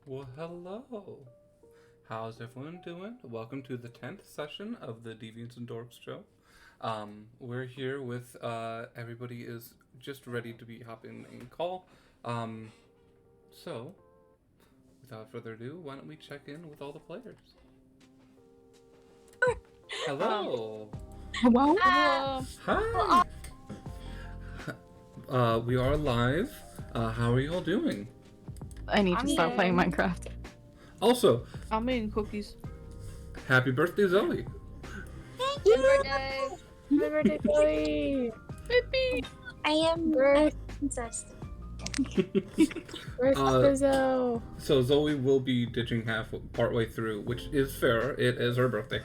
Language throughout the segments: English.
Well, hello. How's everyone doing? Welcome to the 10th session of the Deviants and Dorks show. We're here with everybody is just ready to be hopping in call. So, without further ado, why don't we check in with all the players? Hello. Hello. Hi. We are live. How are you all doing? I need to stop playing Minecraft. Also, I'm eating cookies. happy birthday, Zoe. Thank you. Happy birthday, Chloe! I am a princess. Where's Bizzo? So Zoe will be ditching partway through, which is fair. It is her birthday.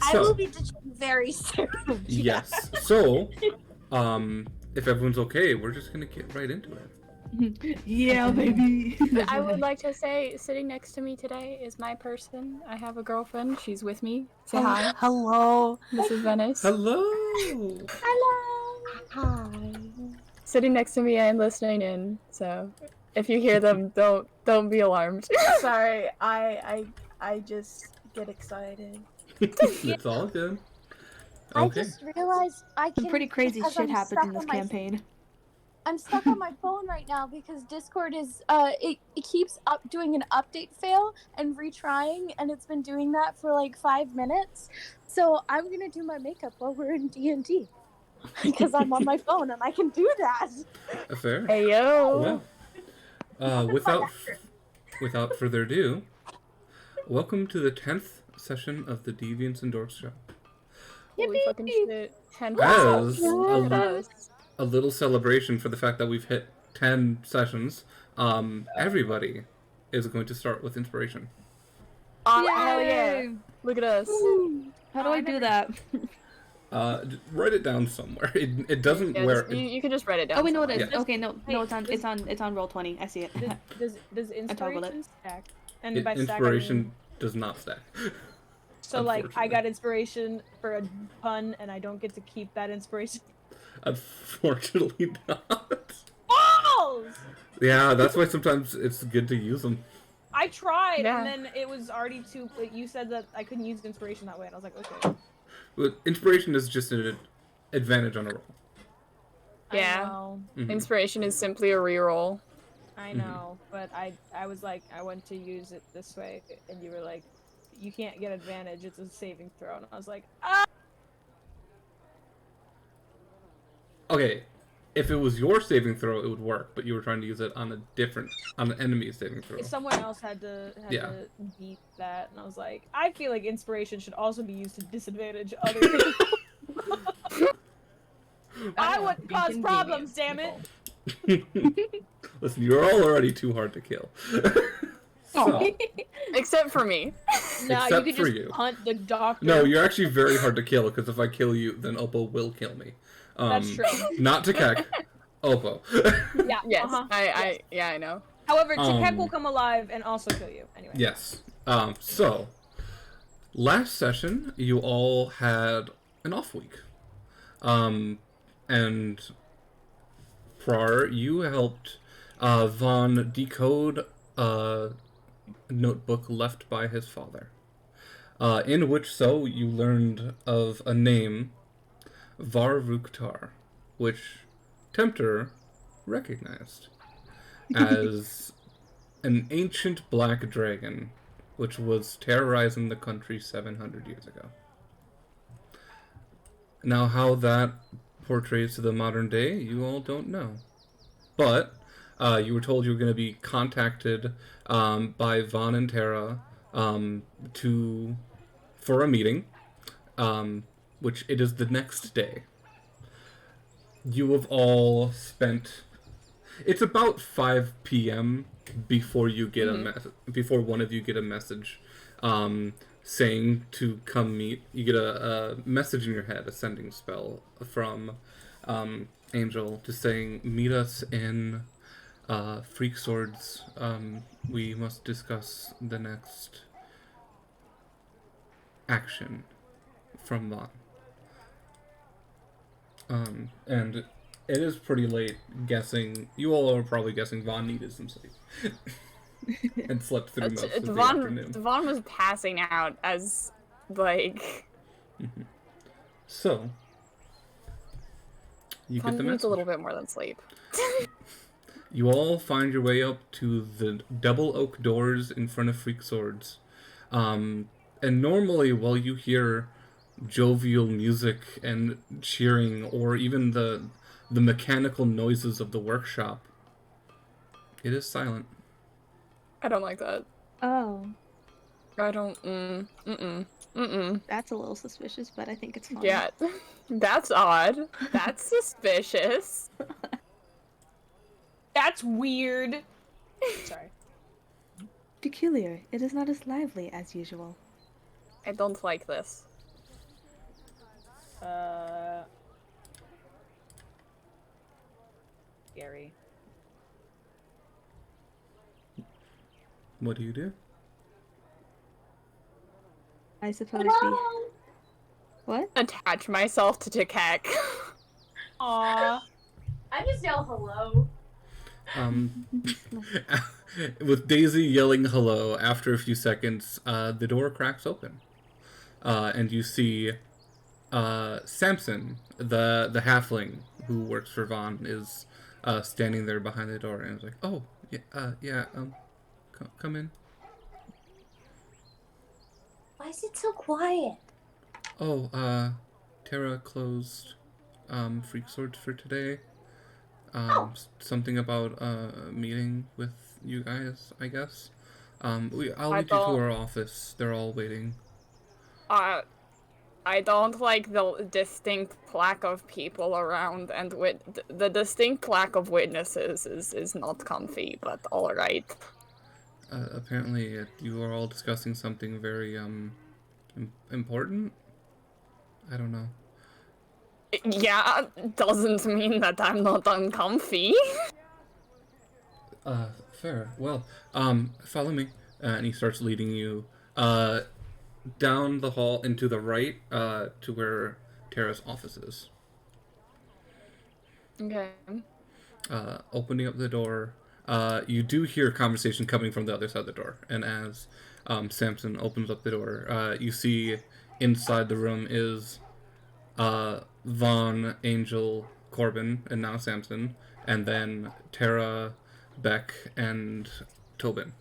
I will be ditching very soon. Yes. So, if everyone's okay, we're just gonna get right into it. Yeah, baby. I would like to say, sitting next to me today is my person. I have a girlfriend. She's with me. Say hi. Hello. This is Venice. Hello. Hello. Hi. Sitting next to me and listening in. So, if you hear them, don't be alarmed. Sorry, I just get excited. It's all good. I Okay. just realized I can. Some pretty crazy because shit I'm happened stuck in this on my- campaign. I'm stuck on my phone right now because Discord is it keeps doing an update fail and retrying, and it's been doing that for like 5 minutes. So I'm gonna do my makeup while we're in D&D because I'm on my phone and I can do that. Fair. Hey yo. Well, without further ado, welcome to the 10th session of the Deviants and Dorks show. Holy fucking shit. 10 As Look at us. a little celebration for the fact that we've hit 10 sessions, everybody is going to start with inspiration. Oh, hell yeah. Look at us. How do I do that? Write it down somewhere. It doesn't Yeah, where just, you can just write it down. Oh wait, no, it is. Yeah. Okay, no, it's on roll 20. I see it. Does inspiration stack? And by inspiration does not stack. so like I got unfortunately. inspiration for a pun and I don't get to keep that inspiration. Unfortunately not. Balls! Yeah, that's why sometimes it's good to use them. I tried Yeah. and then it was already too. Like, you said that I couldn't use inspiration that way, and I was like, okay. But inspiration is just an advantage on a roll. Yeah. I know, Mhm. Inspiration is simply a reroll. I know, but I was like, I want to use it this way, and you were like, you can't get advantage. It's a saving throw, and I was like, ah. Okay, if it was your saving throw, it would work, but you were trying to use it on an enemy's saving throw. Someone else had to Yeah. beat that, and I was like, I feel like inspiration should also be used to disadvantage other people. I would cause problems, damn it. Listen, you're all already too hard to kill. So, Except for me. Nah, Except you could for just you. punt the doctor. no, you're actually very hard to kill, because if I kill you, then Oppo will kill me. That's true. Not Takek, Oppo. Yeah. Yes. Yes. I know. However, Takek Um, will come alive and also kill you. Anyway. Yes. So, last session, you all had an off week. And Prar, you helped Vaughn decode a notebook left by his father. In which so you learned of a name, Varvuktar, which Tempter recognized as an ancient black dragon which was terrorizing the country 700 years ago. Now, how that portrays to the modern day, you all don't know. But you were told you were going to be contacted by Vaughn and Tara for a meeting, which it is the next day. You have all spent. It's about 5 p.m. before you get before one of you get a message saying to come meet. You get a message in your head, a sending spell from Angel, just saying, meet us in Freak Swords. We must discuss the next action from Vaughn. And it is pretty late guessing. You all are probably guessing Vaughn needed some sleep. and slept through most of the Devon, afternoon. Devon was passing out as, like... So, you get the Devon needs message. a little bit more than sleep. You all find your way up to the double oak doors in front of Freak Swords. And normally, while you hear jovial music and cheering, or even the mechanical noises of the workshop, it is silent. I don't like that. Oh, I don't, that's a little suspicious, but I think it's fine. Yeah, that's odd. That's suspicious. That's weird. Sorry. Peculiar. It is not as lively as usual. I don't like this. Scary. What do you do? I suppose we... What? Attach myself to Takek. Aww. I just yell hello. With Daisy yelling hello, after a few seconds, the door cracks open. And you see Samson, the halfling who works for Vaughn, is standing there behind the door and is like, "Oh, yeah, come in." Why is it so quiet? Oh, Tara closed Freak Swords for today. Something about a meeting with you guys, I guess. I'll lead you to our office. They're all waiting. I don't like the distinct lack of people around, and the distinct lack of witnesses is not comfy, but alright. Apparently, you are all discussing something very, important? I don't know. Yeah, doesn't mean that I'm not uncomfy. Fair. Well, follow me. And he starts leading you, down the hall and to the right, to where Tara's office is. Okay. Opening up the door, you do hear a conversation coming from the other side of the door. And as Samson opens up the door, you see inside the room is Vaughn, Angel, Corbin, and now Samson, and then Tara, Beck, and Tobin.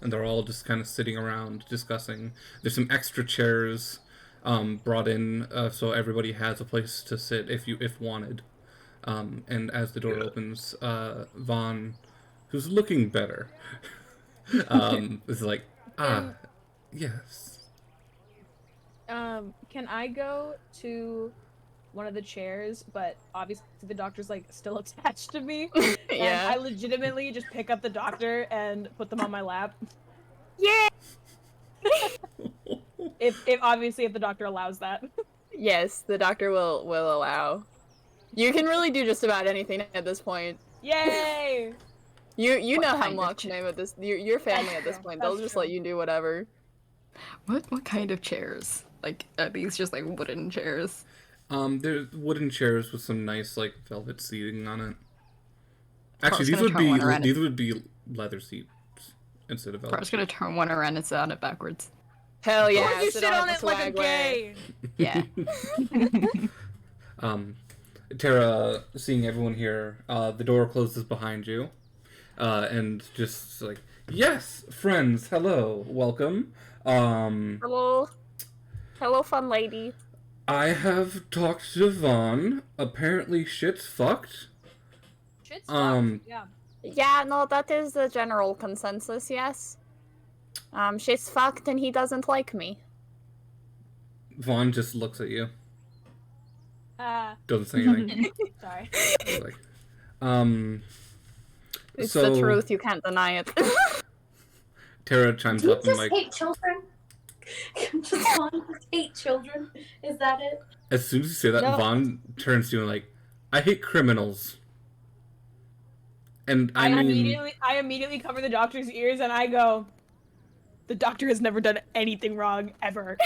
And they're all just kind of sitting around discussing. There's some extra chairs brought in, so everybody has a place to sit if wanted. And as the door opens, Vaughn, who's looking better, is like, yes. Can I go to one of the chairs, but obviously the doctor's like still attached to me? Yeah. And I legitimately just pick up the doctor and put them on my lap. Yeah! If obviously if the doctor allows that. Yes, the doctor will allow. You can really do just about anything at this point. Yay! You What know kind of Hemlock's name at this. Your family at this point. They'll That's just true. let you do whatever. What kind of chairs? Like, are these just like wooden chairs? There's wooden chairs with some nice like velvet seating on it. Carl's Actually, gonna turn one around. these would be leather seats instead of I'm velvet. just gonna turn one around and sit on it backwards. Hell yeah! Or you sit on the it like a swag way. gay! Yeah. Tara, seeing everyone here, the door closes behind you, and just like, yes, friends, hello, welcome. Hello, fun lady. I have talked to Vaughn. Apparently, shit's fucked. Shit's Um, fucked, yeah. Yeah, no, that is the general consensus. Yes. She's fucked and he doesn't like me. Vaughn just looks at you, Ah, doesn't say anything. sorry. He's like, It's so the truth. You can't deny it. Tara chimes Do you up and just like, hate children? Just want to hate children? Is that it? as soon as you say that, No. Vaughn turns to you and like, I hate criminals. And I I mean, immediately cover the doctor's ears and I go, the doctor has never done anything wrong, ever.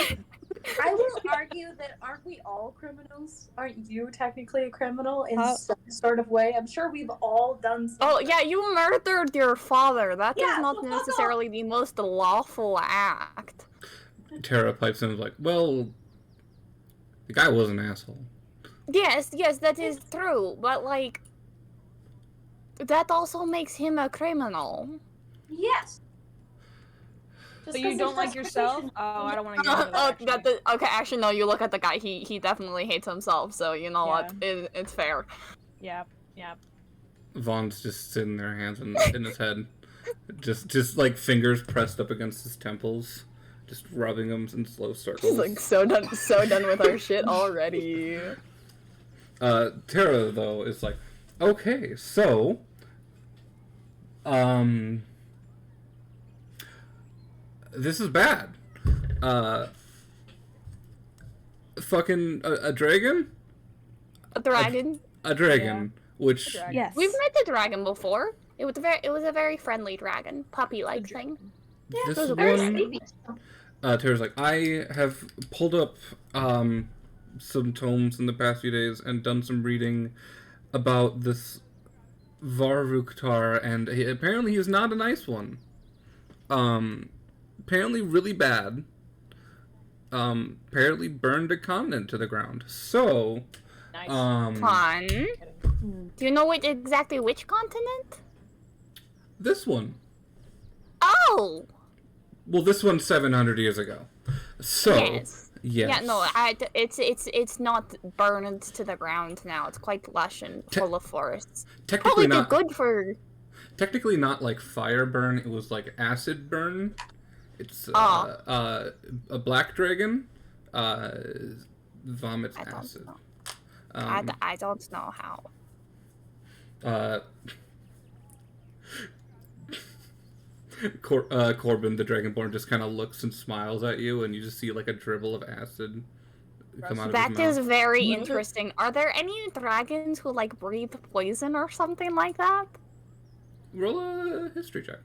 I will argue that aren't we all criminals? Aren't you technically a criminal in some sort of way? I'm sure we've all done something. Oh, yeah, you murdered your father. That is Yeah, not so fuck necessarily the most lawful act. Tara pipes in like, well, the guy was an asshole. Yes, that is true, but, like, that also makes him a criminal. Yes. So you don't like yourself? Oh, I don't want to get into that. Okay, actually, no, you look at the guy, he definitely hates himself, so you know what, it's fair. Yep. Vaughn's just sitting there, hands in his head. Just like fingers pressed up against his temples. Just rubbing them in slow circles. He's like so done with our shit already. Tara, though, is like, okay, so, this is bad. Fucking a dragon? A dragon? A dragon, which... Yes. We've met the dragon before. It was a very friendly dragon. Puppy-like thing. This it was very one... Tara's like, I have pulled up, some tomes in the past few days and done some reading about this Varuktar, and apparently he's not a nice one. Apparently really bad. Apparently burned a continent to the ground. So, Nice. Fun. Do you know exactly which continent? This one. Oh! Well, this one's 700 years ago. So, yes. Yeah, no, it's not burned to the ground now. It's quite lush and full of forests. Technically not good for... Technically not like fire burn, it was like acid burn. It's a black dragon vomits acid. I don't know how. Corbin, the Dragonborn, just kind of looks and smiles at you, and you just see like a dribble of acid come out of his mouth. That is very interesting. Are there any dragons who like breathe poison or something like that? Roll a history check.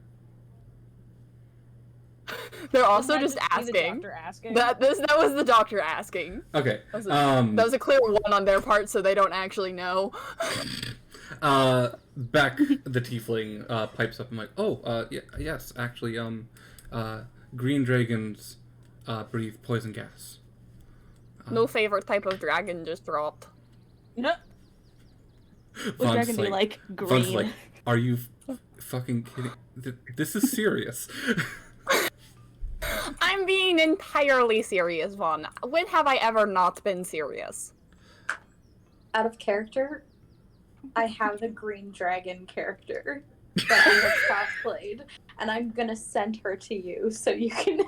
They're also That just just be the asking. doctor asking. That was the doctor asking. Okay. That was a clear one on their part, so they don't actually know. Beck, the tiefling, pipes up and like, oh, yes, actually, green dragons, breathe poison gas. No favorite type of dragon just dropped. No. Would dragon be like green? Vaughn's like, are you fucking kidding? This is serious. I'm being entirely serious, Vaughn. When have I ever not been serious? Out of character, I have the green dragon character that I have cosplayed, and I'm gonna send her to you so you can.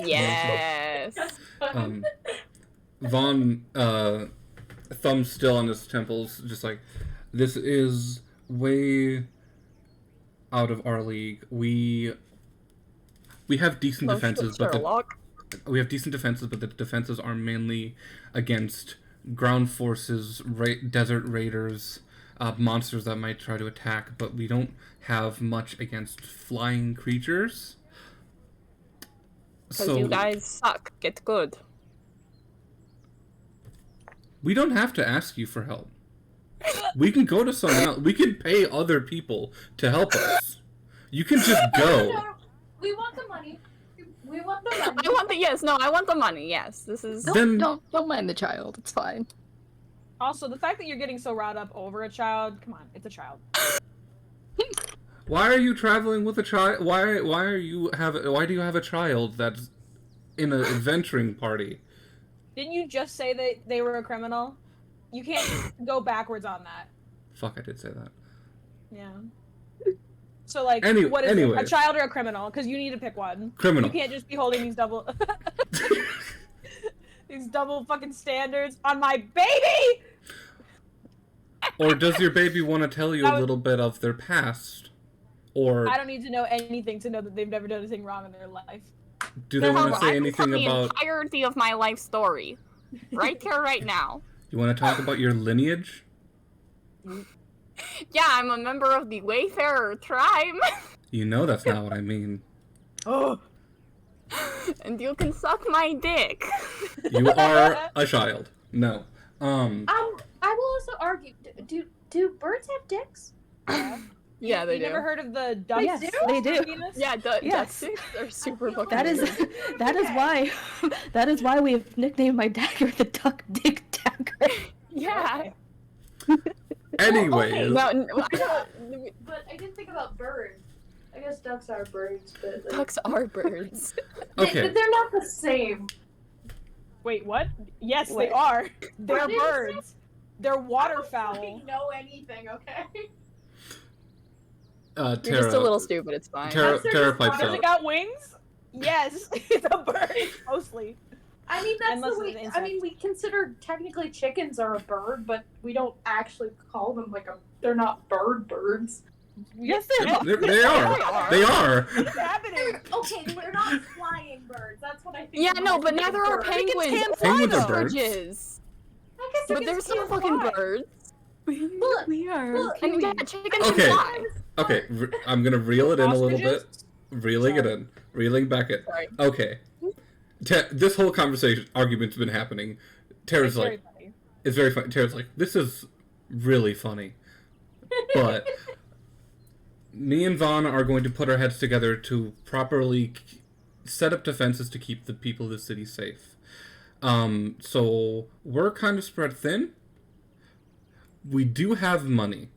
Yes. Vaughn, thumb still on his temples, just like, this is way out of our league. We have decent defenses, but the defenses are mainly against ground forces, desert raiders, monsters that might try to attack, but we don't have much against flying creatures. Because you guys suck. Get good. We don't have to ask you for help. We can go to someone else. We can pay other people to help us. You can just go. No, we want the money. We want the money. I want the money, yes. This is... Don't mind the child, it's fine. Also, the fact that you're getting so riled up over a child, come on, it's a child. Why are you traveling with a child? Why do you have a child that's in an adventuring party? Didn't you just say that they were a criminal? You can't go backwards on that. Fuck, I did say that. Yeah. So, like, what is it? A child or a criminal? Because you need to pick one. Criminal. You can't just be holding these double... these double fucking standards on my baby! Or does your baby want to tell you a little bit of their past? Or I don't need to know anything to know that they've never done anything wrong in their life. do they want to say anything the about... the entirety of my life story. Right here, right now. You want to talk about your lineage? Yeah, I'm a member of the Wayfarer tribe. You know that's not what I mean. Oh. And you can suck my dick. You are a child. No. I will also argue. Do birds have dicks? Yeah, they you do. never heard of the duck? Yes, they do. Venus? Yeah, Yes. duck dicks are super fucking That is why we have nicknamed my dagger the Duck Dick Dagger. Yeah. Anyways. No, But I didn't think about birds. I guess ducks are birds, but ducks are birds. Okay. they're not the same. Wait, what? Yes, Wait. they are. They're What did you say? birds. They're I don't waterfowl. fucking know anything, okay? You're Tara. just a little stupid, it's fine. Tara That's their pipes Does out. it got wings? Yes, it's a bird, mostly. I mean, that's Unless the it's an way. I insect. mean, we consider technically chickens are a bird, but we don't actually call them like a. They're not birds. Yes, they are. They are. They are. What's happening? Okay, they're not flying birds. That's what I think. Yeah, of no, when I but think of neither are birds. penguins. can't or Penguins are birds. ostriches. I guess But chickens they're still can't fucking fly. birds. We are. Look, And yeah, chickens Okay. can fly. Okay, I'm gonna reel it in a little bit. Ostriches? Reeling it in. Reeling back in. Sorry. Okay. This whole argument's been happening. Tara's It's very like, funny. it's very funny. Tara's like, this is really funny. But me and Vaughn are going to put our heads together to properly set up defenses to keep the people of the city safe. So we're kind of spread thin. We do have money.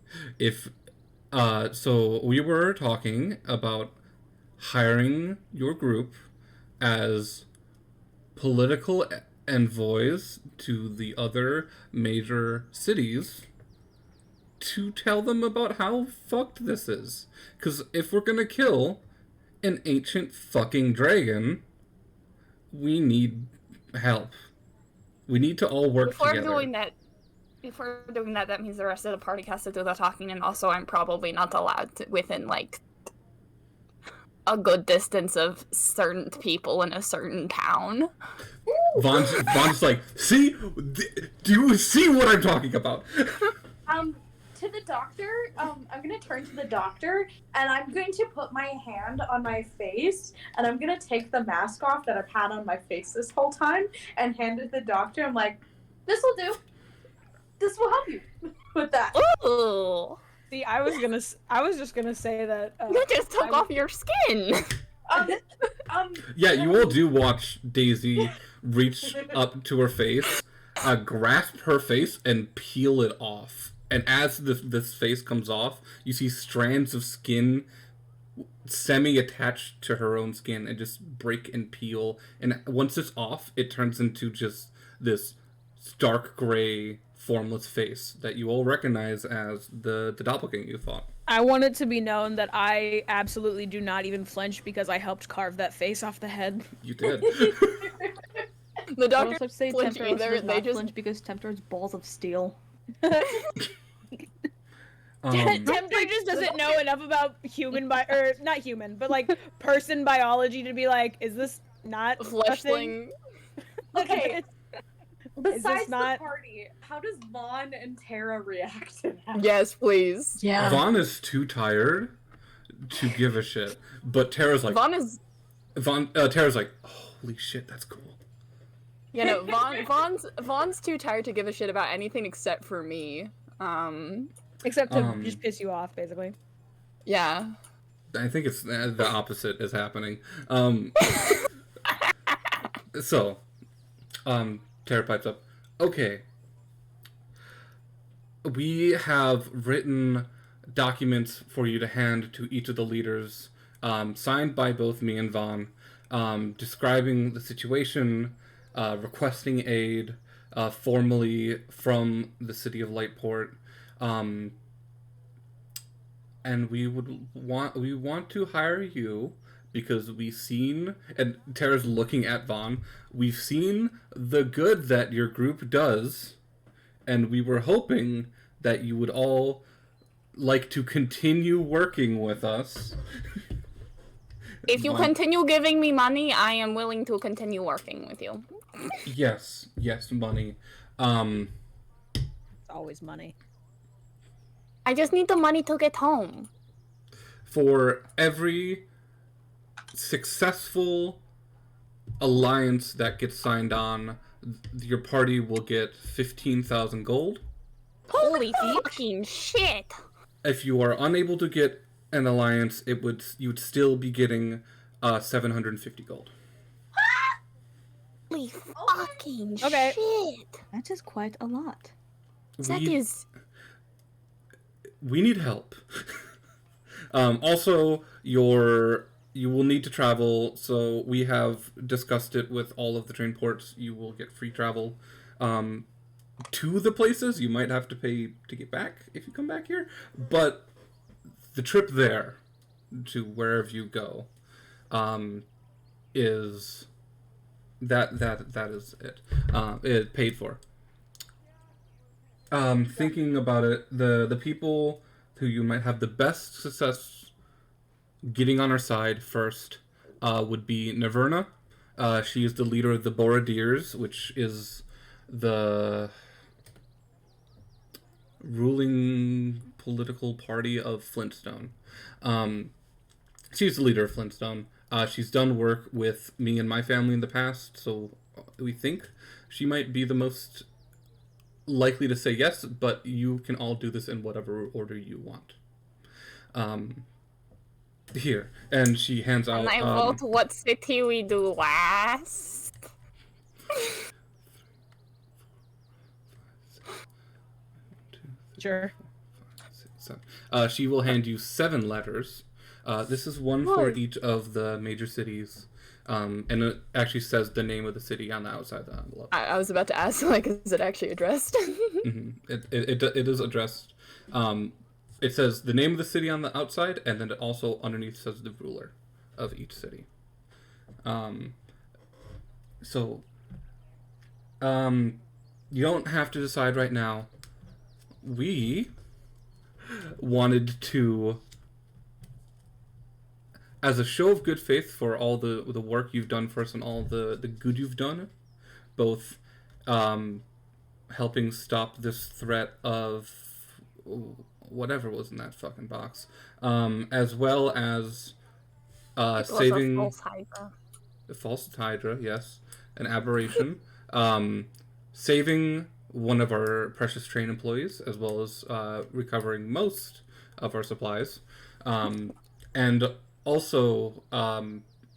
So we were talking about hiring your group as political envoys to the other major cities to tell them about how fucked this is. Because if we're gonna kill an ancient fucking dragon, we need help. We need to all work If we're together. doing that, that means the rest of the party has to do the talking, and also I'm probably not allowed to within like a good distance of certain people in a certain town. Vaughn's like, see? Do you see what I'm talking about? To the doctor, I'm gonna turn to the doctor, and I'm going to put my hand on my face, and I'm gonna take the mask off that I've had on my face this whole time, and hand it to the doctor. I'm like, this will do. This will help you with that. Ooh, See, I was just gonna say that. you just took I off your skin. Yeah, you all do watch Daisy reach up to her face, grasp her face, and peel it off. And as this face comes off, you see strands of skin semi-attached to her own skin and just break and peel. And once it's off, it turns into just this stark gray, formless face that you all recognize as the doppelganger you thought. I want it to be known that I absolutely do not even flinch because I helped carve that face off the head. You did. The I doctor also say flinch Tempter also either. does They not just flinch because Tempter is balls of steel. Tempter just doesn't know enough about or not human, but like person biology to be like, is this not a thing? fleshling. Okay. this Besides not- the party, how does Vaughn and Tara react to that? Yes, please. Yeah. Vaughn is too tired to give a shit, but Tara's like, Tara's like, holy shit, that's cool. You know, Vaughn's too tired to give a shit about anything except for me. Except to just piss you off, basically. Yeah. I think it's the opposite is happening. So, Tara pipes up. Okay. We have written documents for you to hand to each of the leaders, signed by both me and Vaughn, describing the situation, requesting aid, formally from the city of Lightport. And we want to hire you because we've seen, and Tara's looking at Vaughn, we've seen the good that your group does, and we were hoping that you would all like to continue working with us. If you continue giving me money, I am willing to continue working with you. Yes, money. It's always money. I just need the money to get home. For every successful alliance that gets signed on, your party will get 15,000 gold. Holy fucking shit! If you are unable to get an alliance, you would still be getting 750 gold. Holy fucking Okay. shit! That is quite a lot. That We- is. We need help. Also, you will need to travel, so we have discussed it with all of the train ports. You will get free travel to the places. You might have to pay to get back if you come back here, but the trip there to wherever you go is that is it. It paid for. Thinking about it, the people who you might have the best success getting on our side first would be Naverna. She is the leader of the Boradiers, which is the ruling political party of Flintstone. She's the leader of Flintstone. She's done work with me and my family in the past, so we think she might be the most likely to say yes, but you can all do this in whatever order you want. Here, and she hands out. And I vote what city we do last. Sure. She will hand you 7 letters. This is one for each of the major cities. And it actually says the name of the city on the outside of the envelope. I was about to ask, like, is it actually addressed? Mm-hmm. It is addressed. It says the name of the city on the outside, and then it also underneath says the ruler of each city. You don't have to decide right now. We wanted to, as a show of good faith for all the work you've done for us and all the good you've done, both helping stop this threat of whatever was in that fucking box, as well as saving a false Hydra, yes, an aberration, saving one of our precious train employees, as well as recovering most of our supplies, and also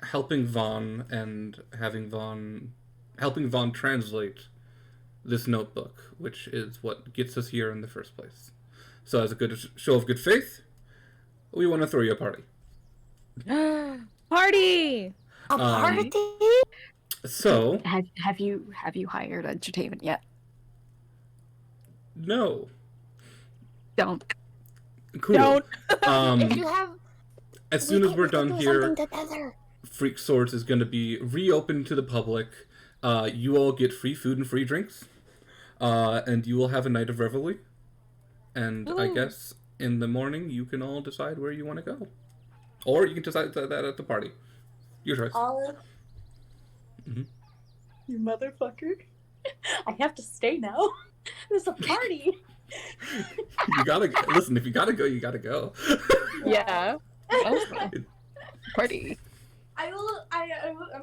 helping Vaughn and helping Vaughn translate this notebook, which is what gets us here in the first place. So, as a good show of good faith, we want to throw you a party. Party! A party? So, Have you hired entertainment yet? no. Don't. Cool. Don't. If you have, As soon as we're we can done do here, something together. Freak Swords is going to be reopened to the public. You all get free food and free drinks. And you will have a night of revelry. And I guess in the morning you can all decide where you want to go. Or you can decide that at the party. Your choice. Olive. Mhm. You motherfucker. I have to stay now. There's a party. You gotta listen. If you gotta go, you gotta go. Yeah. Party. I'm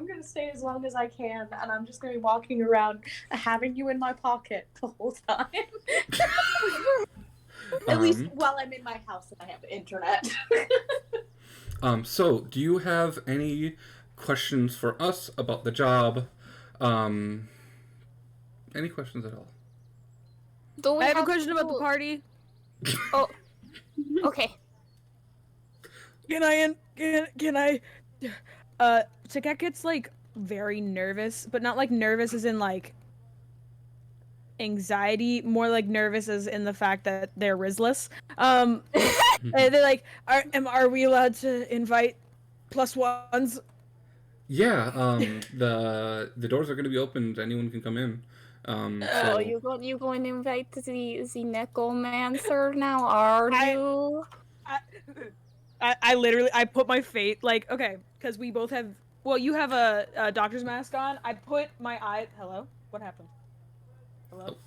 gonna stay as long as I can, and I'm just gonna be walking around having you in my pocket the whole time. At least while I'm in my house and I have internet. So, do you have any questions for us about the job? Any questions at all? Do we I have a have question about to- the party. Oh, okay. Can I Taket gets like very nervous, but not like nervous as in like anxiety, more like nervous as in the fact that they're Rizless. And they're like, are we allowed to invite +1s? Yeah. The doors are going to be opened. Anyone can come in. Oh, So you going to invite the necromancer now? Are you? I literally put my fate like, okay, because we both have, well, you have a doctor's mask on. I put my eye. Hello, what happened? Hello.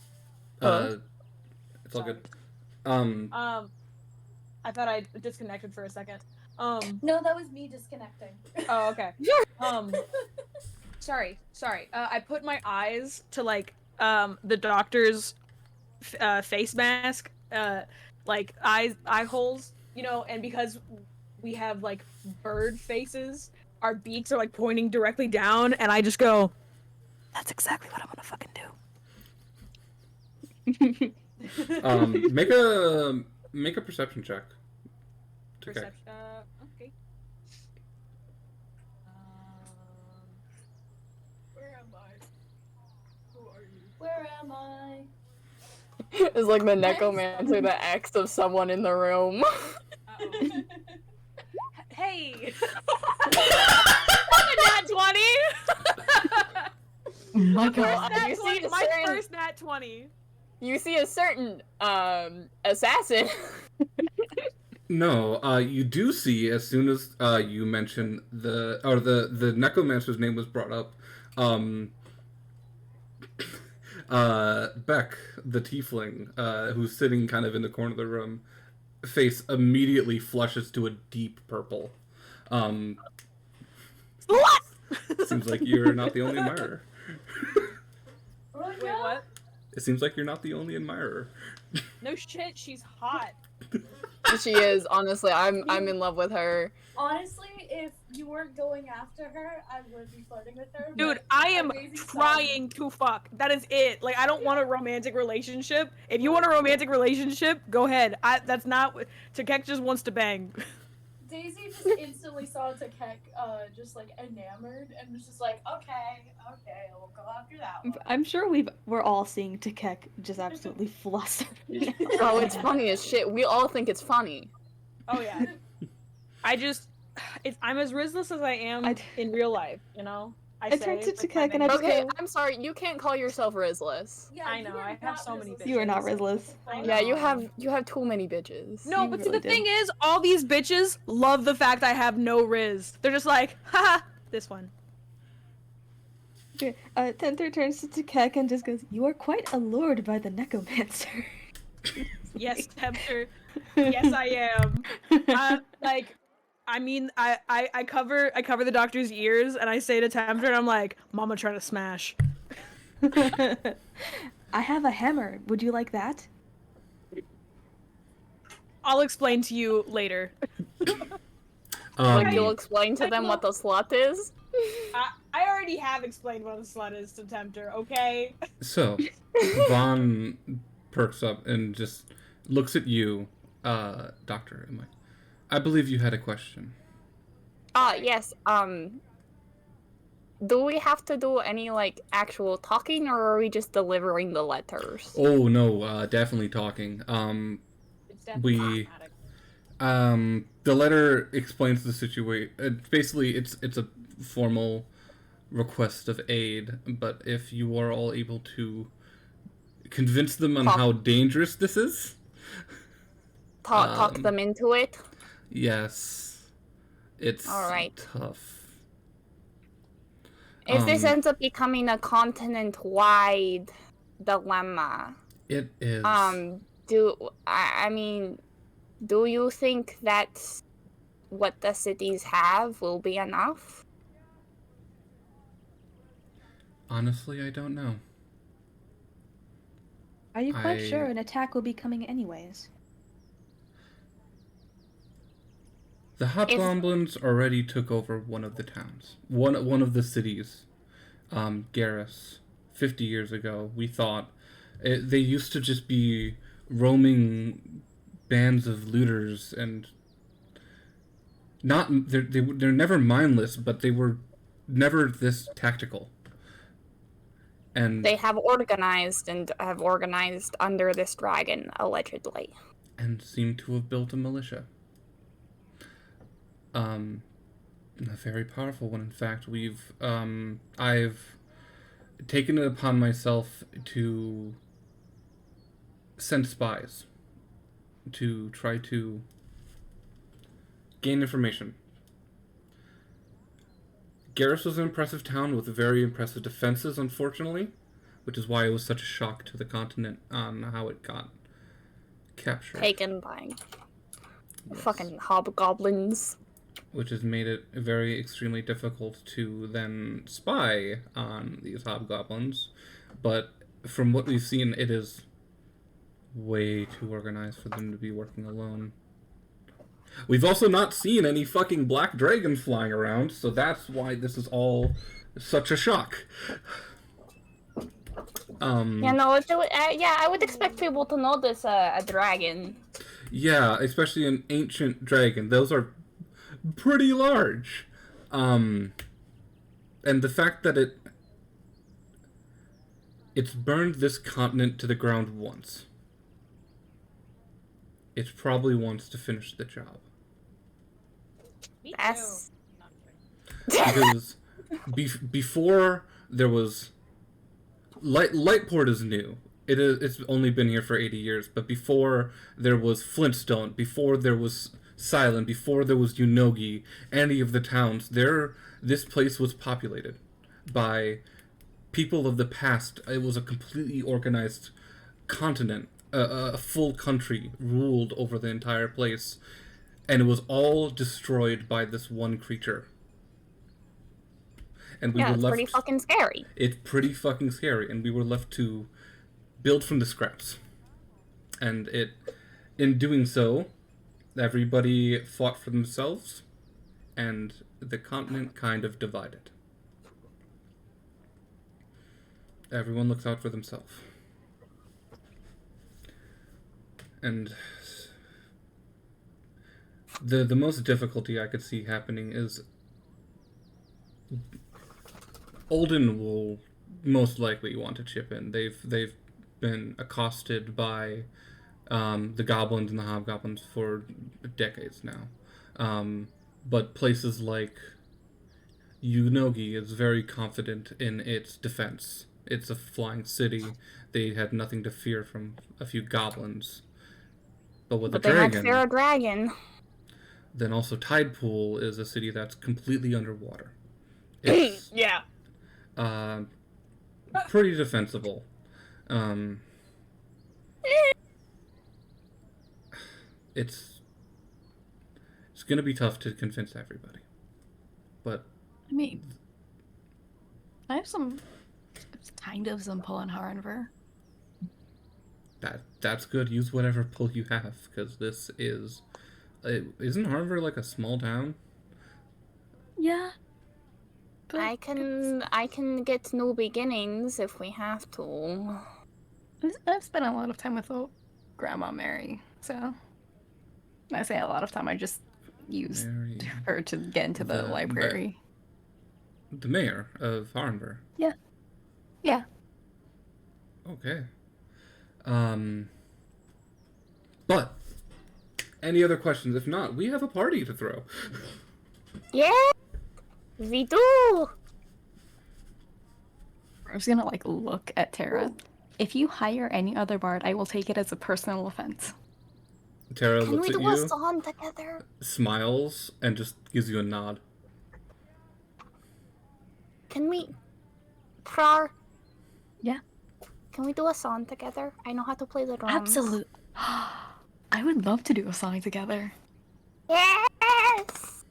it's all good. I thought I disconnected for a second. No, that was me disconnecting. Oh, okay. Sorry. I put my eyes to like the doctor's face mask, like eye holes, you know, and because we have like bird faces, our beaks are like pointing directly down, and I just go, "That's exactly what I'm gonna fucking do." Make a perception check. Okay. Perception. Okay. Where am I? Who are you? Where am I? It's like the necromancer, the ex of someone in the room. Uh-oh. Hey! Nat 20! Oh my god. Well, Nat you 20, see a my certain, first Nat 20. you see a certain assassin. No, you do see as soon as you mention the necromancer's name was brought up. Beck, the tiefling, who's sitting kind of in the corner of the room, face immediately flushes to a deep purple. What? Seems like you're not the only admirer. Wait, what? It seems like you're not the only admirer. No shit, she's hot. She is, honestly. I'm in love with her. Honestly, if you weren't going after her, I would be flirting with her. Dude, but I am Daisy saw trying to fuck. That is it. Like, I don't want a romantic relationship. If you want a romantic relationship, go ahead. That's not... Takek just wants to bang. Daisy just instantly saw Takek just like enamored and was just like, okay, we'll go after that one. I'm sure we're all seeing Takek just absolutely flustered. Oh, it's funny as shit. We all think it's funny. Oh, yeah. I'm as riskless as I am in real life, you know? I turned to like, Takek and I just Okay, go, I'm sorry. You can't call yourself Rizless. Yeah, I know, you are I have not so many Rizless. bitches. You are not Rizless. I Yeah, you know. have too many bitches. No, You but see, really the do. thing is, all these bitches love the fact I have no riz. They're just like, haha, this one. Tenther turns to Takek and just goes, "You are quite allured by the necromancer." Yes, Tempter. Yes, I am. I mean, I cover the doctor's ears, and I say to Tempter, and I'm like, Mama trying to smash. I have a hammer. Would you like that? I'll explain to you later. Like, you'll explain to them what the slut is? I already have explained what a slut is to Tempter, okay? So, Vaughn perks up and just looks at you, Doctor. I believe you had a question. Yes, do we have to do any, like, actual talking, or are we just delivering the letters? Oh no, definitely talking. It's definitely problematic. The letter explains the situation. Basically, it's a formal request of aid, but if you are all able to convince them on how dangerous this is, Talk them into it? yes, it's All right. tough. If this ends up becoming a continent-wide dilemma, It is. do you think that what the cities have will be enough? Honestly, I don't know. Are you quite sure an attack will be coming anyways? The Hobgoblins already took over one of the towns, one of the cities, Garrus. 50 years ago, we thought they used to just be roaming bands of looters, and they're never mindless, but they were never this tactical. And They have organized under this dragon, allegedly. and seem to have built a militia. A very powerful one. In fact, I've taken it upon myself to send spies to try to gain information. Garrus was an impressive town with very impressive defenses, unfortunately, which is why it was such a shock to the continent on how it got captured. Taken by Yes. fucking hobgoblins. which has made it very extremely difficult to then spy on these hobgoblins. But from what we've seen, it is way too organized for them to be working alone. We've also not seen any fucking black dragons flying around, so that's why this is all such a shock. Yeah, no, I would expect people to notice a dragon. Yeah, especially an ancient dragon. Those are pretty large. And the fact that it's burned this continent to the ground once. It probably wants to finish the job. Me That's Because before there was Lightport is new. It's only been here for 80 years, but before there was Flintstone, before there was Silent, before there was Unogi, any of the towns, this place was populated by people of the past. It was a completely organized continent, a full country ruled over the entire place, and it was all destroyed by this one creature. And we were it's left. pretty fucking scary. It's pretty fucking scary, and we were left to build from the scraps. And in doing so, everybody fought for themselves, and the continent kind of divided. Everyone looks out for themselves. And the most difficulty I could see happening is Olden will most likely want to chip in. They've been accosted by the goblins and the hobgoblins for decades now. But places like Unogi is very confident in its defense. It's a flying city. They had nothing to fear from a few goblins. But with But a they dragon, had fear a dragon. then also Tidepool is a city that's completely underwater. It's Yeah. pretty defensible. It's gonna be tough to convince everybody, but I mean, I have some pull on Harrenver. that's good. Use whatever pull you have, because this isn't Harvard like a small town? Yeah. But I can get new beginnings if we have to. I've spent a lot of time with Grandma Mary, so when I say a lot of time, I just use Mary, her to get into the library. the mayor of Harrenver. Yeah. Yeah. Okay. But any other questions? If not, we have a party to throw. Yeah, we do. I was gonna look at Tara. If you hire any other bard, I will take it as a personal offense. Tara Can looks we at do a you, song together? smiles, and just gives you a nod. Can we, Prar? Yeah. Can we do a song together? I know how to play the drums. Absolutely. I would love to do a song together. Yes.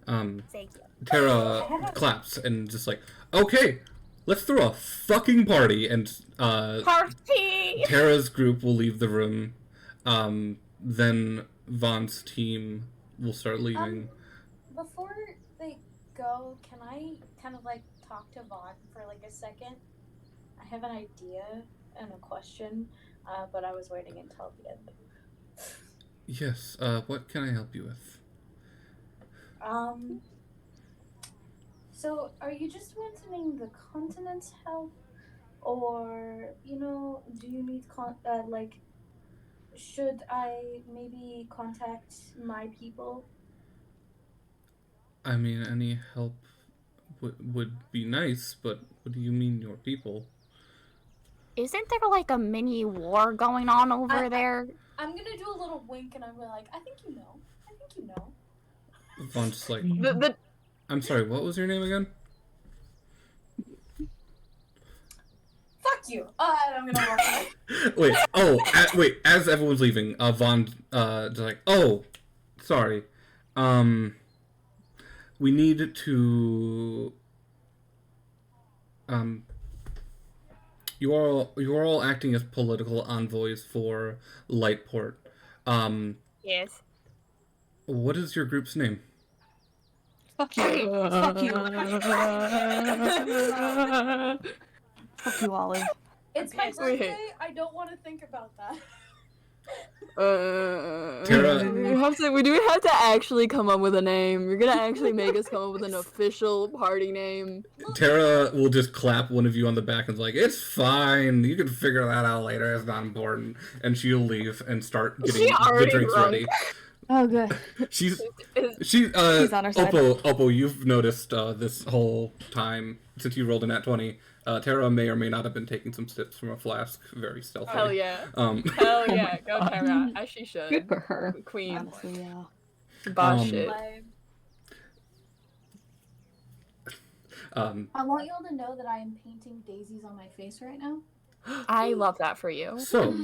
Thank you. Tara claps and just okay, let's throw a fucking party. And Party. Tara's group will leave the room. Then Vaughn's team will start leaving. Before they go, can I kind of talk to Vaughn for a second? I have an idea and a question, but I was waiting until the end. Yes, what can I help you with? So are you just wanting the continent's help, or do you need should I maybe contact my people? I mean, any help would be nice, but what do you mean, your people? Isn't there a mini war going on over there? I'm gonna do a little wink and I'm like, I think you know. I think you know. Vaughn's just The I'm sorry, what was your name again? Fuck you. I'm gonna walk away. Wait, as everyone's leaving, Vaughn, oh, sorry. We need to. You are all acting as political envoys for Lightport. Yes. What is your group's name? Fuck you. Fuck you. Fuck you, Olive. It's my Wait. birthday. I don't want to think about that. Tara- We do have to actually come up with a name. You're gonna actually make us come up with an official party name. Tara will just clap one of you on the back and is like, "It's fine. You can figure that out later. It's not important." And she'll leave and start getting the already drinks drunk. ready. Oh, good. She's She's on our side. Oppo, you've noticed this whole time since you rolled a nat 20. Tara may or may not have been taking some sips from a flask, very stealthily. Hell yeah. Hell yeah, go Tara, as she should. Good for her. Queen. Honestly, yeah. Boss shit. I want y'all to know that I am painting daisies on my face right now. I love that for you. So,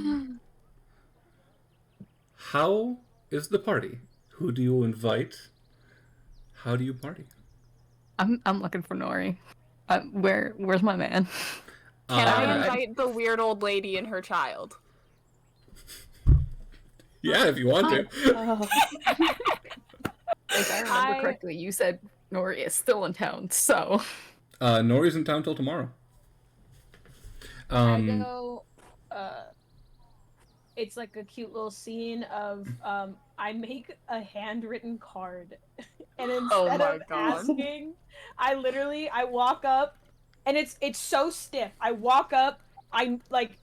how is the party? Who do you invite? How do you party? I'm looking for Nori. Where's my man? Can I Uh, invite the weird old lady and her child? yeah, if you want to. If I remember correctly, you said Nori is still in town, so Nori's in town till tomorrow. I go, it's like a cute little scene of I make a handwritten card, and instead my of God. asking, I walk up, and it's so stiff. I walk up, I'm like,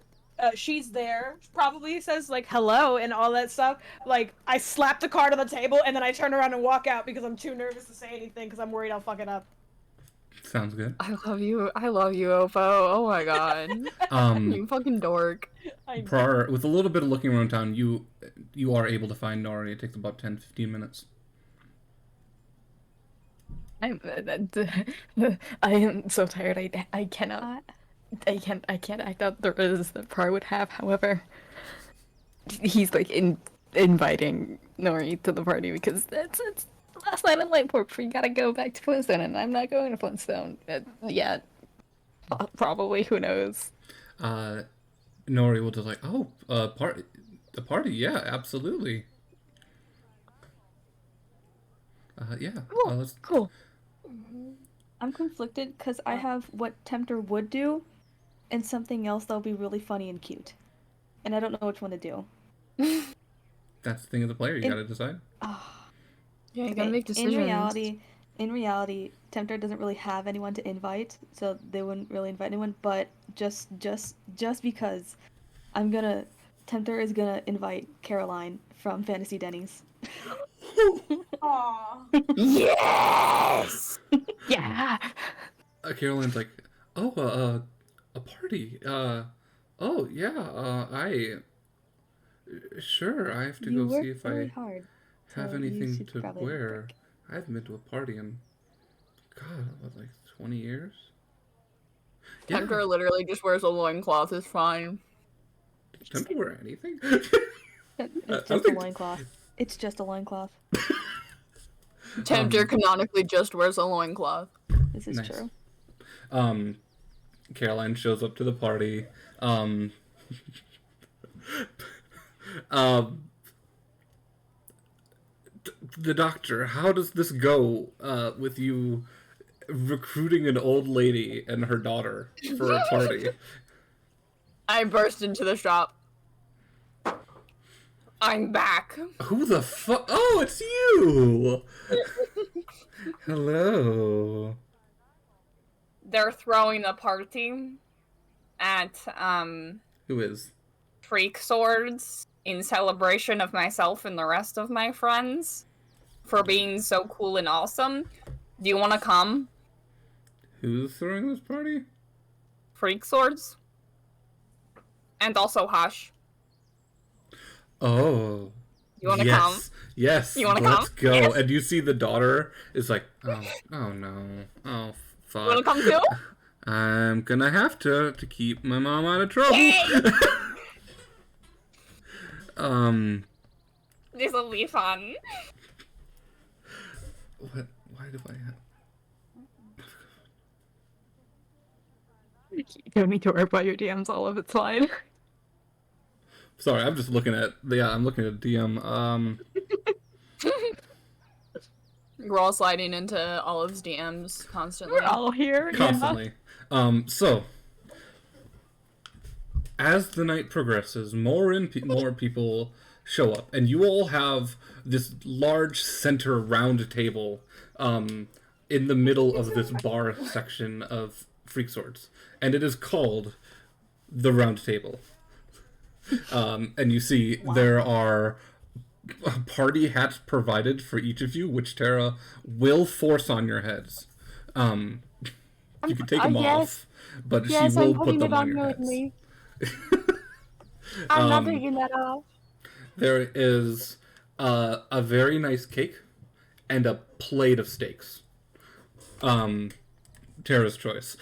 she's there, probably says like hello and all that stuff. Like I slap the card on the table, and then I turn around and walk out because I'm too nervous to say anything because I'm worried I'll fuck it up. Sounds good. I love you, Oppo. Oh my god. You fucking dork. With a little bit of looking around town, you are able to find Nori. It takes about 10-15 minutes. I am so tired. I cannot. I can't. I thought there was the part I would have. However, he's like inviting Nori to the party because it's last night in Lightport. We gotta go back to Flintstone, and I'm not going to Flintstone. Yeah, probably. Who knows? Nori will just like, the party, yeah, absolutely. Yeah. Let's... Cool. I'm conflicted because I have what Tempter would do and something else that'll be really funny and cute. And I don't know which one to do. That's the thing of the player. You gotta decide. Yeah, you gotta make decisions. In reality, Tempter doesn't really have anyone to invite, so they wouldn't really invite anyone. But just because, Tempter is gonna invite Caroline from Fantasy Denny's. Aww. Yes! Yeah. Caroline's like, a party. Oh yeah. Sure. I have to You go work see if really I hard, have so you anything should to probably wear. I haven't been to a party in, God, what, like 20 years? Yeah. Tempter literally just wears a loincloth, it's fine. Tempter wear anything? It's just a loincloth. It's just a loincloth. Tempter canonically just wears a loincloth. This is Nice. true. Caroline shows up to the party. The doctor, how does this go with you recruiting an old lady and her daughter for a party? I burst into the shop. I'm back. Who the fuck? Oh, it's you! Hello. They're throwing a party at Who is? Freak Swords in celebration of myself and the rest of my friends for being so cool and awesome. Do you want to come? Who's throwing this party? Freak Swords? And also Hush. Oh. You want to yes. come? Yes. You wanna Let's come? go. Yes. And you see the daughter is like, oh no. Oh, fuck. You want to come too? I'm gonna have to keep my mom out of trouble. Yay! This will be fun. What? Why do I have... You don't need to worry about your DMs, all of it's fine. Sorry, I'm just looking at... Yeah, I'm looking at DM. We're all sliding into Olive's DMs constantly. We're all here. Constantly. So, as the night progresses, more people show up, and you all have this large center round table in the middle of this bar section of Freak Swords, and it is called the Round Table. And you see there are party hats provided for each of you, which Tara will force on your heads. You can take them off, but she will put them on your heads. I'm not taking that off. There is a very nice cake and a plate of steaks. Tara's choice.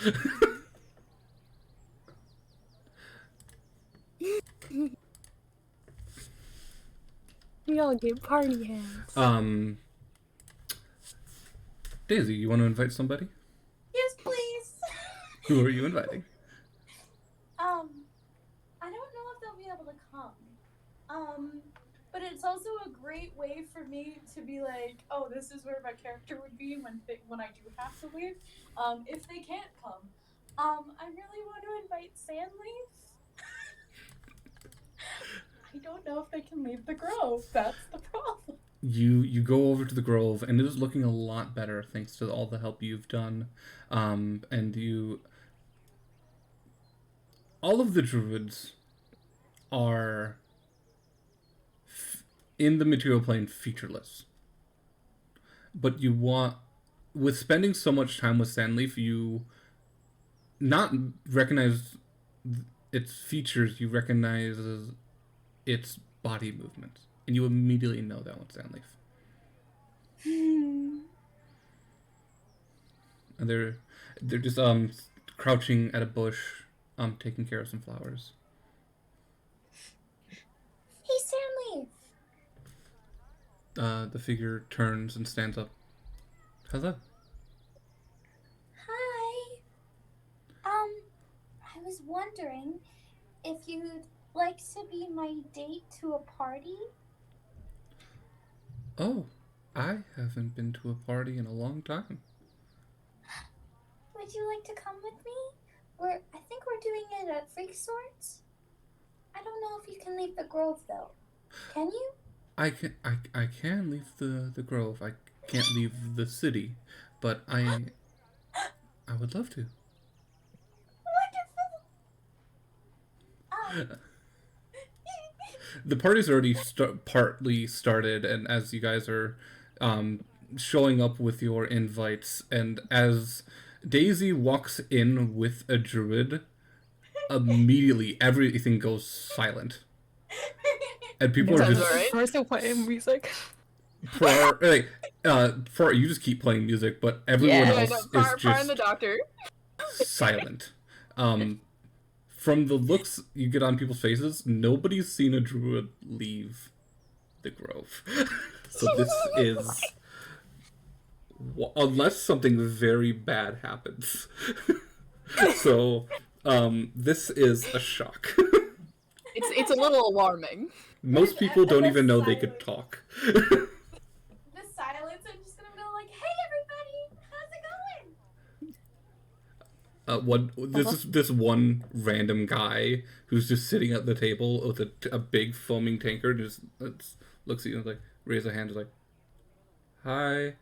Y'all get party hands. Daisy, you want to invite somebody? Yes, please. Who are you inviting? I don't know if they'll be able to come. But it's also a great way for me to be like, oh, this is where my character would be when I do have to leave. If they can't come, I really want to invite Sandleaf. I don't know if they can leave the grove. That's the problem. You go over to the grove, and it is looking a lot better thanks to all the help you've done. And you... All of the druids are, in the material plane, featureless. But you want... With spending so much time with Sandleaf, you not recognize its features, you recognize its body movements. And you immediately know that one's Sandleaf. And they're just crouching at a bush, taking care of some flowers. Hey, Sandleaf. The figure turns and stands up. Hello. Hi. I was wondering if you'd like to be my date to a party. Oh, I haven't been to a party in a long time. Would you like to come with me? I think we're doing it at Freak Swords. I don't know if you can leave the grove though. Can you? I can leave the grove. I can't leave the city, but I would love to. Wonderful. The party's already partly started, and as you guys are showing up with your invites, and as Daisy walks in with a druid, immediately everything goes silent. And people are just... We're still playing music. For you just keep playing music, but everyone else is just and the doctor. silent. From the looks you get on people's faces, nobody's seen a druid leave the grove. So this is... Unless something very bad happens. So, this is a shock. It's a little alarming. Most people don't even know they could talk. The silence, I'm just gonna go like, hey everybody, how's it going? This one random guy who's just sitting at the table with a big foaming tankard, just looks at you and like raise a hand, is like, hi.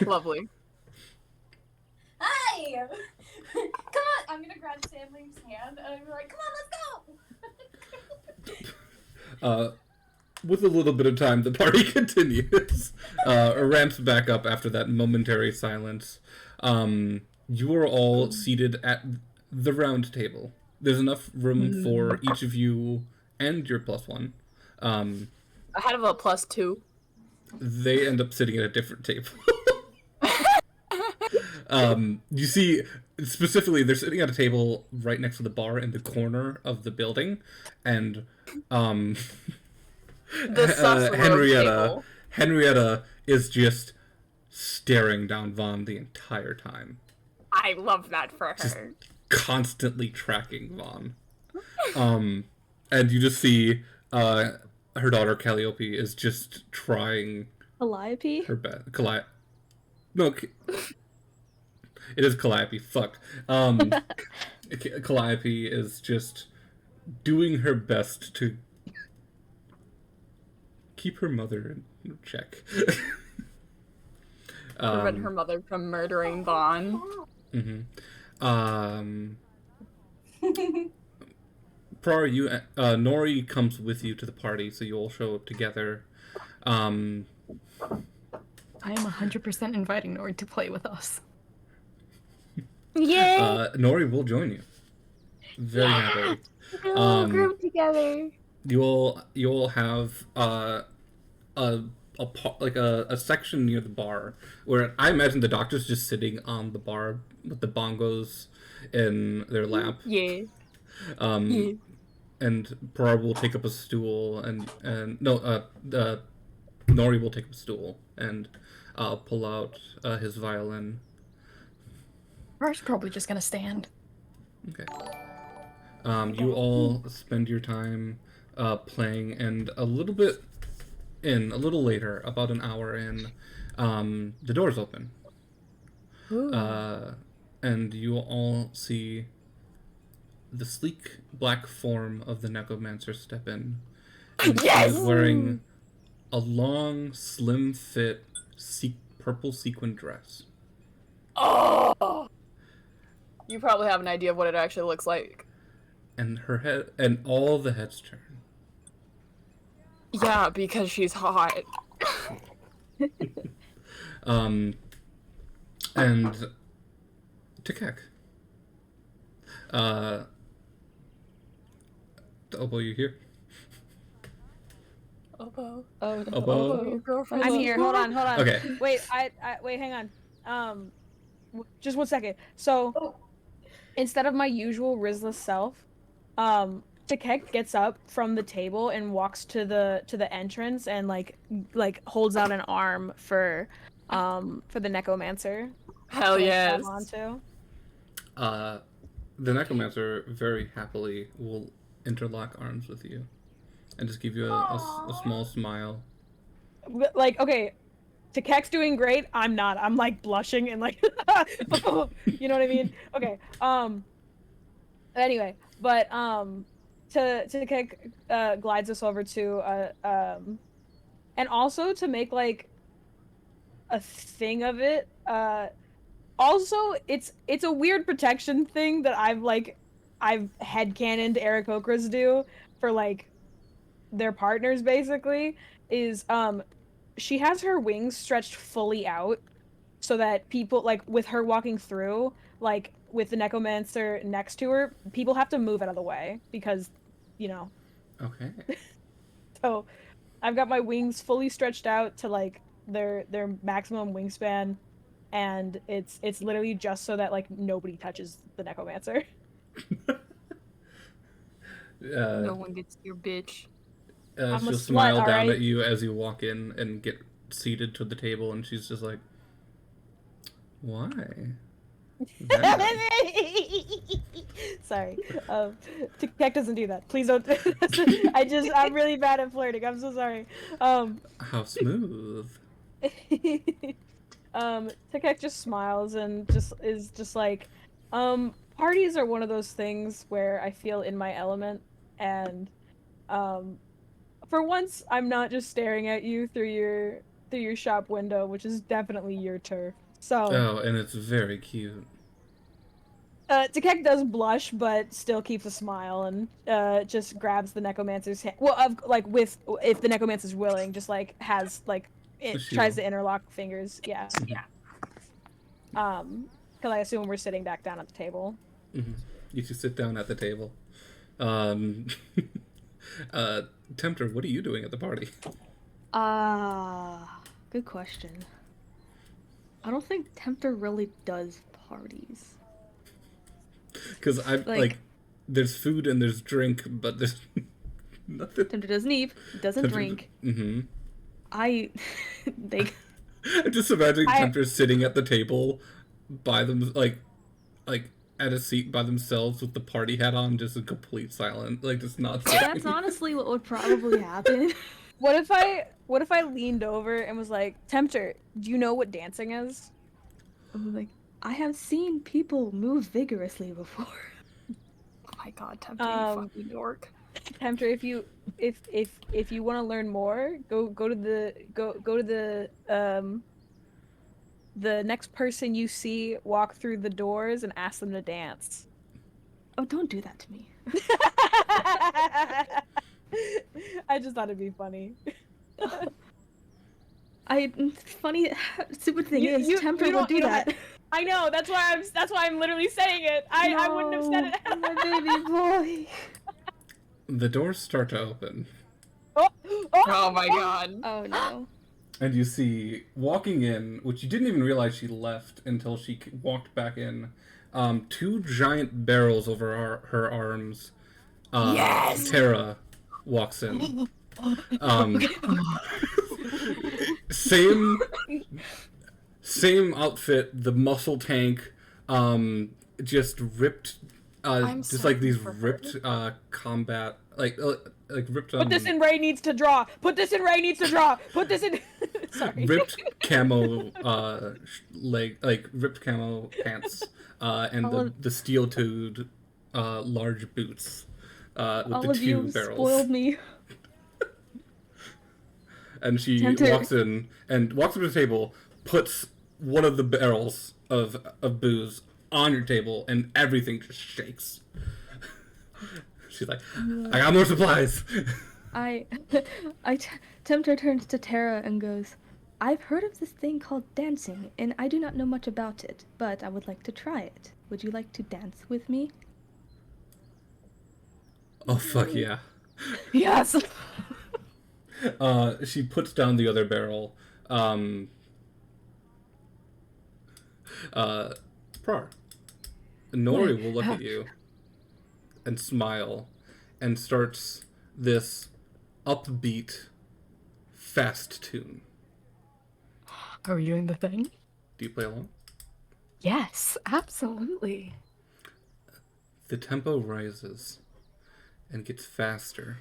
Lovely. Hi! Come on! I'm gonna grab Sandleaf's hand and I'm like, come on, let's go! With a little bit of time, the party continues. Ramps back up after that momentary silence. You are all seated at the round table. There's enough room for each of you and your +1. I have a +2. They end up sitting at a different table. You see, specifically, they're sitting at a table right next to the bar in the corner of the building, and The sus rogue table. Henrietta is just staring down Vaughn the entire time. I love that for Just her. constantly tracking Vaughn. And you just see her daughter Calliope is just trying Calliope? her best. No, it is Calliope. Fuck. Calliope is just doing her best to keep her mother in check. Prevent her mother from murdering Vaughn. Prar, Nori comes with you to the party, so you all show up together. I am 100% inviting Nori to play with us. Yay! Nori will join you. Very happily. We're all grouped together. You all have a section near the bar where I imagine the doctor's just sitting on the bar with the bongos in their lap. Yeah. And Prar will take up a stool and Nori will take up a stool and pull out his violin. Prar's probably just gonna stand. Okay. You all spend your time playing, and a little later, about an hour in, the doors open. And you all see the sleek black form of the necromancer step in. And Yes! He is wearing a long, slim fit purple sequin dress. Oh! You probably have an idea of what it actually looks like. And her head, and all the heads turn. Yeah, because she's hot. And Tikek. Obo, you here? Obo. Oh, no. Obo. Your girlfriend. I'm here. Hold on. Okay. Wait, wait, hang on. Just 1 second. So, instead of my usual Rizla self, Tikek gets up from the table and walks to the entrance and like holds out an arm for the necromancer. Hell to yes. grab onto. The necromancer very happily will interlock arms with you, and just give you a small smile. Like, okay, Tikek's doing great. I'm not. I'm like blushing and like, you know what I mean? Okay. Anyway, but Tikek glides us over to and also to make like a thing of it. Also, it's a weird protection thing that I've headcanoned Eric Okras do for like their partners basically is she has her wings stretched fully out so that people like with her walking through like with the necromancer next to her, people have to move out of the way because Okay. So I've got my wings fully stretched out to like their maximum wingspan, and it's literally just so that like nobody touches the necromancer. No one gets your bitch. I'm a She'll slut, smile down alright? at you as you walk in and get seated to the table, and she's just like, "Why?" Sorry. Tikek doesn't do that. Please don't. I'm really bad at flirting. I'm so sorry. How smooth. Tikek just smiles and is just like, parties are one of those things where I feel in my element, and for once I'm not just staring at you through your shop window, which is definitely your turf. So Oh, and it's very cute. Tikek does blush, but still keeps a smile and just grabs the necromancer's hand. Well, if the necromancer's willing, just like has like it The tries shield. to interlock fingers. Yeah. Yeah. Because I assume we're sitting back down at the table. Mm-hmm. You two sit down at the table. Tempter, what are you doing at the party? Good question. I don't think Tempter really does parties. Because I've like, there's food and there's drink, but there's nothing. Tempter doesn't eat, doesn't drink. Mm-hmm. They Just imagine I- Tempters sitting at the table by them, like at a seat by themselves with the party hat on, just in complete silence, like just not saying. That's honestly what would probably happen. What if I leaned over and was like, Tempter, do you know what dancing is? I'm like, I have seen people move vigorously before. Oh my god, Tempter, you fucking dork. Tempter, if you want to learn more, go to the next person you see, walk through the doors and ask them to dance. Oh, don't do that to me. I just thought it'd be funny. Funny, stupid thing is, Tempter you would don't- do you don't that. have- I know, that's why I'm literally saying it. I wouldn't have said it. No, my baby boy. The doors start to open, Oh my god. Oh no. and you see walking in, which you didn't even realize she left until she walked back in, 2 giant barrels over her arms. Yes! Tara walks in. Same outfit, the muscle tank, just ripped, I'm just so like these happy for her. ripped ripped. Put this in Ray needs to draw. Put this in Ray needs to draw. Put this in. Sorry. Ripped camo ripped camo pants, and the steel-toed large boots with All the of 2 you barrels. spoiled me. And she Tempter- walks in and walks up to the table, puts one of the barrels of booze on your table, and everything just shakes. She's like, I got more supplies. Tempter turns to Tara and goes, I've heard of this thing called dancing, and I do not know much about it, but I would like to try it. Would you like to dance with me? Oh, fuck yeah. Yes! She puts down the other barrel. Prar. Nori will look at you and smile and starts this upbeat, fast tune. Are we doing the thing? Do you play along? Yes, absolutely. The tempo rises and gets faster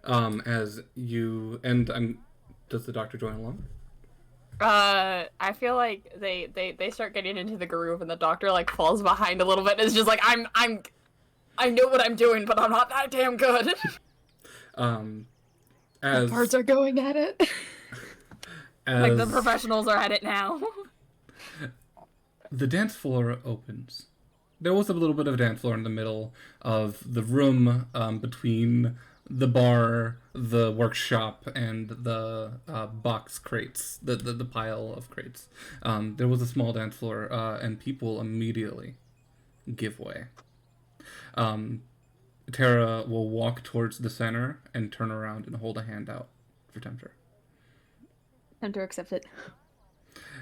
as you does the doctor join along? I feel like they start getting into the groove and the doctor like falls behind a little bit and is just like, I know what I'm doing, but I'm not that damn good. As Parts are going at it. Like the as professionals are at it now. the dance floor opens. There was a little bit of dance floor in the middle of the room between the bar, the workshop, and the box crates, the pile of crates. There was a small dance floor, and people immediately give way. Tara will walk towards the center and turn around and hold a hand out for Tempter. Tempter accepts it.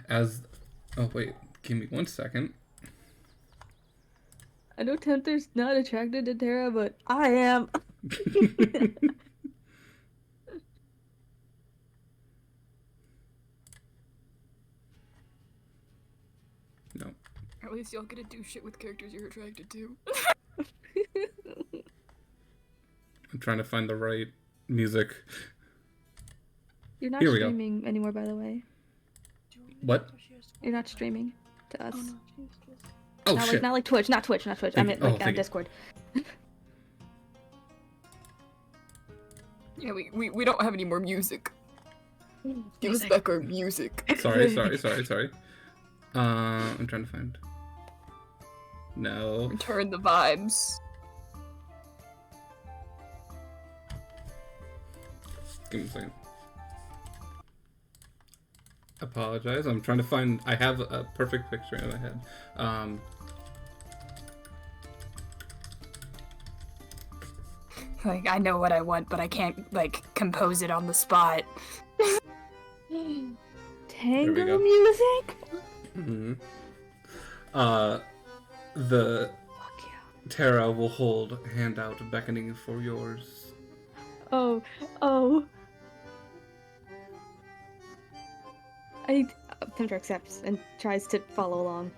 Oh wait, give me 1 second. I know Tempter's not attracted to Tara, but I am. No. At least y'all get to do shit with characters you're attracted to. I'm trying to find the right music. You're not Here we go. streaming anymore, by the way. What? You're not streaming to us. Oh not shit. like Twitch, not Twitch. I Thank meant you. Oh, like thank you. Discord. Yeah, we don't have any more music. Give us back our music. Sorry. I'm trying to find. No. Return the vibes. Give me a second. Apologize. I'm trying to find. I have a perfect picture in my head. Like, I know what I want, but I can't, like, compose it on the spot. Tango go. music? Mm-hmm. The Fuck yeah. Tara will hold hand out, beckoning for yours. Oh. Tempter accepts and tries to follow along.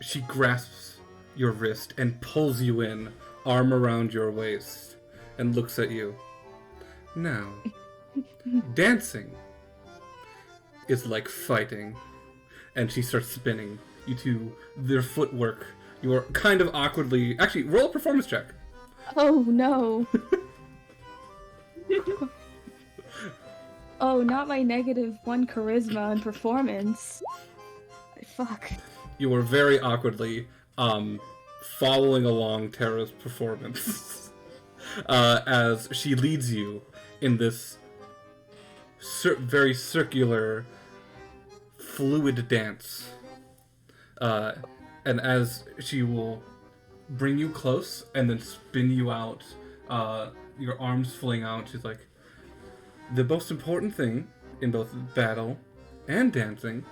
She grasps your wrist and pulls you in, arm around your waist, and looks at you. Now, dancing is like fighting. And she starts spinning. You two, their footwork, you're kind of awkwardly... Actually, roll a performance check. Oh no. Oh, not my -1 charisma and performance. Fuck. You are very awkwardly following along Tara's performance as she leads you in this very circular, fluid dance. And as she will bring you close and then spin you out, your arms fling out, she's like, the most important thing in both battle and dancing,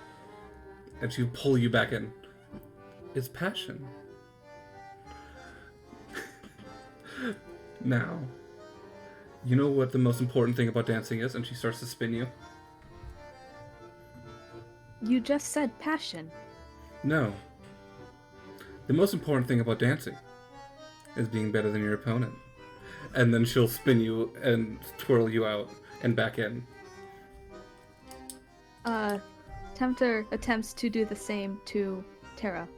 and she'll pull you back in, is passion. Now, you know what the most important thing about dancing is? And she starts to spin you. You just said passion. No. The most important thing about dancing is being better than your opponent. And then she'll spin you and twirl you out and back in. Tempter attempts to do the same to Tara.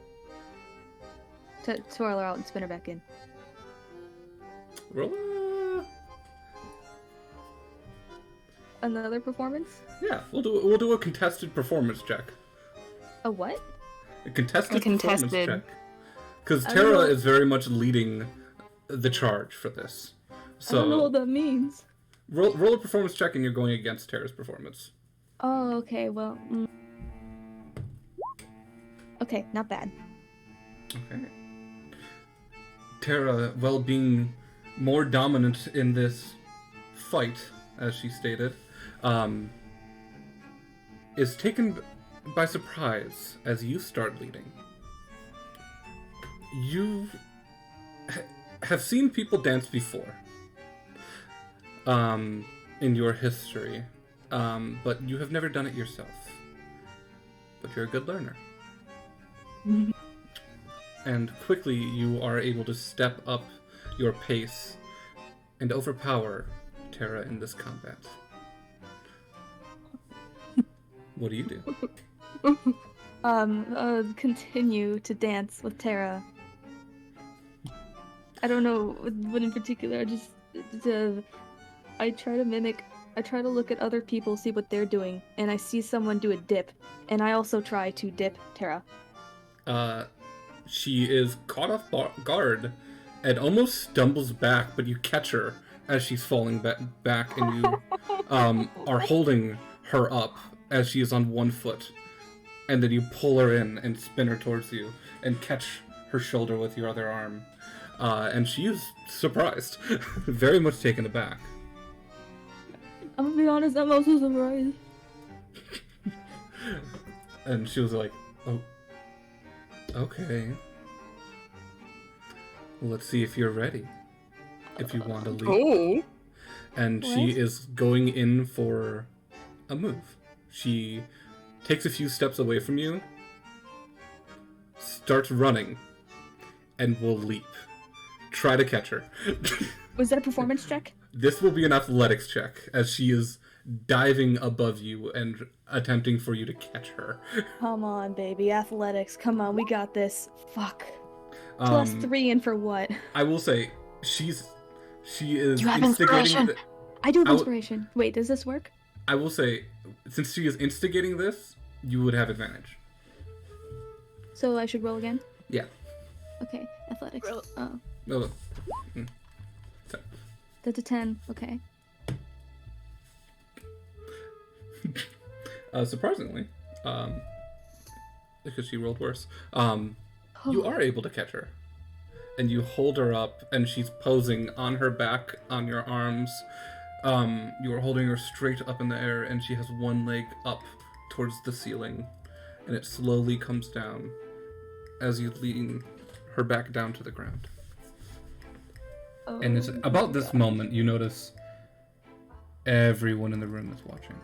To twirl her out and spin her back in. Roll Another performance? Yeah, we'll do a contested performance check. A what? A contested performance contested. check. Because I Tara don't know. is very much leading the charge for this. So I don't know what that means. roll a performance check and you're going against Tara's performance. Oh, okay, well... Okay, not bad. Okay. Tara, well, being more dominant in this fight, as she stated, is taken by surprise as you start leading. You have seen people dance before in your history, but you have never done it yourself. But you're a good learner. And quickly you are able to step up your pace and overpower Tara in this combat. What do you do? Continue to dance with Tara. I don't know what in particular, I try to look at other people, see what they're doing, and I see someone do a dip, and I also try to dip Tara. She is caught off guard and almost stumbles back, but you catch her as she's falling back, and you are holding her up as she is on one foot, and then you pull her in and spin her towards you and catch her shoulder with your other arm. And she is surprised, very much taken aback. I'm gonna be honest, I'm also surprised. And she was like, oh, okay. Let's see if you're ready. If you want to leave. Oh. And she is going in for a move. She takes a few steps away from you, starts running, and will leap. Try to catch her. Was that a performance check? This will be an athletics check, as she is diving above you and attempting for you to catch her. Come on, baby. Athletics. Come on, we got this. Fuck. +3 and for what? I will say, she is You have instigating... inspiration. I do have inspiration. Wait, does this work? I will say, since she is instigating this, you would have advantage. So I should roll again? Yeah. Okay, athletics. Roll. Oh. No. That's a 10. Okay. Surprisingly, because she rolled worse, you are able to catch her. And you hold her up, and she's posing on her back, on your arms. You are holding her straight up in the air, and she has one leg up towards the ceiling. And it slowly comes down as you lean her back down to the ground. And it's about this moment you notice everyone in the room is watching.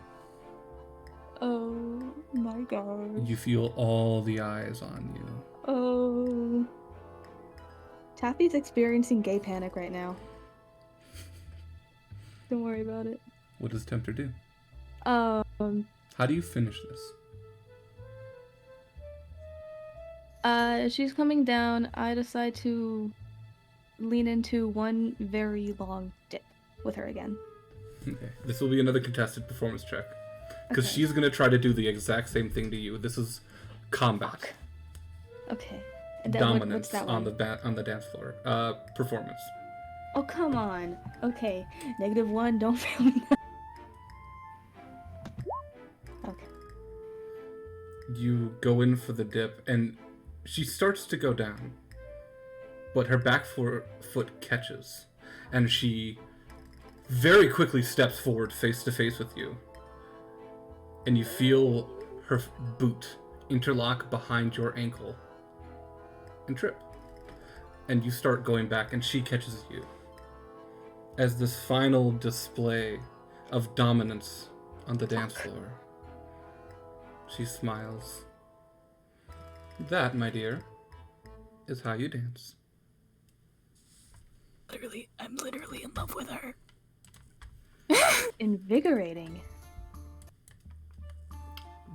Oh my god. You feel all the eyes on you. Oh. Taffy's experiencing gay panic right now. Don't worry about it. What does Tempter do? Um, How do you finish this? she's coming down. I decide to lean into one very long dip with her again. Okay. This will be another contested performance check. Because Okay. she's going to try to do the exact same thing to you. This is combat. Okay. And then Dominance what's that on one? the dance floor. Performance. Oh, come on. Okay. -1, don't fail me now. Okay. You go in for the dip, and she starts to go down. But her back foot catches, and she very quickly steps forward face to face with you. And you feel her boot interlock behind your ankle and trip. And you start going back, and she catches you. As this final display of dominance on the dance floor, she smiles. That, my dear, is how you dance. I'm literally in love with her. Invigorating.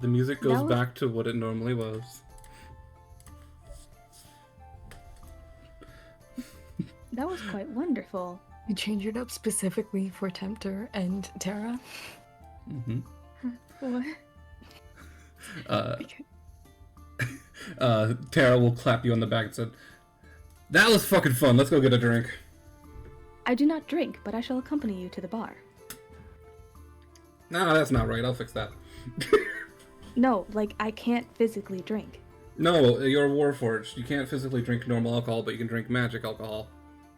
The music goes That was- back to what it normally was. That was quite wonderful. You changed it up specifically for Tempter and Tara. Mm-hmm. What? Tara will clap you on the back and said, "That was fucking fun. Let's go get a drink." I do not drink, but I shall accompany you to the bar. No, that's not right. I'll fix that. No, like, I can't physically drink. No, you're Warforged. You can't physically drink normal alcohol, but you can drink magic alcohol.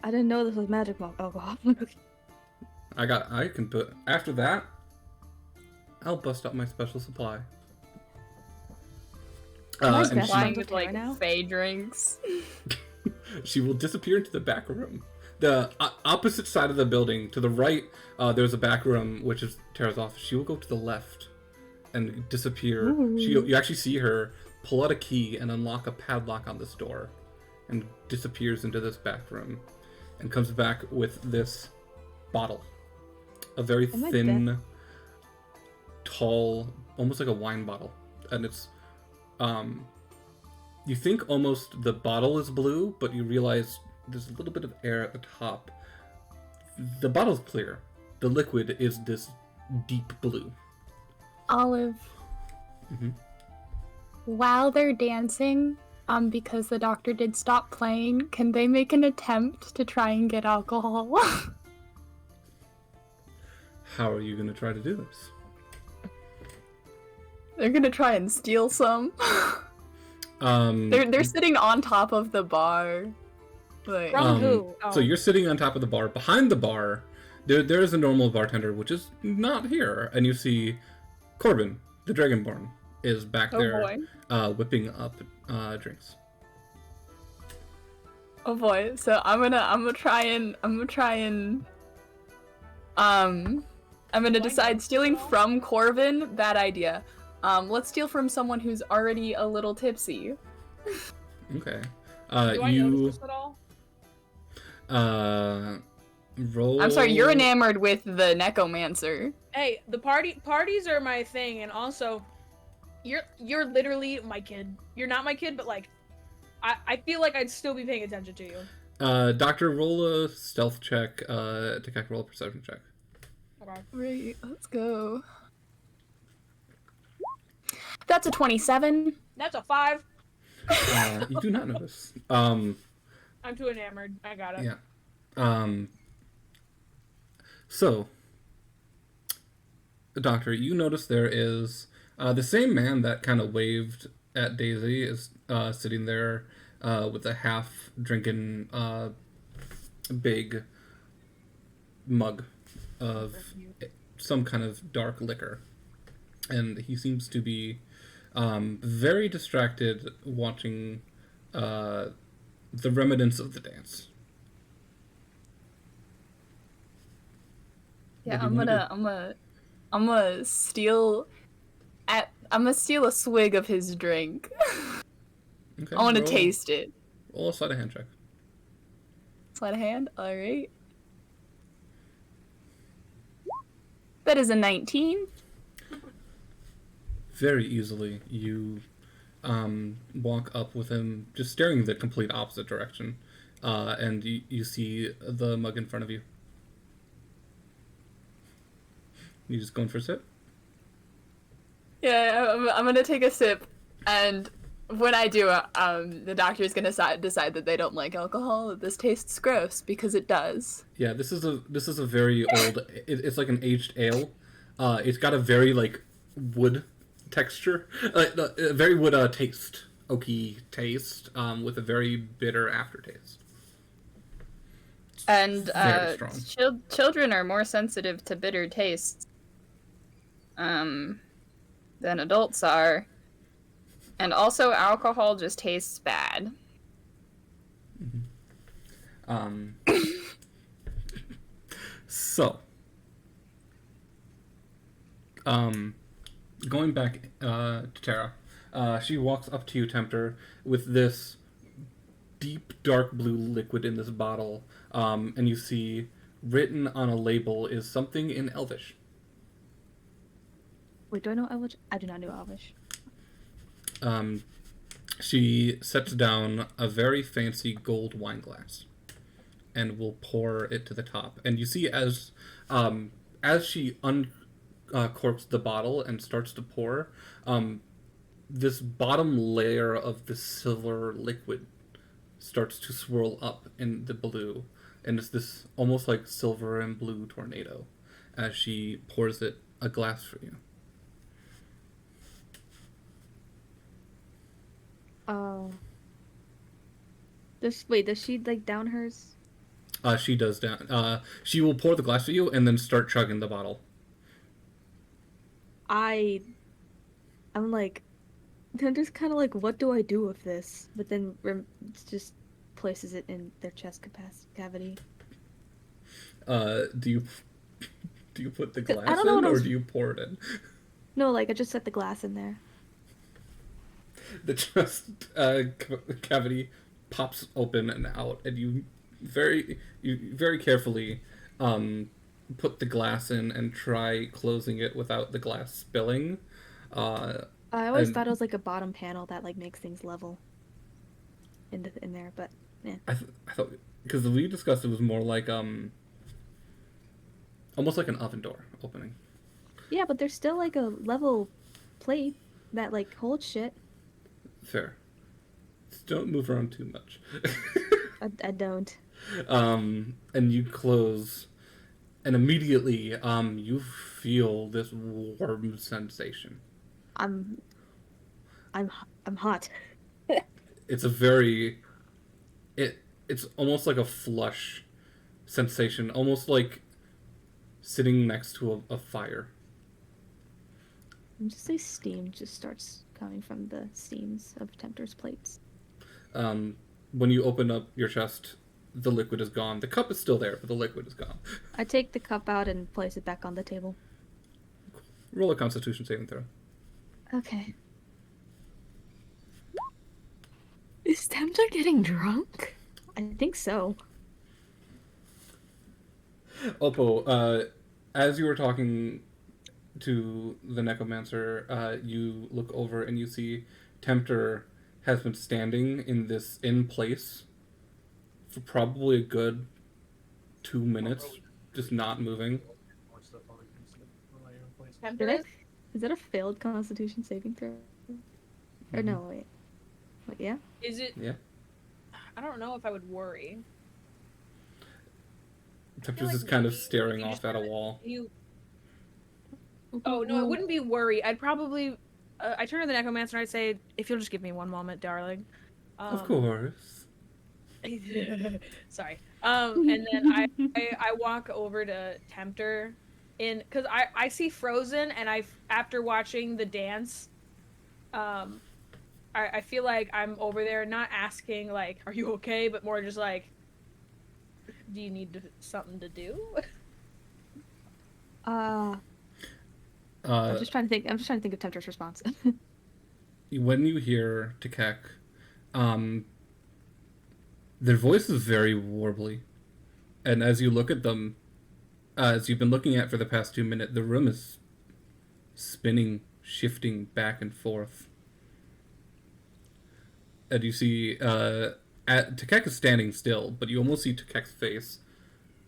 I didn't know this was magic alcohol. I can put, after that, I'll bust out my special supply. Nice, And Beth. she, Flying with with Tara like now? Fey drinks. she will disappear into the back room. The opposite side of the building, to the right, there's a back room, which is Tara's office. She will go to the left and disappear. You actually see her pull out a key and unlock a padlock on this door and disappears into this back room and comes back with this bottle. A very Oh my thin, tall, almost like a wine bottle. And it's, you think almost the bottle is blue, but you realize there's a little bit of air at the top. The bottle's clear. The liquid is this deep blue. Olive. Mhm. While they're dancing, because the doctor did stop playing, can they make an attempt to try and get alcohol? How are you going to try to do this? They're gonna try and steal some. They're sitting on top of the bar. Like, From who? So you're sitting on top of the bar. Behind the bar, there is a normal bartender, which is not here. And you see Corbin, the Dragonborn, is back Oh there boy. whipping up drinks. Oh boy. So I'm gonna try and I'm gonna decide stealing from Corvin, bad idea. Let's steal from someone who's already a little tipsy. Okay. Do I notice this at all? Roll. I'm sorry, you're enamored with the Necromancer. Hey, the parties are my thing, and also, you're literally my kid. You're not my kid, but like, I feel like I'd still be paying attention to you. Doctor, roll a stealth check. Takak, roll a perception check. Okay. Right, let's go. That's a 27. That's a 5. You do not notice. I'm too enamored. I got it. Yeah. So, Doctor, you notice there is the same man that kind of waved at Daisy is sitting there with a half-drinking big mug of some kind of dark liquor. And he seems to be very distracted watching the remnants of the dance. Yeah, What do you wanna I'm gonna steal I'm gonna steal a swig of his drink. Okay, I want to roll- taste it. Roll a sleight of hand check. Sleight of hand. All right. That is a 19. Very easily, you walk up with him, just staring the complete opposite direction, and you see the mug in front of you. You just going for a sip? Yeah, I'm gonna take a sip, and when I do, the doctor's gonna decide that they don't like alcohol. That this tastes gross because it does. Yeah, this is a very old. It's like an aged ale. It's got a very like wood texture, a very wood taste, oaky taste, with a very bitter aftertaste. And Very strong. children are more sensitive to bitter tastes than adults are. And also, alcohol just tastes bad. So, going back to Tara, she walks up to you, Tempter, with this deep dark blue liquid in this bottle, and you see written on a label is something in Elvish. Wait, do I know Elvish? I do not know Elvish. She sets down a very fancy gold wine glass and will pour it to the top. And you see as she uncorks the bottle and starts to pour, this bottom layer of the silver liquid starts to swirl up in the blue. And it's this almost like silver and blue tornado as she pours it a glass for you. Does she like down hers? She does down. She will pour the glass for you and then start chugging the bottle. I'm like, then just kind of like, what do I do with this? But then just places it in their chest cavity. Do you put the glass I don't know in, what or else- do you pour it in? No, like I just set the glass in there. The chest cavity pops open and out, and you very carefully put the glass in and try closing it without the glass spilling. I always And- thought it was like a bottom panel that like makes things level in there, but yeah. I thought, because we discussed, it was more like almost like an oven door opening. Yeah, but there's still like a level plate that like holds shit. Fair. Just don't move around too much. I don't. And you close, and immediately you feel this warm sensation. I'm hot. It's a very it's almost like a flush sensation, almost like sitting next to a fire. I'm just say steam just starts coming from the seams of Tempter's plates. When you open up your chest, the liquid is gone. The cup is still there, but the liquid is gone. I take the cup out and place it back on the table. Roll a Constitution saving throw. Okay. Is Tempter getting drunk? I think so. Oppo, as you were talking to the necromancer, you look over and you see Tempter has been standing in place for probably a good 2 minutes, just not moving. Did I? Is that a failed Constitution saving throw? Or no, wait. Wait, yeah? Is it? Yeah. I don't know if I would worry. Tempter's like just kind of maybe staring you off just at a kinda- wall. Oh no, it wouldn't be worry. I'd probably. I turn to the necromancer and I'd say, "If you'll just give me one moment, darling." Of course. Sorry. And then I walk over to Tempter, because I see Frozen, and after watching the dance, I feel like I'm over there not asking like, "Are you okay?" but more just like, "Do you need something to do?" I'm just trying to think. I'm just trying to think of Tempter's response. When you hear Tekek, their voice is very warbly, and as you look at them, as you've been looking at for the past 2 minutes, the room is spinning, shifting back and forth. And you see, Tekek is standing still, but you almost see Tekek's face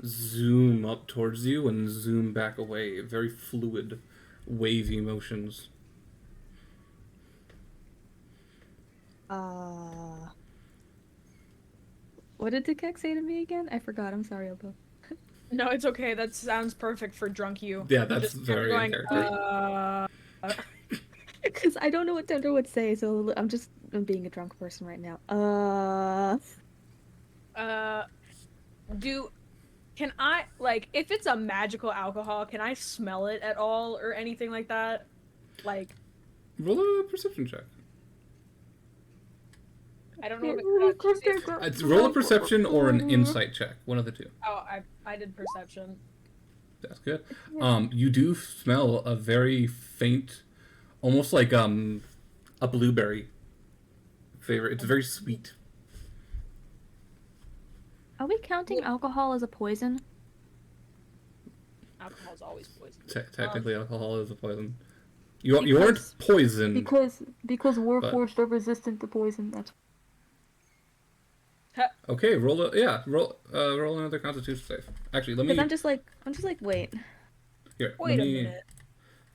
zoom up towards you and zoom back away. Very fluid, wavy motions. What did Tekek say to me again? I forgot. I'm sorry, Obo. No, it's okay. That sounds perfect for drunk you. Yeah, that's Just very going, in character. Because I don't know what Tempter would say, so I'm being a drunk person right now. Can I, like, if it's a magical alcohol, can I smell it at all or anything like that? Like, Roll a perception check. I don't know if It's roll a perception or an insight check. One of the two. Oh, I did perception. That's good. You do smell a very faint, almost like a blueberry flavor. It's very sweet. Are we counting alcohol as a poison? Alcohol's always poison. Technically, alcohol is a poison. You aren't poisoned. Because Warforged are resistant to poison. That's okay. Roll another Constitution save. Actually, let me. I'm just like wait. Here, Wait a minute.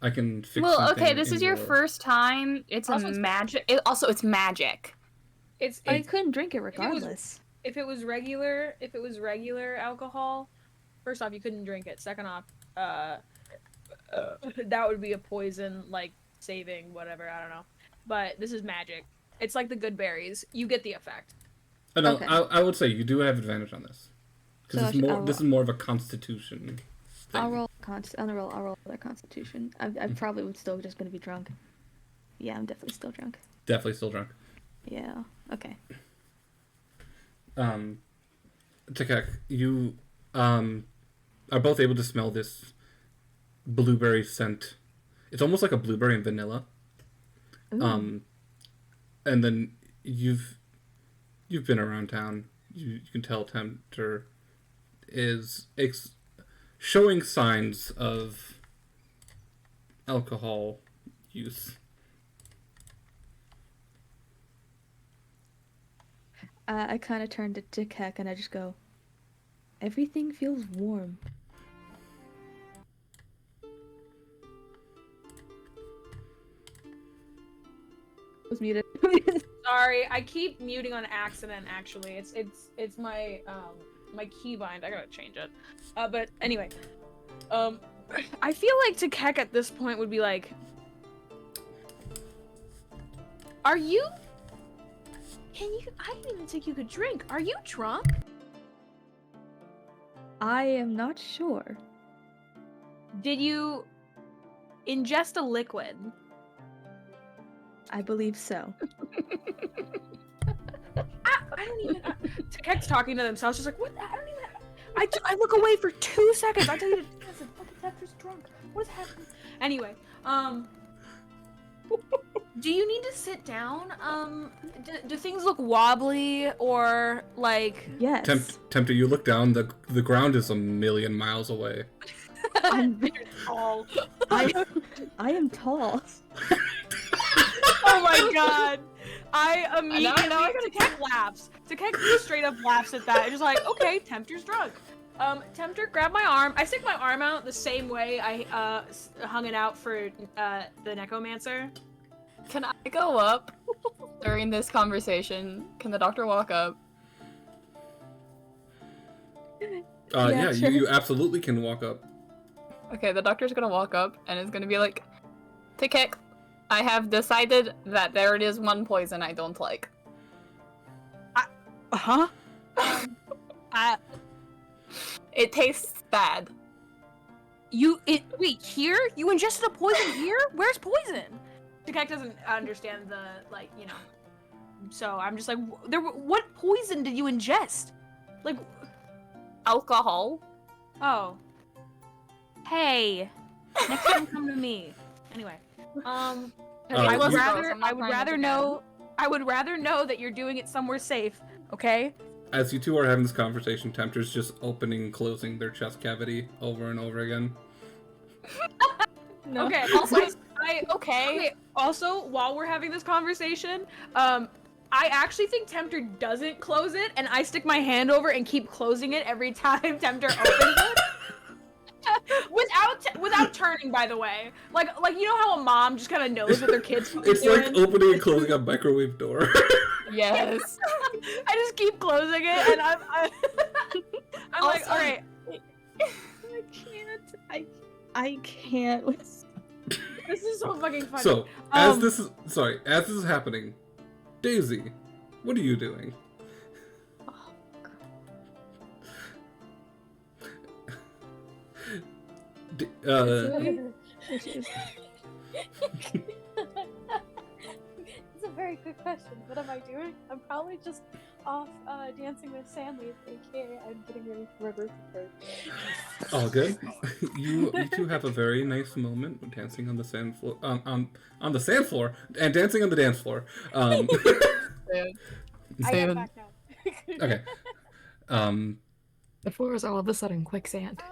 I can fix. Well, okay, this in is your your- first time. It's Also, a it's- magic. It's magic. It's I couldn't drink it regardless. if it was regular alcohol, first off, you couldn't drink it. Second off, that would be a poison, like saving whatever. I don't know. But this is magic. It's like the good berries. You get the effect. No, Okay. I would say you do have advantage on this because So this is more of a Constitution thing. I'll roll another Constitution. I probably would still just gonna be drunk. Yeah, I'm definitely still drunk. Definitely still drunk. Yeah. Okay. Tekek, you are both able to smell this blueberry scent. It's almost like a blueberry and vanilla. Ooh. And then you've been around town. You can tell Tempter is showing signs of alcohol use. I kind of turn to Tekek and I just go, everything feels warm. Was muted. Sorry, I keep muting on accident. Actually, it's my my keybind. I gotta change it. But anyway, I feel like Tekek at this point would be like, "Are you? Can you? I didn't even think you could drink. Are you drunk?" I am not sure. Did you ingest a liquid? I believe so. I don't even. Tekek's talking to themselves, just like, what? I don't even. I look away for 2 seconds. I tell you, the fucking Tempter's drunk. What is happening? Anyway, do you need to sit down? Do things look wobbly or like? Yes. Tempter, you look down. The ground is a million miles away. I'm You're tall. I am tall. Oh my god. I immediately now I Tekek laughs. Tekek straight up laughs at that. And just like, okay, Tempter's drunk. Tempter, grab my arm. I stick my arm out the same way I hung it out for the Necromancer. Can I go up during this conversation? Can the doctor walk up? Yeah, sure. you absolutely can walk up. Okay, the doctor's gonna walk up and is gonna be like, Tekek, I have decided that there it is one poison I don't like. Huh? It tastes bad. Wait, here? You ingested a poison here? Where's poison? Tekek doesn't understand the, like, you know. So I'm just like, what poison did you ingest? Like, Alcohol. oh. Hey, next time come to me. Anyway, Uh, I would you- rather I'm not I would crying rather again. know I would rather know that you're doing it somewhere safe. Okay. As you two are having this conversation, Tempter's just opening and closing their chest cavity over and over again. No. Okay. Also, okay. Also, while we're having this conversation, I actually think Tempter doesn't close it, and I stick my hand over and keep closing it every time Tempter opens it. without turning, by the way. Like you know how a mom just kind of knows what their kids are It's doing? like opening and closing a microwave door. Yes. I just keep closing it, and I'm like, Also- all right. I can't. This is so fucking funny. So, as Um, this is happening, Daisy, what are you doing? It's a very good question. What am I doing? I'm probably just off dancing with Sammy, aka I'm getting ready for my birthday party. All good. You two have a very nice moment when dancing on the sand floor, on the sand floor, and dancing on the dance floor. I Sam. get back now. Okay. The floor is all of a sudden quicksand.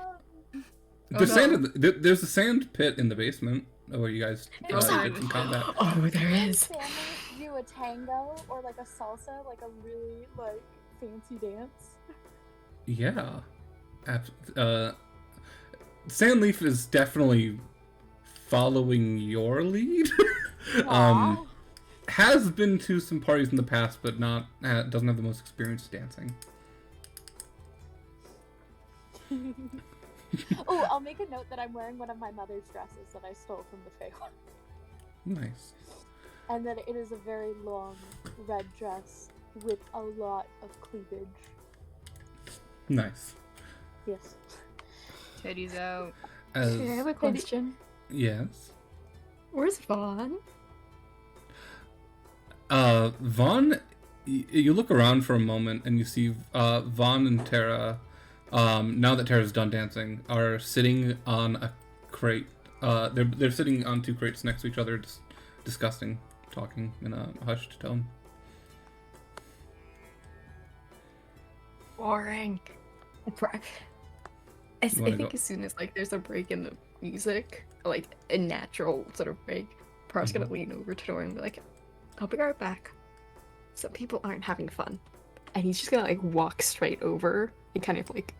There's no. sand. There's a sand pit in the basement where you guys did some combat. Oh, there is. Sammy do a tango or like a salsa, like a really like fancy dance. Yeah. Sandleaf is definitely following your lead. Has been to some parties in the past, but doesn't have the most experience dancing. Oh, I'll make a note that I'm wearing one of my mother's dresses that I stole from the Feywild. Nice. And that it is a very long red dress with a lot of cleavage. Nice. Yes. Titties out. I have a question. Yes. Where's Vaughn? Vaughn, you look around for a moment and you see Vaughn and Tara, now that Tara's done dancing, are sitting on a crate. They're sitting on two crates next to each other, just discussing, talking in a hushed tone. Boring. I You wanna think go- as soon as like there's a break in the music, like a natural sort of break, Par's gonna lean over to Dorian and be like, "I'll be right back. Some people aren't having fun," and he's just gonna like walk straight over and kind of like.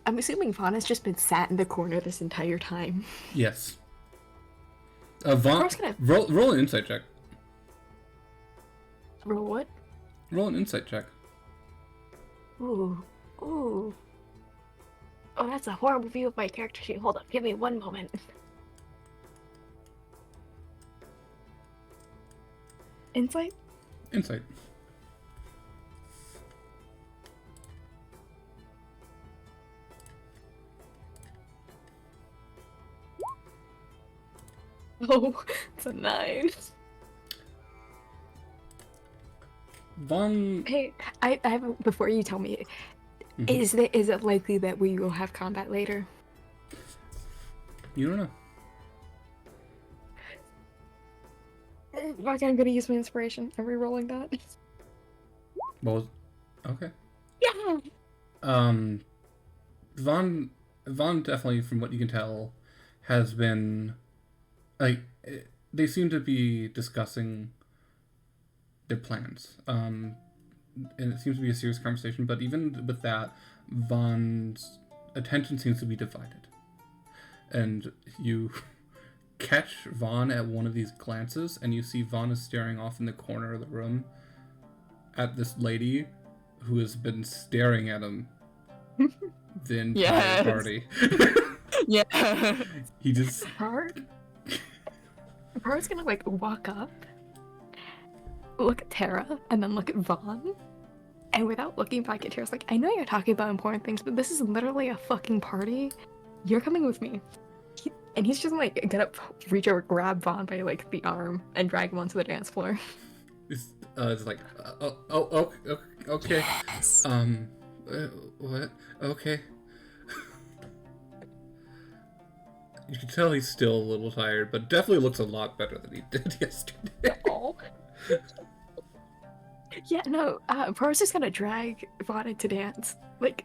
I'm assuming Vaughn has just been sat in the corner this entire time. Yes. Vaughn, Par's gonna roll an insight check. roll what? Roll an insight check. Ooh. Oh, that's a horrible view of my character sheet. Hold up, give me one moment. Insight? Insight. Oh, it's a 9. Vaughn. Hey, I have before you tell me, Mhm. is it likely that we will have combat later? You don't know. Okay, I'm gonna use my inspiration. I'm re-rolling that. What was? Okay. Yeah. Vaughn definitely, from what you can tell, has been like they seem to be discussing their plans. And it seems to be a serious conversation. But even with that, Vaughn's attention seems to be divided, and you catch Vaughn at one of these glances, and you see Vaughn is staring off in the corner of the room at this lady who has been staring at him the entire Yes. party. Yeah. He just Par's gonna like walk up, look at Tara, and then look at Vaughn. And without looking back at Tara's like, I know you're talking about important things, but this is literally a fucking party. You're coming with me. And he's just like gonna reach over, grab Vaughn by like the arm, and drag him onto the dance floor. it's like, okay. Yes. What? Okay. You can tell he's still a little tired, but definitely looks a lot better than he did yesterday. Oh. Yeah, no, Pearl's just gonna drag Vana to dance. Like,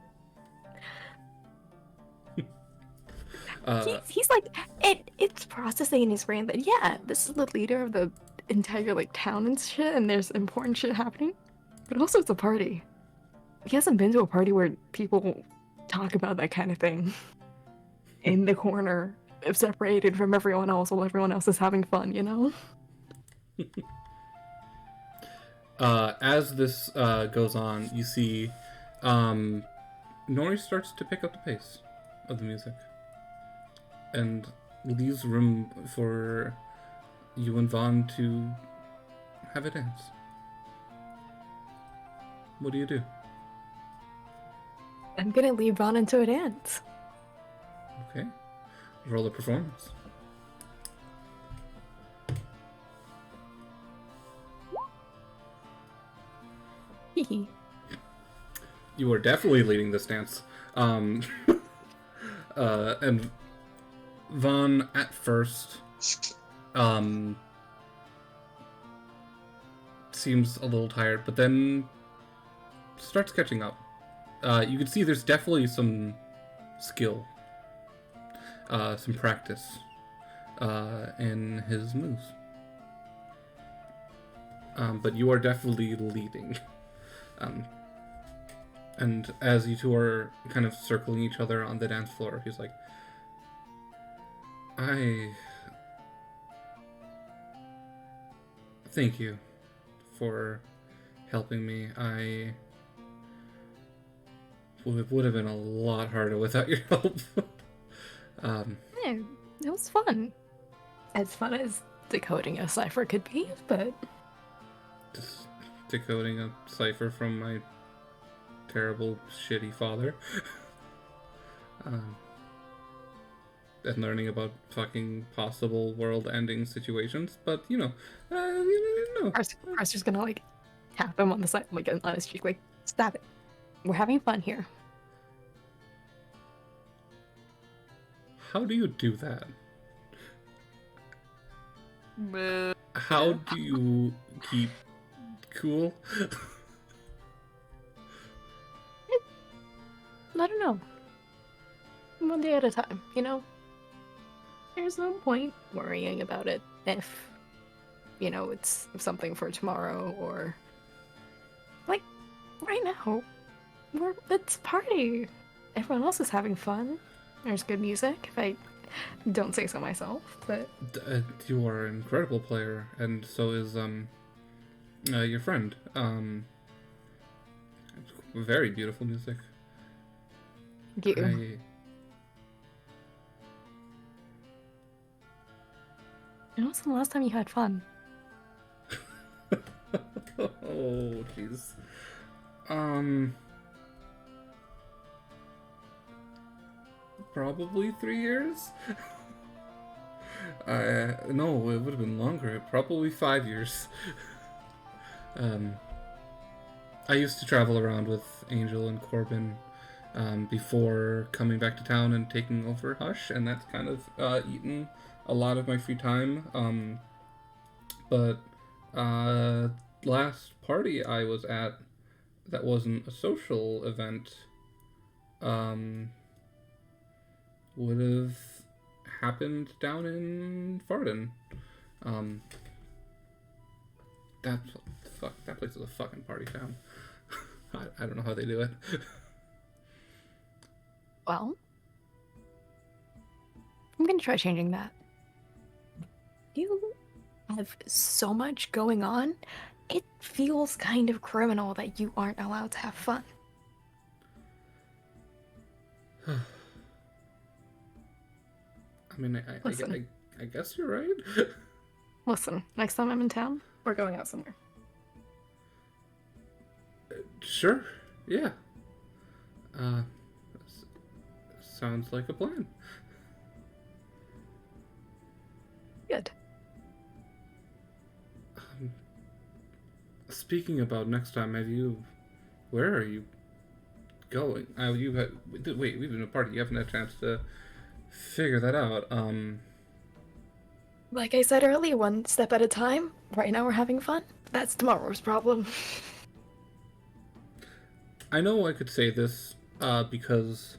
he's like, it's processing in his brain that, yeah, this is the leader of the entire, like, town and shit, and there's important shit happening. But also, it's a party. He hasn't been to a party where people talk about that kind of thing. In the corner, separated from everyone else while everyone else is having fun, you know? As this goes on, you see Nori starts to pick up the pace of the music and leaves room for you and Vaughn to have a dance. What do you do? I'm gonna lead Vaughn into a dance. Okay. Roll a performance. Hee. You are definitely leading this dance. And Vaughn, at first, seems a little tired, but then starts catching up. You can see there's definitely some skill, some practice in his moves. But you are definitely leading. And as you two are kind of circling each other on the dance floor, he's like, I thank you for helping me. It would have been a lot harder without your help. Yeah, it was fun. As fun as decoding a cipher could be, but... Just decoding a cipher from my terrible, shitty father. And learning about fucking possible world-ending situations, but, you know. Arthur's gonna, like, tap him on the side, like, on his cheek, like, stop it. We're having fun here. How do you do that? How do you keep cool? I don't know. One day at a time, you know? There's no point worrying about it if, you know, it's something for tomorrow or... Like, right now, it's a party. Everyone else is having fun. There's good music, if I don't say so myself, but... You are an incredible player, and so is, your friend. Very beautiful music. Thank you. When was the last time you had fun? Oh, jeez. Probably 3 years? No, it would have been longer. Probably 5 years. I used to travel around with Angel and Corbin before coming back to town and taking over Hush, and that's kind of eaten a lot of my free time. But last party I was at that wasn't a social event would have happened down in Farden. That place is a fucking party town. I don't know how they do it. Well, I'm gonna try changing that. You have so much going on, it feels kind of criminal that you aren't allowed to have fun. I mean, I guess you're right. Listen, next time I'm in town, we're going out somewhere. Sure, yeah. Sounds like a plan. Good. Speaking about next time, where are you going? Wait, we've been a party. You haven't had a chance to figure that out. Like I said earlier, one step at a time. Right now we're having fun. That's tomorrow's problem. I know I could say this because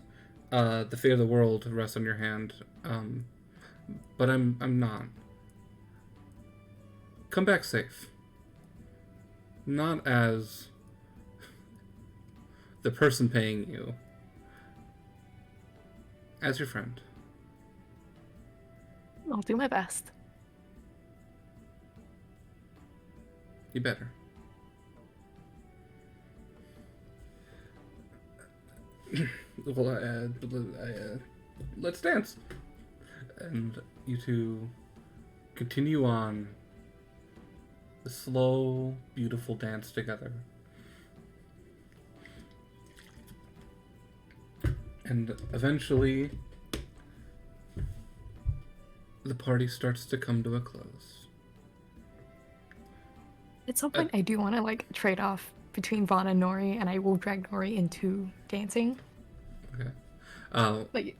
the fate of the world rests on your hand, but I'm not. Come back safe. Not as the person paying you, as your friend. I'll do my best. You better. Well, let's dance. And you two continue on the slow, beautiful dance together. And eventually, the party starts to come to a close. At some point, I do want to like trade off between Vaughn and Nori, and I will drag Nori into dancing. Okay. Like,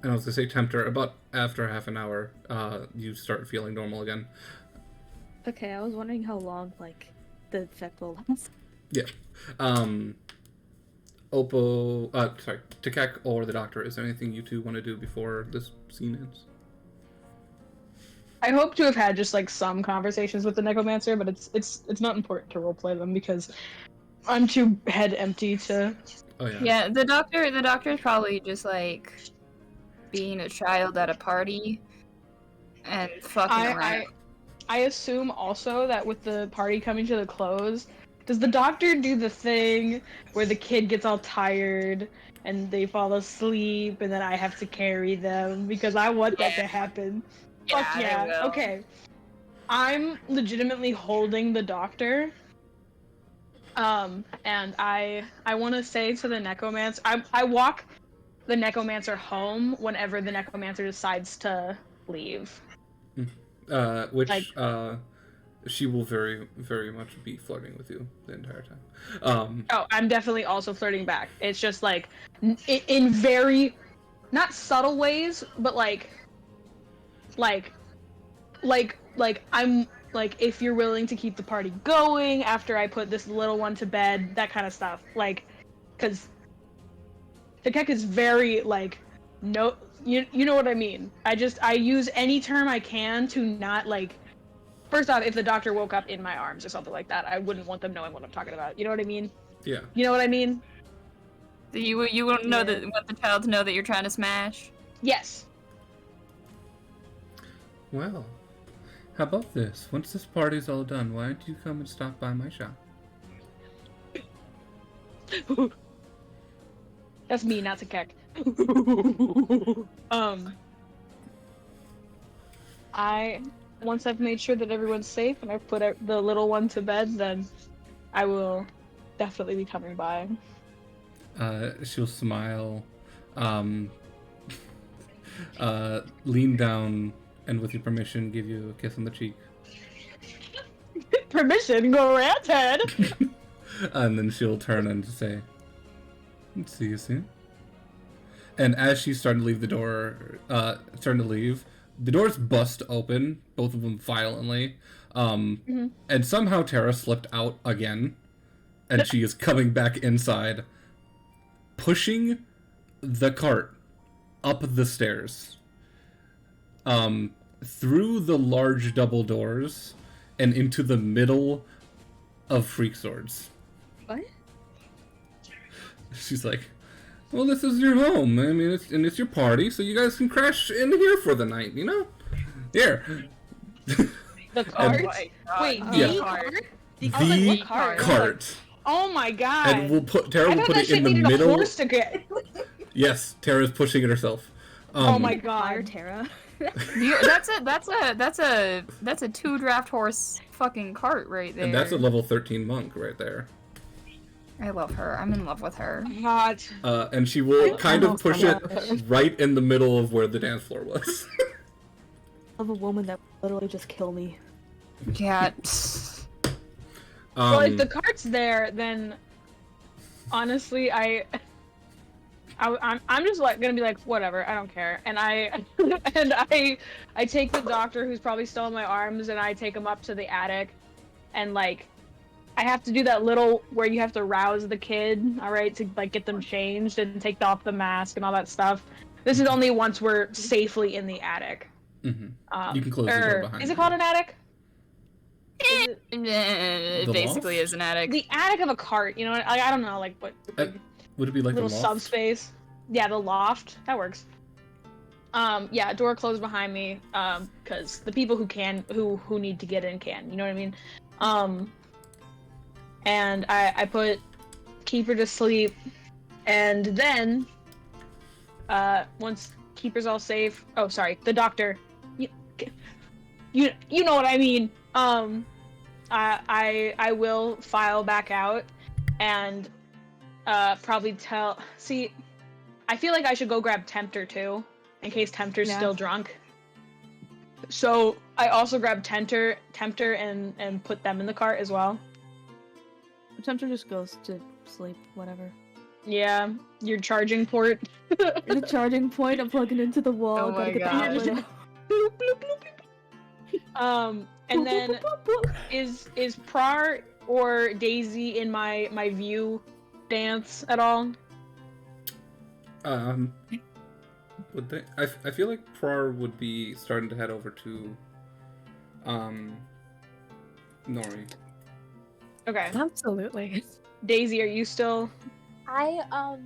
And I was gonna say, Tempter, about after half an hour, you start feeling normal again. Okay, I was wondering how long, like, the effect will last. Yeah. Takek or the doctor, is there anything you two want to do before this scene ends? I hope to have had just like some conversations with the necromancer, but it's not important to roleplay them because I'm too head empty to. Oh yeah. Yeah, the doctor's probably just like being a child at a party and fucking around. I assume also that with the party coming to the close, does the doctor do the thing where the kid gets all tired and they fall asleep and then I have to carry them because I want that to happen? Yeah, Fuck they yeah. will. Okay. I'm legitimately holding the doctor. And I want to say to the necromancer, I walk the necromancer home whenever the necromancer decides to leave. She will very, very much be flirting with you the entire time. Oh, I'm definitely also flirting back. It's just like in very not subtle ways, but like I'm like, if you're willing to keep the party going after I put this little one to bed, that kind of stuff. Like, because Takek is very like, no, you know what I mean. I use any term I can to not like. First off, if the doctor woke up in my arms or something like that, I wouldn't want them knowing what I'm talking about. You know what I mean? Yeah. You know what I mean? You won't know that want the child to know that you're trying to smash. Yes. Well, how about this? Once this party's all done, why don't you come and stop by my shop? That's me, not Takek. Once I've made sure that everyone's safe and I've put the little one to bed, then I will definitely be coming by. She'll smile, lean down, and with your permission, give you a kiss on the cheek. Permission, go right ahead. And then she'll turn and say, "See you soon." And as she's starting to leave the doors bust open, both of them violently. And somehow Tara slipped out again, and she is coming back inside, pushing the cart up the stairs, through the large double doors, and into the middle of Freak Swords. What? She's like, "Well, this is your home. I mean, it's your party, so you guys can crash in here for the night, you know? Here." The cart? Wait, Yeah. cart? The cart? cart. Oh my god. And Tara will put it in the needed middle. A horse to get. Yes, Tara's pushing it herself. Oh my Fire god. Tara. That's a 2 draft horse fucking cart right there. And that's a level 13 monk right there. I love her. I'm in love with her. Hot. And she will kind of push it right in the middle of where the dance floor was. Of a woman that would literally just kill me. Yeah. Well, if the cart's there, then honestly, I'm just like gonna be like whatever, I don't care, and I and I take the doctor who's probably still in my arms, and I take him up to the attic, and like I have to do that little where you have to rouse the kid, all right, to like get them changed and take off the mask and all that stuff. This is only once we're safely in the attic. Mm-hmm. You can close the door behind you. Is it called an attic? It basically loft? is an attic. The attic of a cart, you know? Like, I don't know, like what. Would it be like little the loft? subspace? Yeah, the loft. That works. Yeah, door closed behind me. Because the people who need to get in can. You know what I mean? And I put Keeper to sleep, and then, once Keeper's all safe. Oh, sorry, the doctor. You know what I mean. I will file back out, and probably tell. See, I feel like I should go grab Tempter too, in case Tempter's still drunk. So I also grab Tempter and put them in the cart as well. Tempter just goes to sleep, whatever. Yeah, your charging port. The charging point, I'm plugging into the wall. Oh Gotta my get the God. outlet. Bloop, bloop, bloop, bloop. And then is Prar or Daisy in my view dance at all? Would they? I feel like Prar would be starting to head over to Nori. Okay. Absolutely. Daisy, are you still? I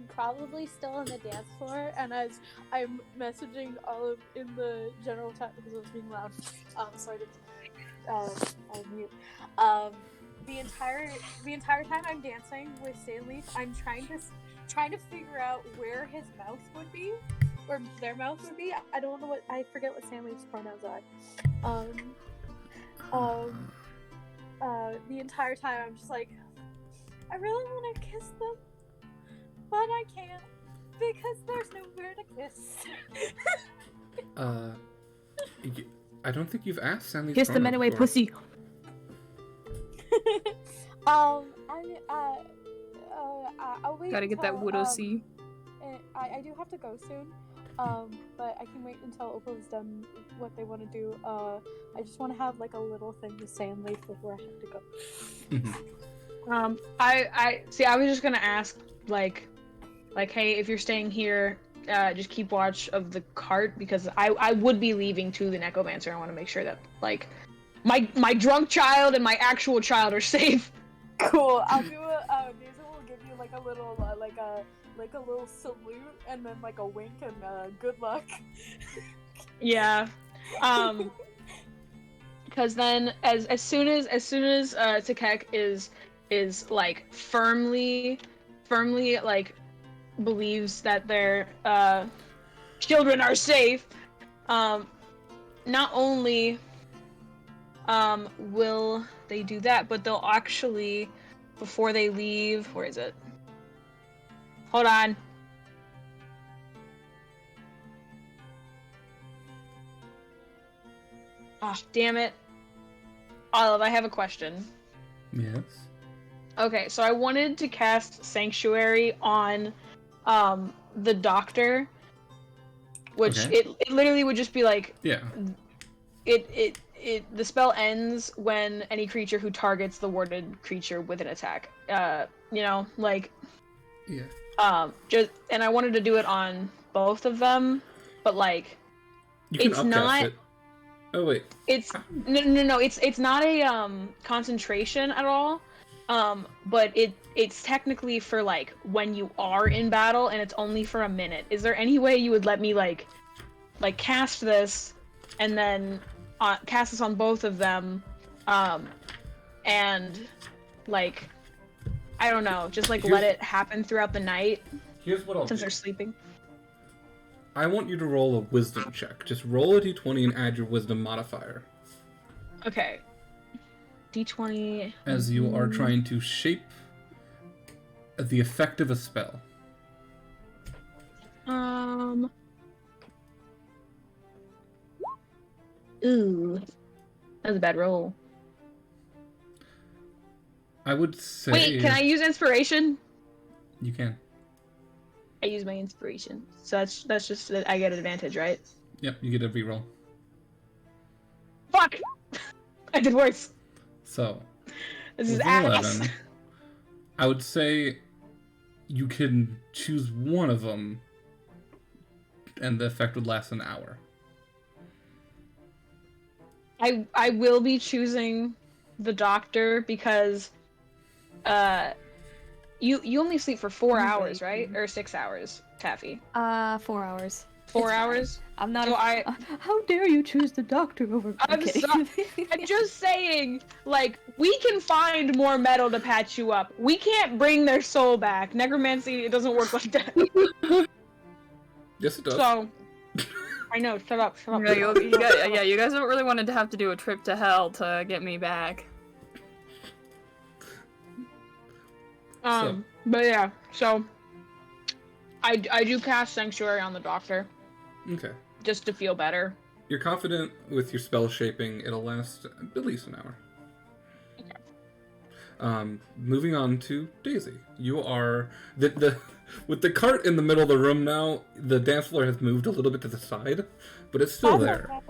probably still on the dance floor, and as I'm messaging Olive in the general chat because I was being loud, so I didn't mute. The entire time I'm dancing with Stanley, I'm trying to figure out where his mouth would be, or their mouth would be. I don't know I forget what Stanley's pronouns are. The entire time I'm just like, I really want to kiss them, but I can't because there's nowhere to kiss. I don't think you've asked Stanley's Kiss them pronouns anyway, before. pussy. I'll wait. Gotta get that until, widow C. I do have to go soon. But I can wait until Opal's done what they want to do. I just want to have like a little thing to say and leave before I have to go. Mm-hmm. I see. I was just gonna ask, like, hey, if you're staying here, just keep watch of the cart because I would be leaving to the Necromancer. I want to make sure that like my drunk child and my actual child are safe. Cool. I'll do a. Daisy will give you like a little like a little salute and then like a wink and good luck. Yeah. Because then as soon as Takek is like firmly like believes that their children are safe, not only will they do that, but they'll actually, before they leave, where is it? Hold on. Ah, damn it. Olive, I have a question. Yes. Okay, so I wanted to cast Sanctuary on the doctor, which Okay. it literally would just be like Yeah. the spell ends when any creature who targets the warded creature with an attack. You know, like Yeah. just, and I wanted to do it on both of them, but like You can it's upcast not it. Oh wait. it's no it's not a concentration at all, but it's technically for like when you are in battle, and it's only for a minute. Is there any way you would let me like cast this and then cast this on both of them, and like I don't know, just like let it happen throughout the night Here's what I'll since do. they're sleeping? I want you to roll a wisdom check. Just roll a d20 and add your wisdom modifier. Okay. D20. As you are trying to shape the effect of a spell. Ooh. That was a bad roll. I would say... Wait, can I use inspiration? You can. I use my inspiration. So that's just I get an advantage, right? Yep, you get a reroll. Fuck! I did worse. So, This is with ass. 11, I would say you can choose one of them, and the effect would last an hour. I will be choosing the doctor because you only sleep for 4 hours, right? Or 6 hours, Taffy. 4 hours. 4 It's fine. hours? I'm not. So How dare you choose the doctor over? I'm kidding. I'm just saying, like, we can find more metal to patch you up. We can't bring their soul back. Necromancy, it doesn't work like that. Yes, it does. So, I know. Shut up. Shut up. Yeah, you guys don't really want to have to do a trip to hell to get me back. But yeah, so I do cast Sanctuary on the doctor Okay. just to feel better. You're confident with your spell shaping, it'll last at least an hour. Okay. Moving on to Daisy. You are the with the cart in the middle of the room now. The dance floor has moved a little bit to the side, but it's still there.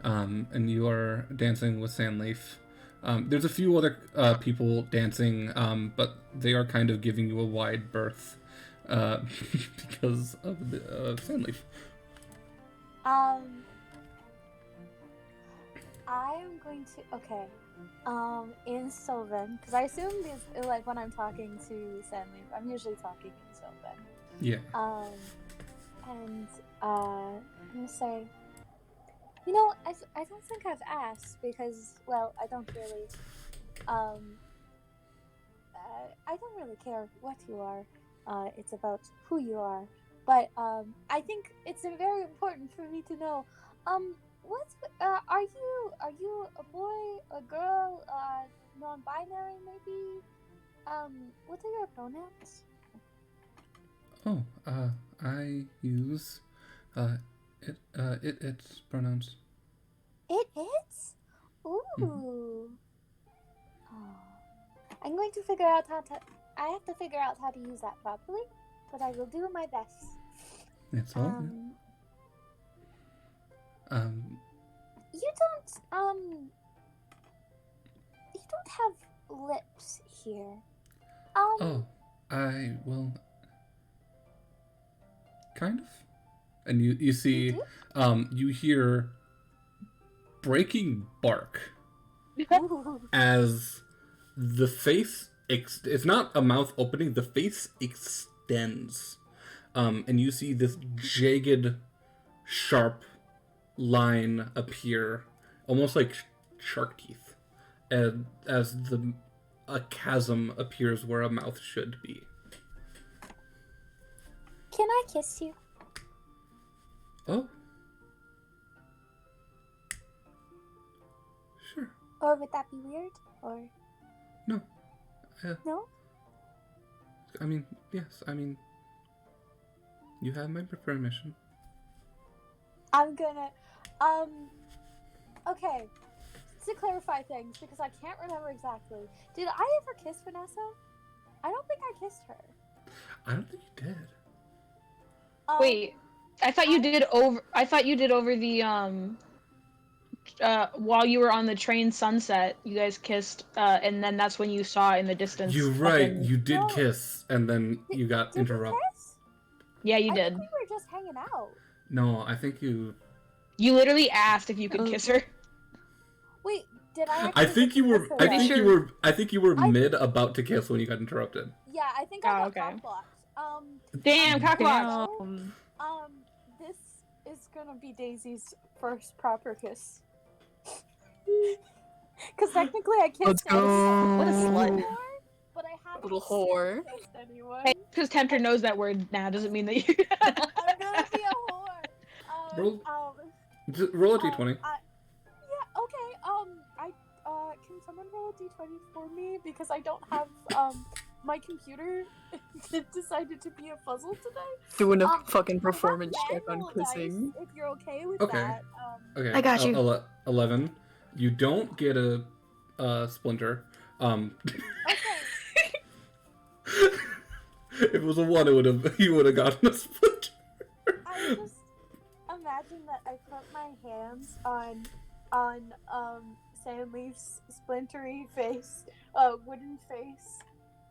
And you are dancing with Sandleaf. There's a few other people dancing, but they are kind of giving you a wide berth because of Sandleaf. I am going to in Sylvan, because I assume these like when I'm talking to Sandleaf, I'm usually talking in Sylvan. Yeah. And I'm gonna say, you know, I don't think I've asked because, well, I don't really, I don't really care what you are. It's about who you are. But I think it's very important for me to know. Are you a boy, a girl, non-binary maybe? What are your pronouns? Oh, I use it's pronouns. It's? Ooh. Mm-hmm. Oh. I'm going to figure out I have to figure out how to use that properly, but I will do my best. It's all good. You don't have lips here. Oh, kind of. And you see, you hear breaking bark as the face, it's not a mouth opening, the face extends. And you see this jagged, sharp line appear, almost like shark teeth, and as a chasm appears where a mouth should be. Can I kiss you? Oh. Sure. Or would that be weird? Or No. no? I mean, yes. I mean, you have my permission. I'm gonna, okay. To clarify things, because I can't remember exactly. Did I ever kiss Vanessa? I don't think I kissed her. I don't think you did. Wait, I thought you did over the while you were on the train sunset, you guys kissed, and then that's when you saw in the distance. You're right. You did kiss, and then you got interrupted. Kiss? Yeah, you did. I think we were just hanging out. No, I think you. You literally asked if you could kiss her. Wait, did I? I think you were. I think you were mid about to kiss when you got interrupted. Yeah, I think I got cock-blocked. Damn, cockblock. This is gonna be Daisy's first proper kiss. Because technically I kissed Let's go. What a slut. But I haven't Little whore. kissed anyone. Hey, because Tempter knows that word now doesn't mean that you. I'm gonna be a whore. Roll a d20. Yeah, okay. Can someone roll a d20 for me? Because I don't have, my computer decided to be a puzzle today. Doing a fucking performance check on kissing. If you're okay with Okay. that. Okay. I got you. 11. You don't get a splinter. Okay. If it was a 1, you would have gotten a splinter. I just imagine that I put my hands on Sandleaf's splintery face, wooden face.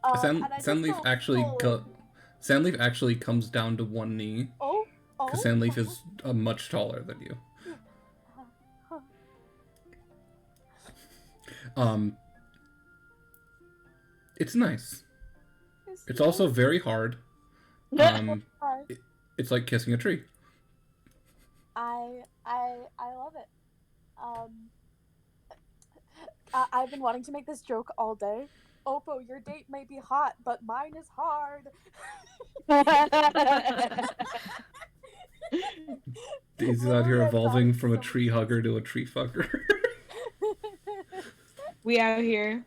And I just Sandleaf go actually full- Sandleaf actually comes down to one knee Oh, because Sandleaf is much taller than you. It's nice. It's also very hard. It's like kissing a tree. I love it. I've been wanting to make this joke all day. Oppo, your date may be hot, but mine is hard. Daisy's out here evolving from a tree hugger to a tree fucker. We out here.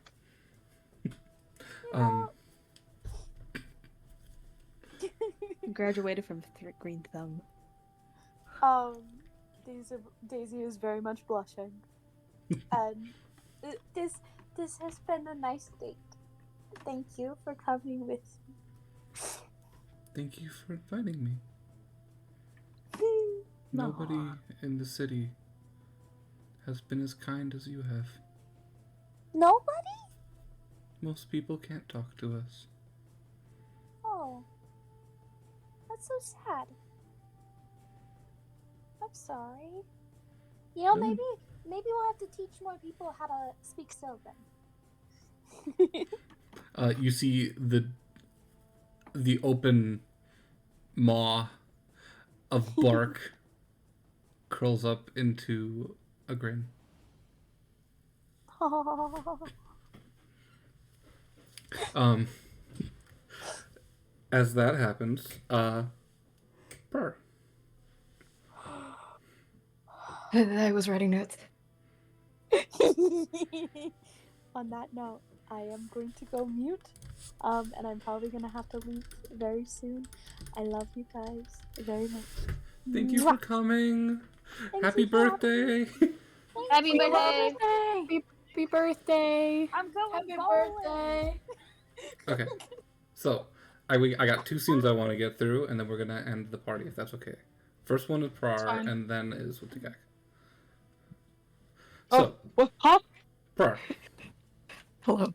Graduated from Green Thumb. Daisy is very much blushing, and this has been a nice date. Thank you for coming with me. Thank you for inviting me. Nobody in the city has been as kind as you have. Nobody? Most people can't talk to us. Oh, that's so sad. I'm sorry. You know, maybe we'll have to teach more people how to speak Sylvan. You see the open maw of bark curls up into a grin. As that happens, Purr. I was writing notes. On that note, I am going to go mute. And I'm probably gonna have to leave very soon. I love you guys very much. Thank you for coming. Happy birthday. Happy birthday! Happy birthday! I'm going Happy bowling. birthday! Okay, so I got 2 scenes I want to get through, and then we're gonna end the party if that's okay. First one is Prar, and then is with the guy. So, Huh? Prar, Hello.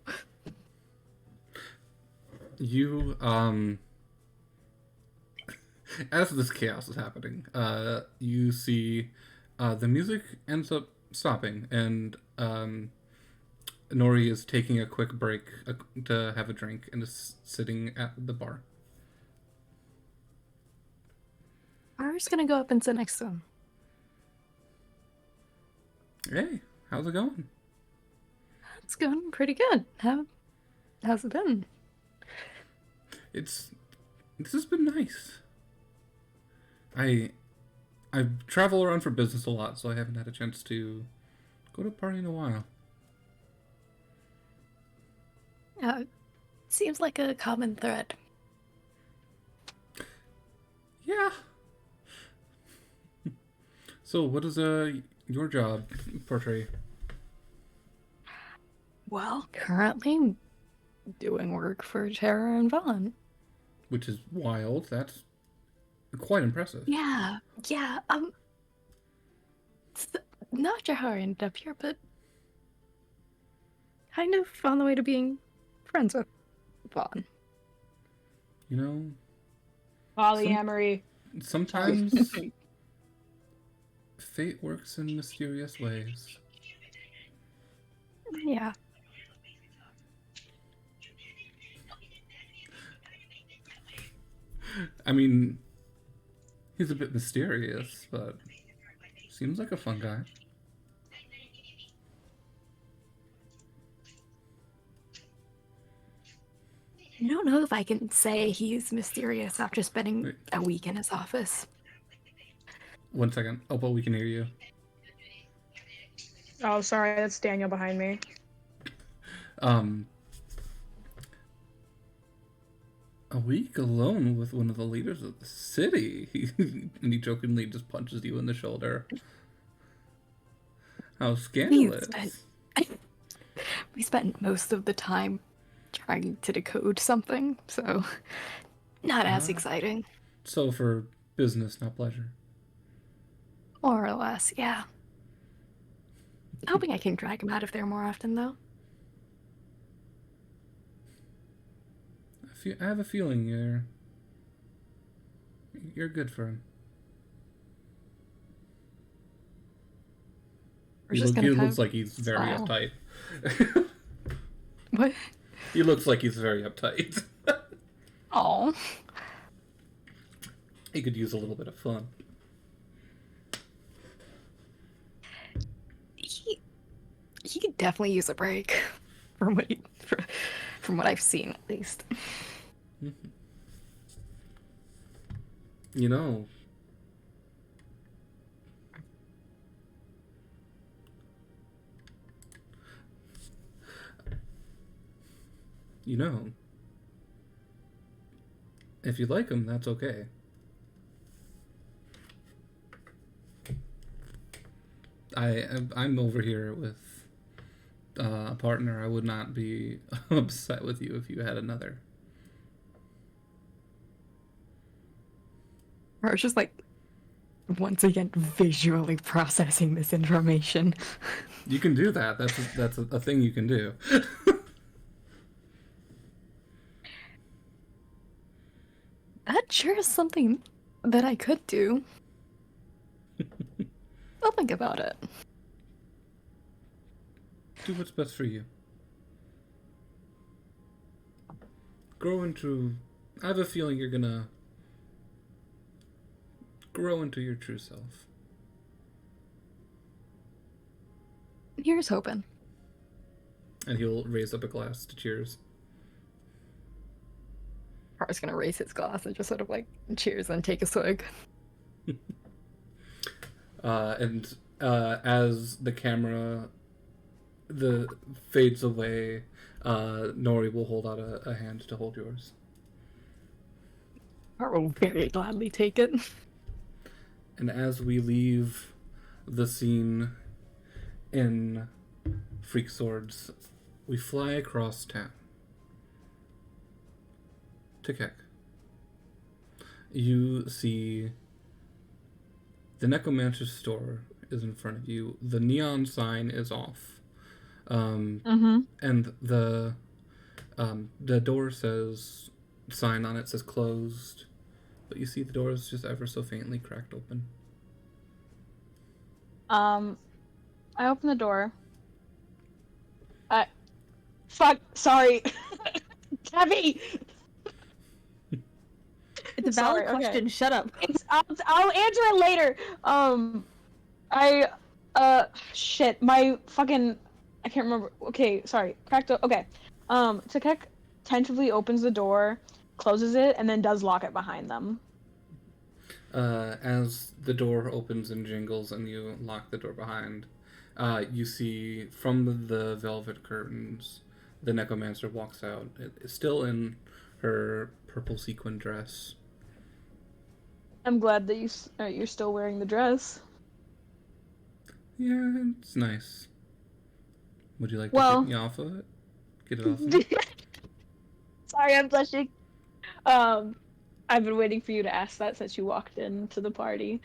you as this chaos is happening, you see the music ends up stopping, and Nori is taking a quick break to have a drink and is sitting at the bar. I'm just gonna go up and sit next to him. Hey, how's it going? It's going pretty good. How's it been? This has been nice. I travel around for business a lot, so I haven't had a chance to go to a party in a while. Seems like a common thread. Yeah. So, what does your job portray? Well, currently doing work for Tara and Vaughn. Which is wild. That's quite impressive. Yeah. Not sure how I ended up here, but kind of on the way to being friends with Vaughn. You know, Polyamory. sometimes fate works in mysterious ways. Yeah. I mean, he's a bit mysterious, but seems like a fun guy. I don't know if I can say he's mysterious after spending a week in his office. 1 second. Oh, but we can hear you. Oh, sorry, that's Daniel behind me. A week alone with one of the leaders of the city. And he jokingly just punches you in the shoulder. How scandalous. We spent most of the time trying to decode something, so Not as exciting. So for business, not pleasure. More or less, yeah. Hoping I can drag him out of there more often, though. I have a feeling you're good for him. He looks like he's very uptight. What? He looks like he's very uptight. Oh. He could use a little bit of fun. He could definitely use a break, from what I've seen at least. You know, if you like him, that's okay. I'm over here with a partner. I would not be upset with you if you had another. I was just like, once again, visually processing this information. You can do that. That's a thing you can do. That sure is something that I could do. I'll think about it. Do what's best for you. Grow into... I have a feeling you're gonna grow into your true self. Here's hoping. And he'll raise up a glass to cheers. Car's gonna raise his glass and just sort of like cheers and take a swig. As the camera fades away, Nori will hold out a hand to hold yours. Car will very gladly take it. And as we leave the scene in Freak Swords, we fly across town. To Keck. You see the Necromancer's store is in front of you. The neon sign is off. And the door sign on it says closed, but you see the door is just ever so faintly cracked open. I open the door. Fuck, sorry. Tabby! It's a valid Sorry, question. okay. Shut up. I'll answer it later. Shit, my fucking, I can't remember. Okay, sorry. Okay. Takek tentatively opens the door, closes it, and then does lock it behind them. As the door opens and jingles and you lock the door behind, you see from the velvet curtains, the necromancer walks out, still in her purple sequin dress. I'm glad that you're still wearing the dress. Yeah, it's nice. Would you like to get me off of it? Get it off of me? Sorry, I'm blushing. I've been waiting for you to ask that since you walked into the party.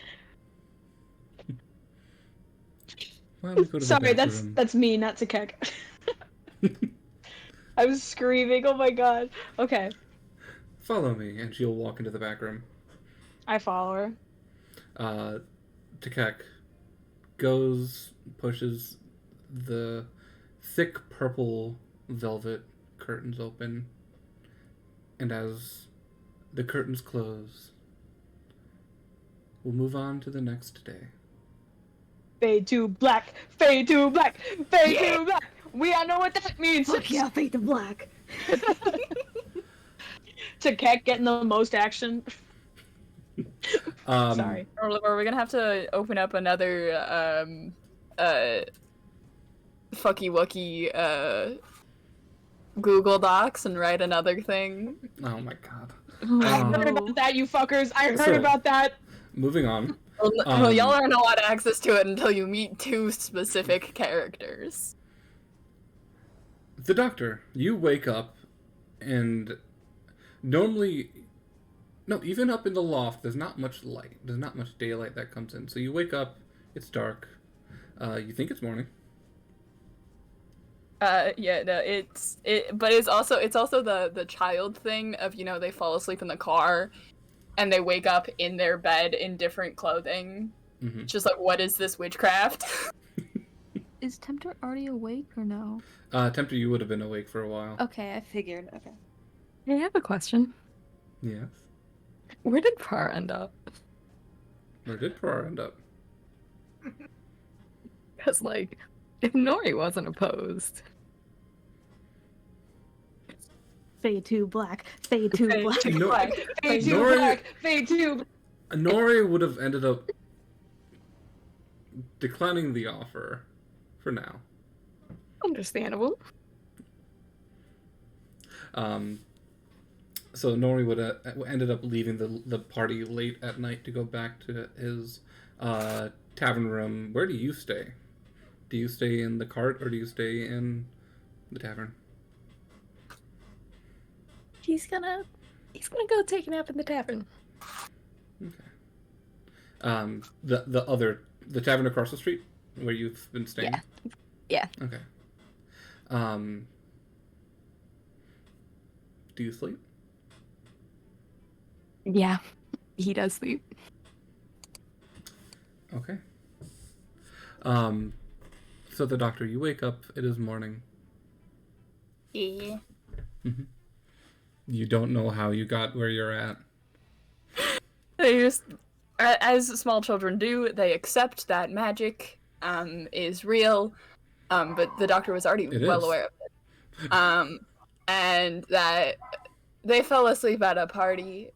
Why don't we go to Sorry, the back room? that's me, not Takek. I was screaming, oh my god. Okay. Follow me, and she'll walk into the back room. I follow her. Takek pushes the thick purple velvet curtains open, and as the curtains close, we'll move on to the next day. Fade to black, fade to black, fade to black. We all know what that means. Fuck yeah, fade to black. Takek getting the most action. Sorry. Or we're gonna have to open up another fucky wucky Google Docs and write another thing. Oh my god. I heard about that, you fuckers. I heard about that. Moving on. Well, y'all aren't allowed access to it until you meet two specific characters. The doctor, you wake up, and normally No, even up in the loft, there's not much light. There's not much daylight that comes in. So you wake up, it's dark. You think it's morning. Yeah, no, but it's also the child thing of, you know, they fall asleep in the car and they wake up in their bed in different clothing. Mm-hmm. It's just like, what is this witchcraft? Is Tempter already awake or no? Tempter, you would have been awake for a while. Okay, I figured. Okay. Hey, I have a question. Yes. Where did Prar end up? Where did Prar end up? Because, like, if Nori wasn't opposed... Fade to black. Fade to black. Fade to Nori- black. Fade to. Nori would have ended up declining the offer for now. Understandable. So Nori would have ended up leaving the party late at night to go back to his tavern room. Where do you stay? Do you stay in the cart or do you stay in the tavern? He's gonna go take a nap in the tavern. Okay. The tavern across the street where you've been staying? Yeah. Okay. Do you sleep? Yeah, he does sleep. Okay. So the doctor, you wake up, it is morning. Yeah. Mm-hmm. You don't know how you got where you're at. They just, as small children do, they accept that magic is real, but the doctor was already well aware of it. And that they fell asleep at a party.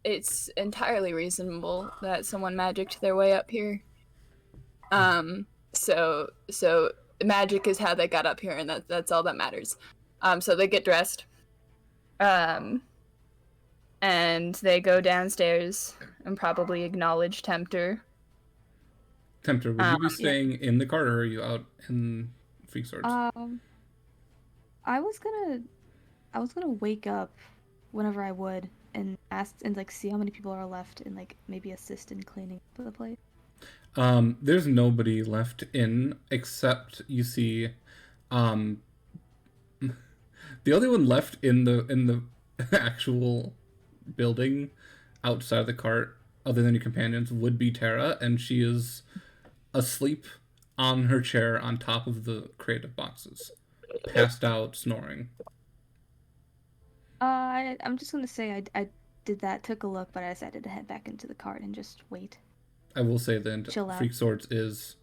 It's entirely reasonable that someone magicked their way up here. So magic is how they got up here, and that's all that matters. So they get dressed. And they go downstairs and probably acknowledge Tempter. Tempter, would you be staying in the cart or are you out in Freak Swords? I was gonna wake up whenever I would and ask and like see how many people are left and like maybe assist in cleaning up the place. There's nobody left in except you see the only one left in the actual building outside the cart other than your companions would be Tara, and she is asleep on her chair on top of the crate of boxes, passed out, snoring. I'm just gonna say I did that, took a look, but I decided to head back into the cart and just wait. I will say that Chill out. Freak Swords is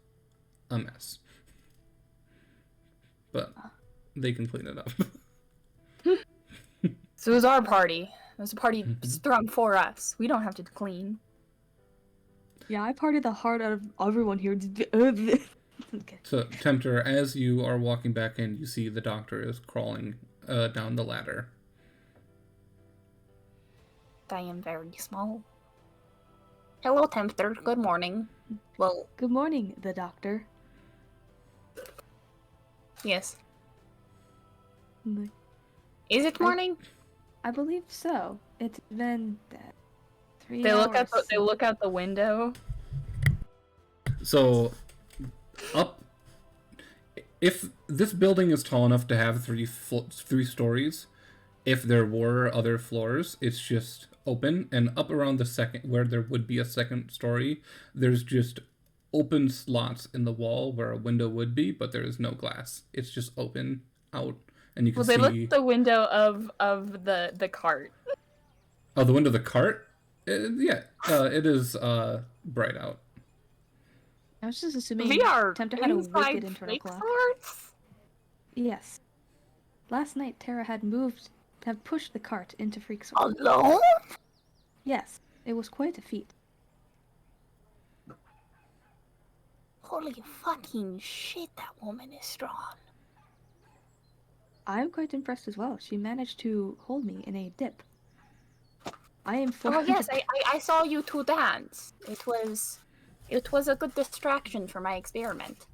a mess, but they can clean it up. So it was our party. It was a party thrown for us. We don't have to clean. Yeah, I partied the heart out of everyone here. Okay. So, Tempter, as you are walking back in, you see the doctor is crawling down the ladder. I am very small. Hello, Tempter. Good morning. Well, Good morning, the doctor. yes. Like, Is it morning? I believe so. It's been 3 They hours. look out the window. So, if this building is tall enough to have three stories, if there were other floors, it's just open, and up around the second, where there would be a second story, there's just open slots in the wall where a window would be, but there is no glass. It's just open out, and you can see... Well, they look at the window of the cart. Oh, the window of the cart? It is bright out. I was just assuming We are Tempter had a inside wicked internal Freak clock. Swords? Yes. Last night, Tara had pushed the cart into Freak Swords. Alone? Yes, it was quite a feat. Holy fucking shit, that woman is strong. I'm quite impressed as well. She managed to hold me in a dip. I am Oh yes, I saw you two dance. It was a good distraction for my experiment.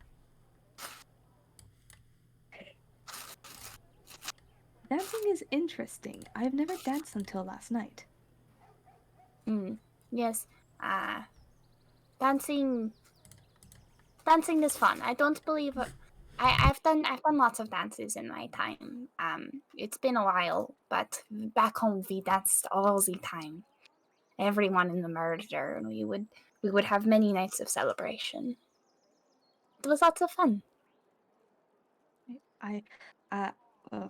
Dancing is interesting. I've never danced until last night. Yes. Dancing. Dancing is fun. I don't believe. I've done lots of dances in my time. It's been a while, but back home we danced all the time. Everyone in the murder, and we would have many nights of celebration. It was lots of fun.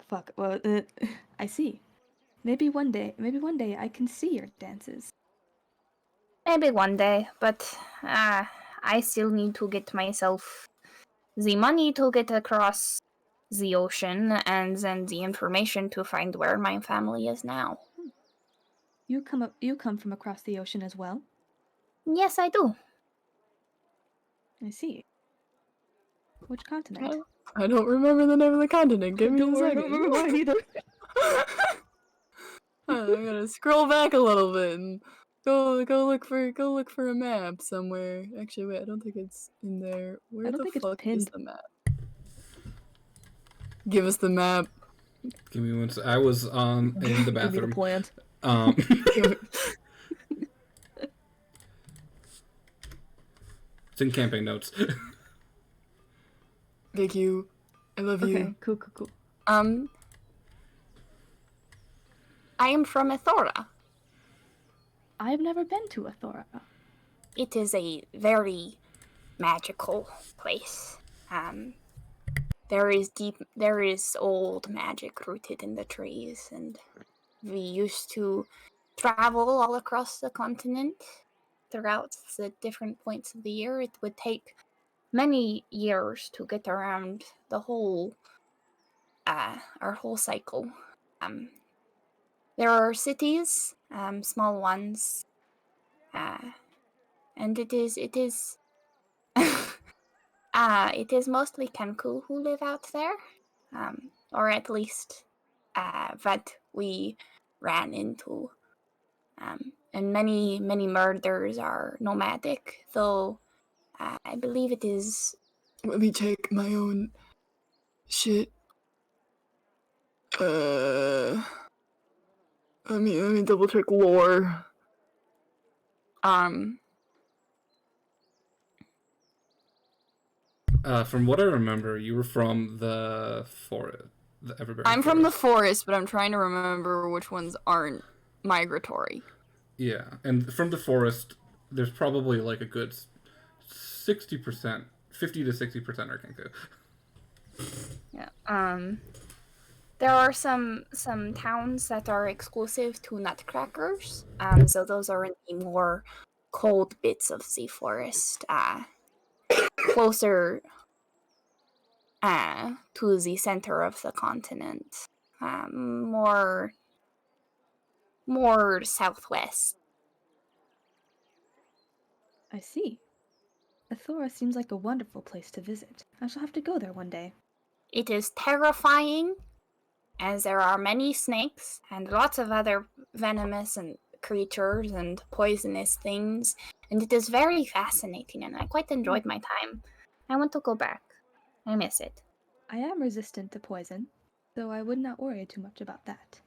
Fuck. Well, I see. Maybe one day I can see your dances. Maybe one day, but I still need to get myself the money to get across the ocean and then the information to find where my family is now. You come from across the ocean as well? Yes, I do. I see. Which continent? I don't remember the name of the continent. Give me Don't a worry, I second. don't remember mine either. I'm gonna scroll back a little bit and go look for a map somewhere. Actually, wait, I don't think it's in there. Where I don't the think it's fuck is pinned. the map? Give us the map. Give me one I was in the Give me the bathroom. plant. It's in camping notes. Thank you. I love Okay, you. cool. I am from Ethora. I've never been to Athora. It is a very magical place. There is old magic rooted in the trees, and we used to travel all across the continent throughout the different points of the year. It would take many years to get around the whole our whole cycle. There are cities, small ones, and it is it is mostly Kenku who live out there, or at least that we ran into. And many murders are nomadic, though I believe it is. Let me check my own shit. Let me double check lore. From what I remember, you were from the forest. The Everberry I'm forest. from the forest, but I'm trying to remember which ones aren't migratory. Yeah, and from the forest, there's probably like a good 60%, 50 to 60% are Kenku. Yeah. There are some towns that are exclusive to nutcrackers. So those are in the more cold bits of the forest, closer to the center of the continent, more southwest. I see. Athora seems like a wonderful place to visit. I shall have to go there one day. It is terrifying, as there are many snakes and lots of other venomous and creatures and poisonous things, and it is very fascinating, and I quite enjoyed my time. I want to go back. I miss it. I am resistant to poison, so I would not worry too much about that.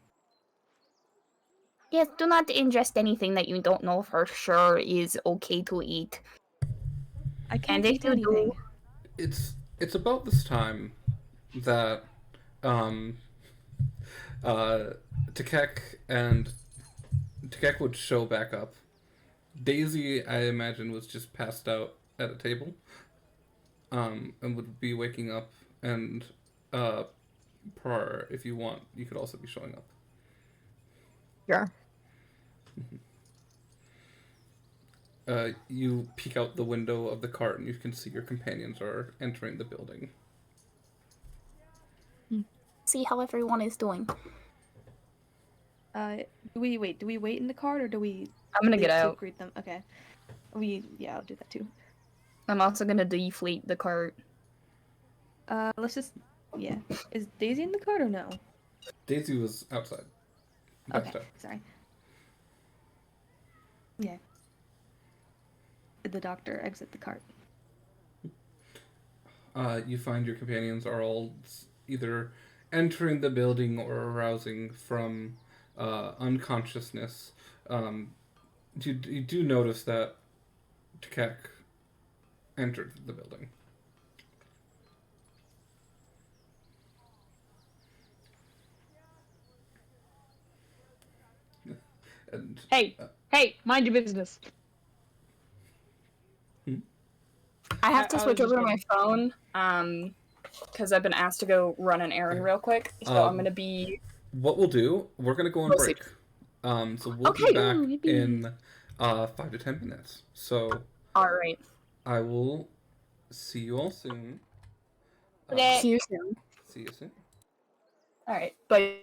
Yes, do not ingest anything that you don't know for sure is okay to eat. I can't And eat if you anything. do, It's about this time that Takek would show back up. Daisy, I imagine, was just passed out at a table, and would be waking up, and Prar, if you want, you could also be showing up. Yeah. You peek out the window of the cart, and you can see your companions are entering the building. see how everyone is doing. Do we wait in the cart or do we I'm gonna get leave to out. greet them? Okay. I'll do that too. I'm also gonna deflate the cart. Let's just Is Daisy in the cart or no? Daisy was outside. Okay, Bathtub. sorry. Yeah. Did the doctor exit the cart? You find your companions are all either entering the building or arousing from unconsciousness. You do notice that Tkek entered the building. And Hey, mind your business. I have to I switch was over to just my phone, because I've been asked to go run an errand real quick. So I'm gonna be. What we'll do, we're gonna go on We'll see. break. So we'll be Okay. back Ooh, yippee. in 5 to 10 minutes. So All right. I will see you all soon. Okay. See you soon. See you soon. All right. Bye.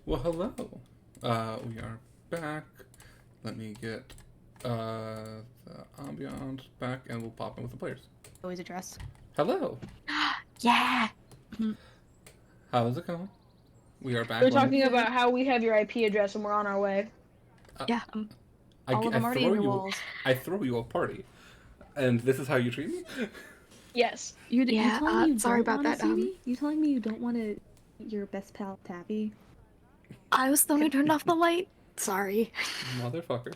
Well, hello. We are back. Let me get the ambiance back, and we'll pop in with the players. Always address. Hello. Yeah. How's it going? We are back. We're talking about how we have your IP address and we're on our way. Yeah. All of them already in your walls. I throw you a party, and this is how you treat me? Yes. You Yeah, telling me you sorry don't about wanna that, see me? You telling me you don't want to your best pal Taffy? I was the one who turned off the light. Sorry. Motherfucker.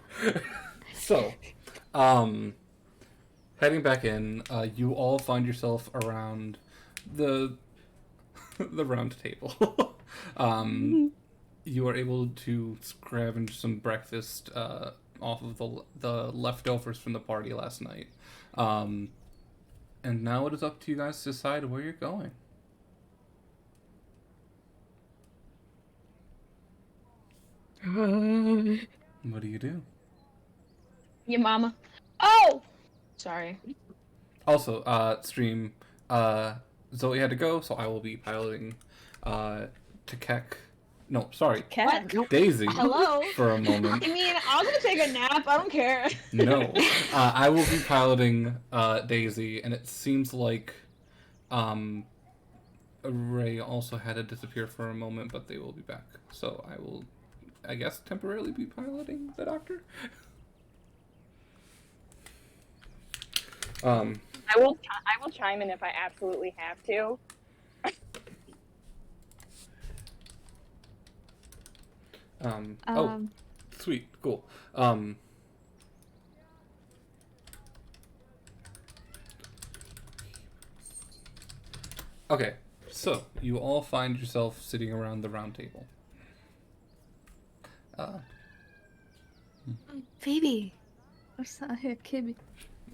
So, heading back in, you all find yourself around the round table. You are able to scavenge some breakfast off of the leftovers from the party last night. And now it is up to you guys to decide where you're going. What do you do? Your mama. Oh! Sorry. Also, stream, Zoe had to go, so I will be piloting, to Keck. No, sorry. Cat. Daisy. Hello? For a moment. I mean, I'm gonna take a nap. I don't care. No. I will be piloting, Daisy, and it seems like, Ray also had to disappear for a moment, but they will be back. So I will, I guess, temporarily be piloting the Doctor. I will chime in if I absolutely have to. Oh, sweet, cool. Okay, so you all find yourself sitting around the round table. Baby. What's that here, kid?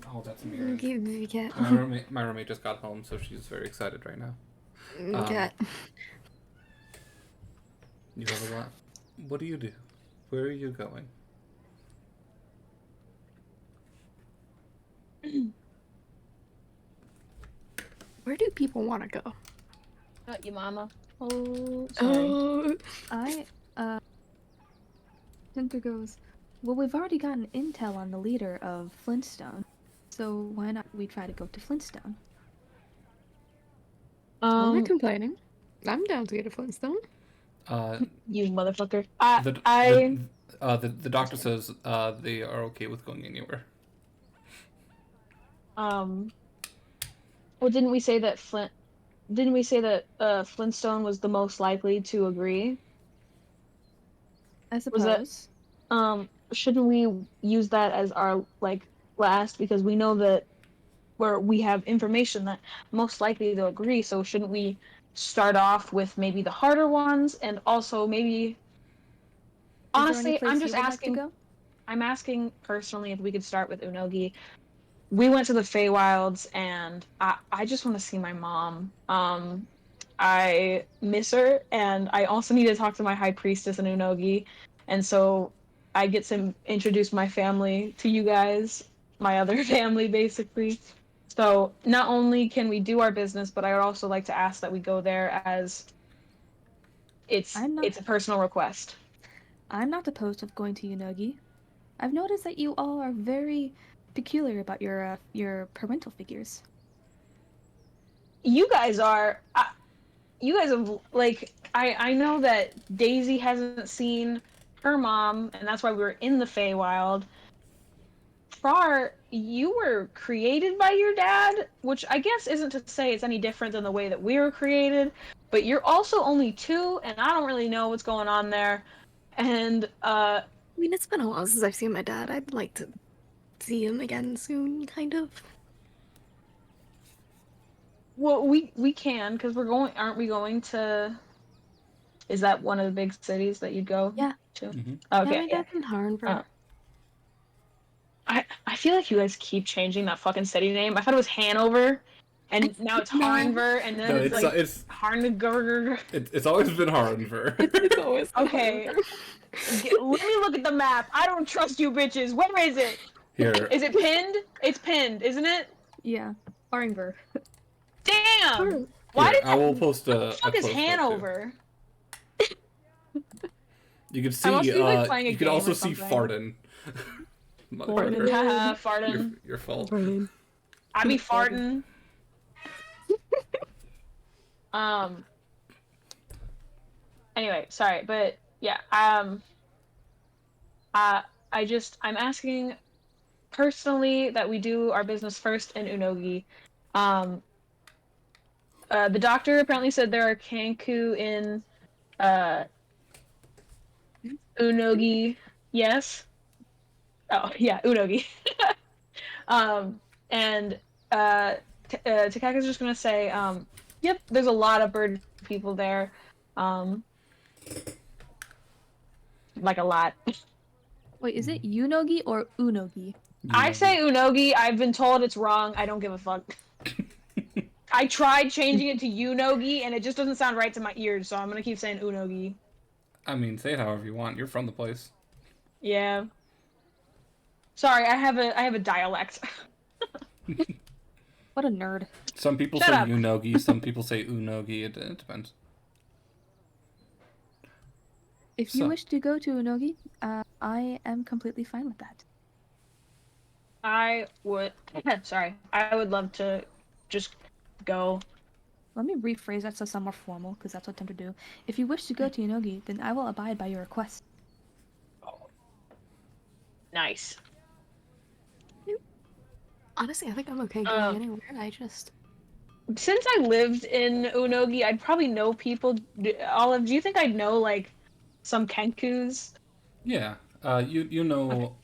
Oh, that's me. Baby cat. My roommate just got home, so she's very excited right now. Cat. You have a lot. What do you do? Where are you going? Where do people want to go? Your mama. Oh, sorry. Cynthia goes, well, we've already gotten intel on the leader of Flintstone, so why not we try to go to Flintstone? I'm not complaining. I'm down to get a Flintstone. You motherfucker. The doctor says they are okay with going anywhere. Well, didn't we say that Flintstone was the most likely to agree? I suppose. Shouldn't we use that as our last, because we know that we have information that most likely they'll agree, so shouldn't we start off with maybe the harder ones, and also maybe honestly, I'm just asking. I'm asking personally if we could start with Unogi. We went to the Feywilds, and I just want to see my mom. I miss her, and I also need to talk to my high priestess in Unogi, and so I get to introduce my family to you guys, my other family, basically. So not only can we do our business, but I would also like to ask that we go there, as it's a personal request. I'm not opposed to going to Unogi. I've noticed that you all are very peculiar about your parental figures. You guys are. You guys have I know that Daisy hasn't seen her mom, and that's why we were in the Feywild. Far, you were created by your dad, which I guess isn't to say it's any different than the way that we were created, but you're also only 2, and I don't really know what's going on there. And I mean, it's been a while since I've seen my dad. I'd like to see him again soon, kind of. Well, we can, because aren't we going to, is that one of the big cities that you'd go to? Mm-hmm. Okay. Yeah, my dad's in Harnver. I feel like you guys keep changing that fucking city name. I thought it was Hanover, and now it's Harnver, and then it's Harnver. It's always been Harnver. It's always okay. Let me look at the map. I don't trust you bitches. Where is it? Here. Is it pinned? It's pinned, isn't it? Yeah, Harnver. Damn! Why did I will post a. What the fuck is Hanover? You can see. I must be, like, playing a You can game also or see something. Farden. Farden. Haha, farting. Your fault. Farting. I be farting. Um. Anyway, sorry, but yeah. I'm asking personally that we do our business first in Unogi. Um. The doctor apparently said there are Kanku in uh Unogi. Yes. Oh yeah, Unogi. And Takaka's just gonna say, yep, there's a lot of bird people there. Um, like a lot. Wait, is it Unogi or Unogi? I say Unogi. I've been told it's wrong. I don't give a fuck. I tried changing it to Unogi, and it just doesn't sound right to my ears, so I'm gonna keep saying Unogi. I mean, say it however you want. You're from the place. Yeah. Sorry, I have a dialect. What a nerd. Some people Shut say up. Unogi, some people say Unogi. It depends. If you So- wish to go to Unogi, I am completely fine with that. I would. Sorry, I would love to just go. Let me rephrase that so sound more formal, because that's what I tend to do. If you wish to go to Unogi, then I will abide by your request. Nice. Honestly, I think I'm okay going anywhere. I just Since I lived in Unogi, I'd probably know people. Olive, do you think I'd know like some Kenkus? Yeah. You know,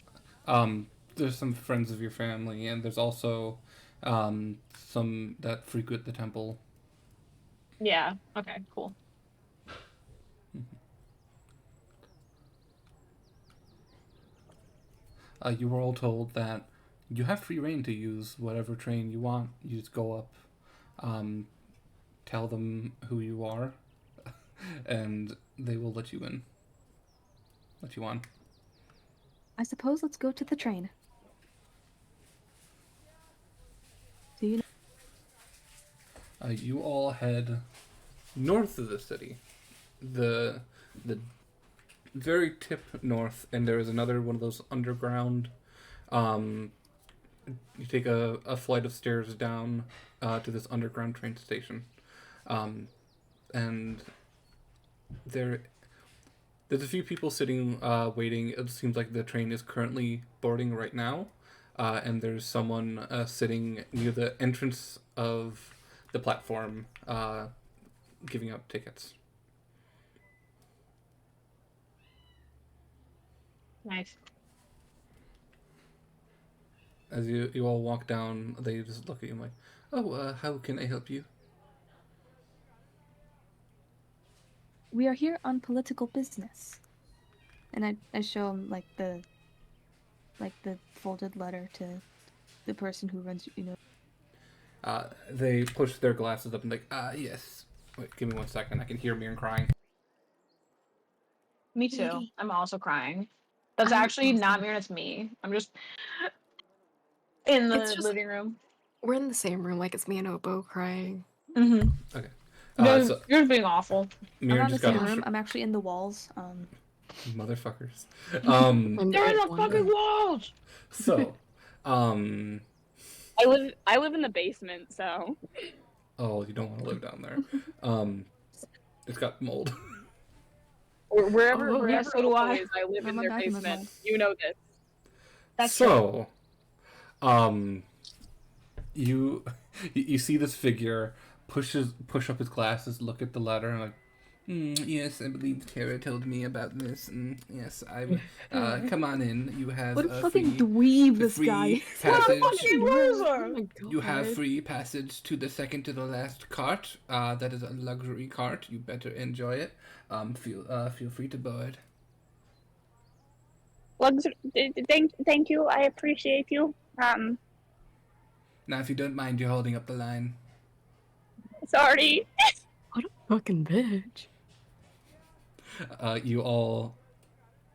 there's some friends of your family, and there's also some that frequent the temple. Yeah. Okay. Cool. You were all told that you have free reign to use whatever train you want. You just go up, tell them who you are, and they will let you in. Let you on. I suppose let's go to the train. Do you know? You all head north of the city, the very tip north, and there is another one of those underground. You take a flight of stairs down to this underground train station, and there's a few people sitting waiting. It seems like the train is currently boarding right now, and there's someone sitting near the entrance of the platform giving out tickets. Nice. As you all walk down, they just look at you like, "Oh, how can I help you?" We are here on political business. And I show him like the folded letter to the person who runs, you know. They push their glasses up and like, yes. Wait, give me 1 second. I can hear Mirren crying. Me too. Lady. I'm also crying. That's I'm actually not also- me, it's me. I'm just in the It's just- living room. we're in the same room. Like it's me and Obo crying. Mm-hmm. Okay. You're being awful. I'm Mirren not in just the same got room. I'm actually in the walls. motherfuckers. I'm They're in at the one fucking room. walls. So, I live in the basement, so oh, you don't want to live down there. It's got mold. wherever Oh, yeah, so do I. is, I live Oh, in my their bathroom is basement. mine. You know this. That's true. So, you see this figure push up his glasses, look at the letter, and like, yes, I believe Tara told me about this, and yes, I come on in. You have What a a fucking free, dweeb this guy. passage. Fucking loser. Oh my You have God. free passage to the second to the last cart. That is a luxury cart. You better enjoy it. Feel free to board. Thank you. I appreciate you. Now, if you don't mind, you're holding up the line. Sorry. What a fucking bitch. You all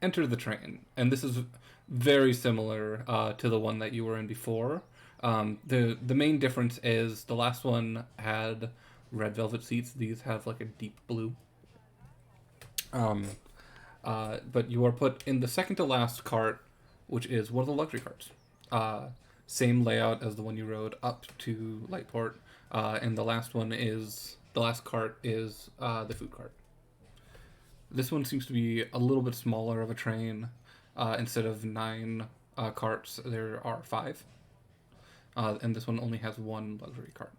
enter the train, and this is very similar to the one that you were in before. The main difference is the last one had red velvet seats. These have like a deep blue. But you are put in the second to last cart, which is one of the luxury carts. Same layout as the one you rode up to Lightport, and the last cart is the food cart. This one seems to be a little bit smaller of a train. Instead of 9 carts, there are 5. And this one only has 1 luxury cart.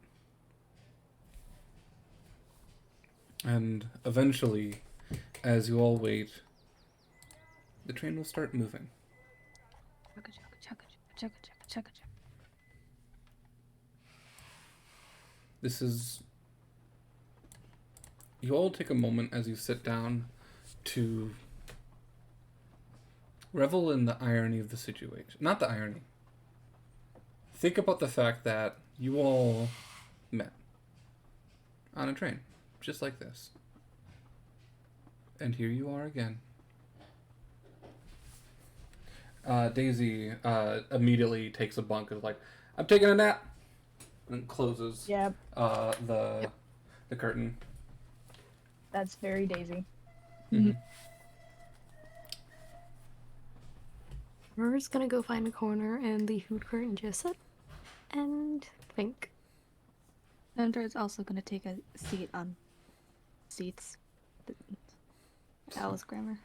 And eventually, as you all wait, the train will start moving. This is... You all take a moment as you sit down to revel in the irony of the situation. Not the irony. Think about the fact that you all met on a train, just like this. And here you are again. Daisy immediately takes a bunk and is like, I'm taking a nap! And closes the curtain. That's very Daisy. Mm-hmm. We're just gonna go find a corner and the food cart and just sit and think. Tempter is also gonna take a seat on seats. Alice grammar.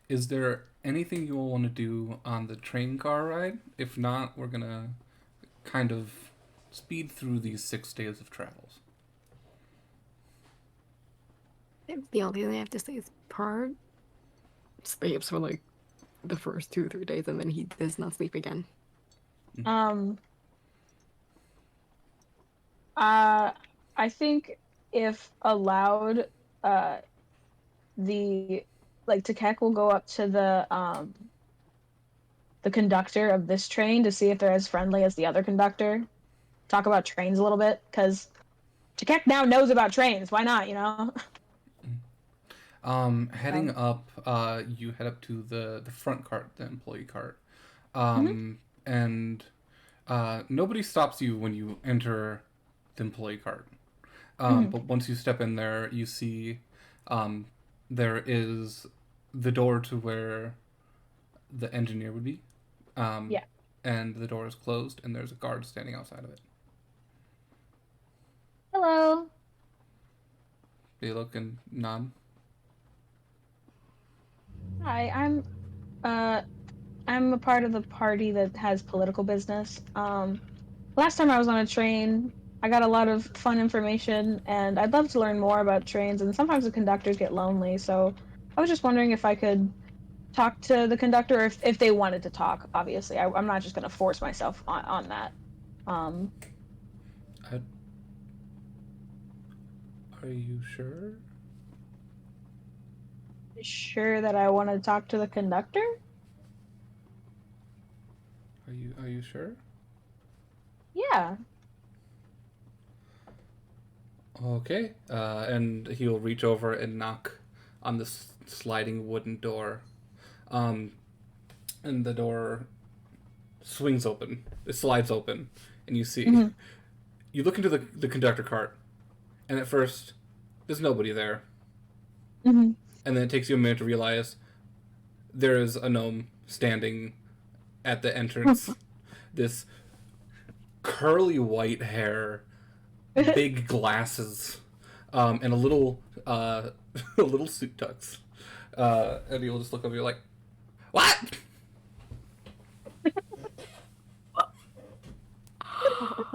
Is there anything you all want to do on the train car ride? If not, we're gonna kind of speed through these 6 days of travels. The only thing I have to say is Par sleeps for like the first 2 or 3 days and then he does not sleep again. I think if allowed, Takek will go up to the conductor of this train to see if they're as friendly as the other conductor. Talk about trains a little bit, because Takek now knows about trains. Why not, you know? Heading up, you head up to the front cart, the employee cart. And nobody stops you when you enter the employee cart. But once you step in there, you see there is the door to where the engineer would be. And the door is closed, and there's a guard standing outside of it. Hello. They look and nod. Hi, I'm a part of the party that has political business. Last time I was on a train, I got a lot of fun information, and I'd love to learn more about trains, and sometimes the conductors get lonely, so I was just wondering if I could talk to the conductor, if they wanted to talk, obviously. I'm not just going to force myself on that. Are you sure? Sure that I want to talk to the conductor? Are you sure? Yeah. Okay. And he'll reach over and knock on this sliding wooden door. And the door swings open. It slides open. And you see... You look into the conductor cart. And at first, there's nobody there. And then it takes you a minute to realize there is a gnome standing at the entrance. This curly white hair, big glasses, and a little suit tux. And he'll just look over you like, "What?"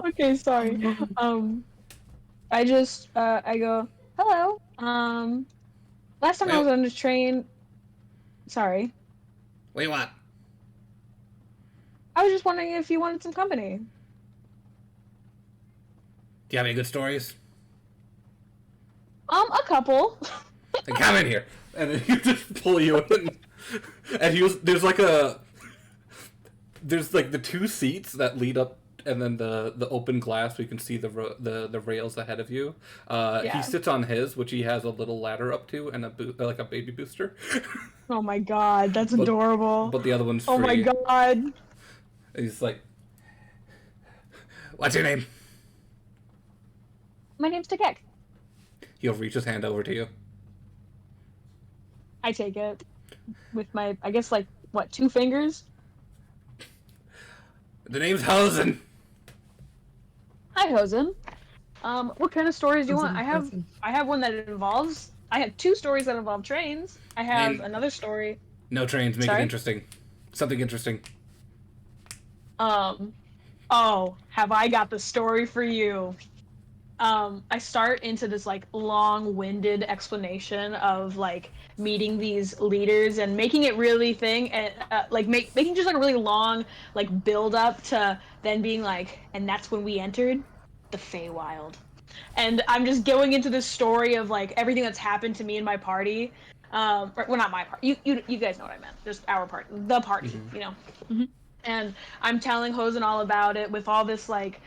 Okay, sorry. I go, hello. Last time I was on the train. Sorry. What do you want? I was just wondering if you wanted some company. Do you have any good stories? A couple. Then come in here. And then he just pull you in. And there's like the 2 seats that lead up, and then the open glass where you can see the rails ahead of you. He sits on his, which he has a little ladder up to, and like a baby booster. Oh my god, that's adorable. But the other one's free. Oh my god. He's like, "What's your name?" My name's Takek. He'll reach his hand over to you. I take it. with my, I guess, like, what, 2 fingers? The name's Hosen. Hi, Hosen. What kind of stories do you want? Hosen. I have one that involves. I have 2 stories that involve trains. I have And- another story. No trains, make Sorry? it interesting. Something interesting. Oh, have I got the story for you? I start into this like long-winded explanation of like meeting these leaders and making it really and like making just like a really long like build up to then being like, and that's when we entered the Feywild. And I'm just going into this story of like everything that's happened to me and my party. Well, not my party. You guys know what I meant. Just our party, the party. Mhm. You know. And I'm telling Hosen all about it with all this like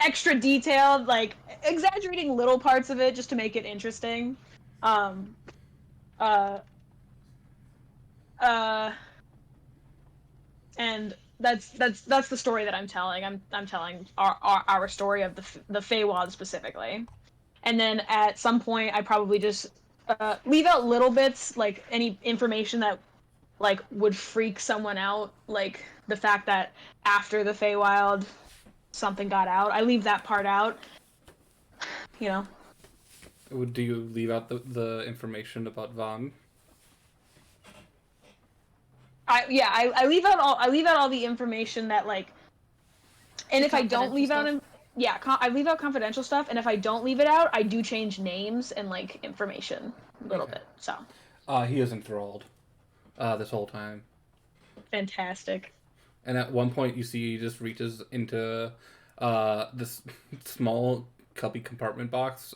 extra detailed, like exaggerating little parts of it just to make it interesting. Um, uh, uh, and that's the story that I'm telling. I'm telling our story of the Feywild specifically. And then at some point, I probably just leave out little bits, like any information that like would freak someone out, like the fact that after the Feywild, something got out. I leave that part out. You know. Do you leave out the information about Vaughn? I leave out all the information that like, and if I don't leave out I leave out confidential stuff, and if I don't leave it out, I do change names and like information a little bit. So. He is enthralled. This whole time. Fantastic. And at one point, you see he just reaches into this small cubby compartment box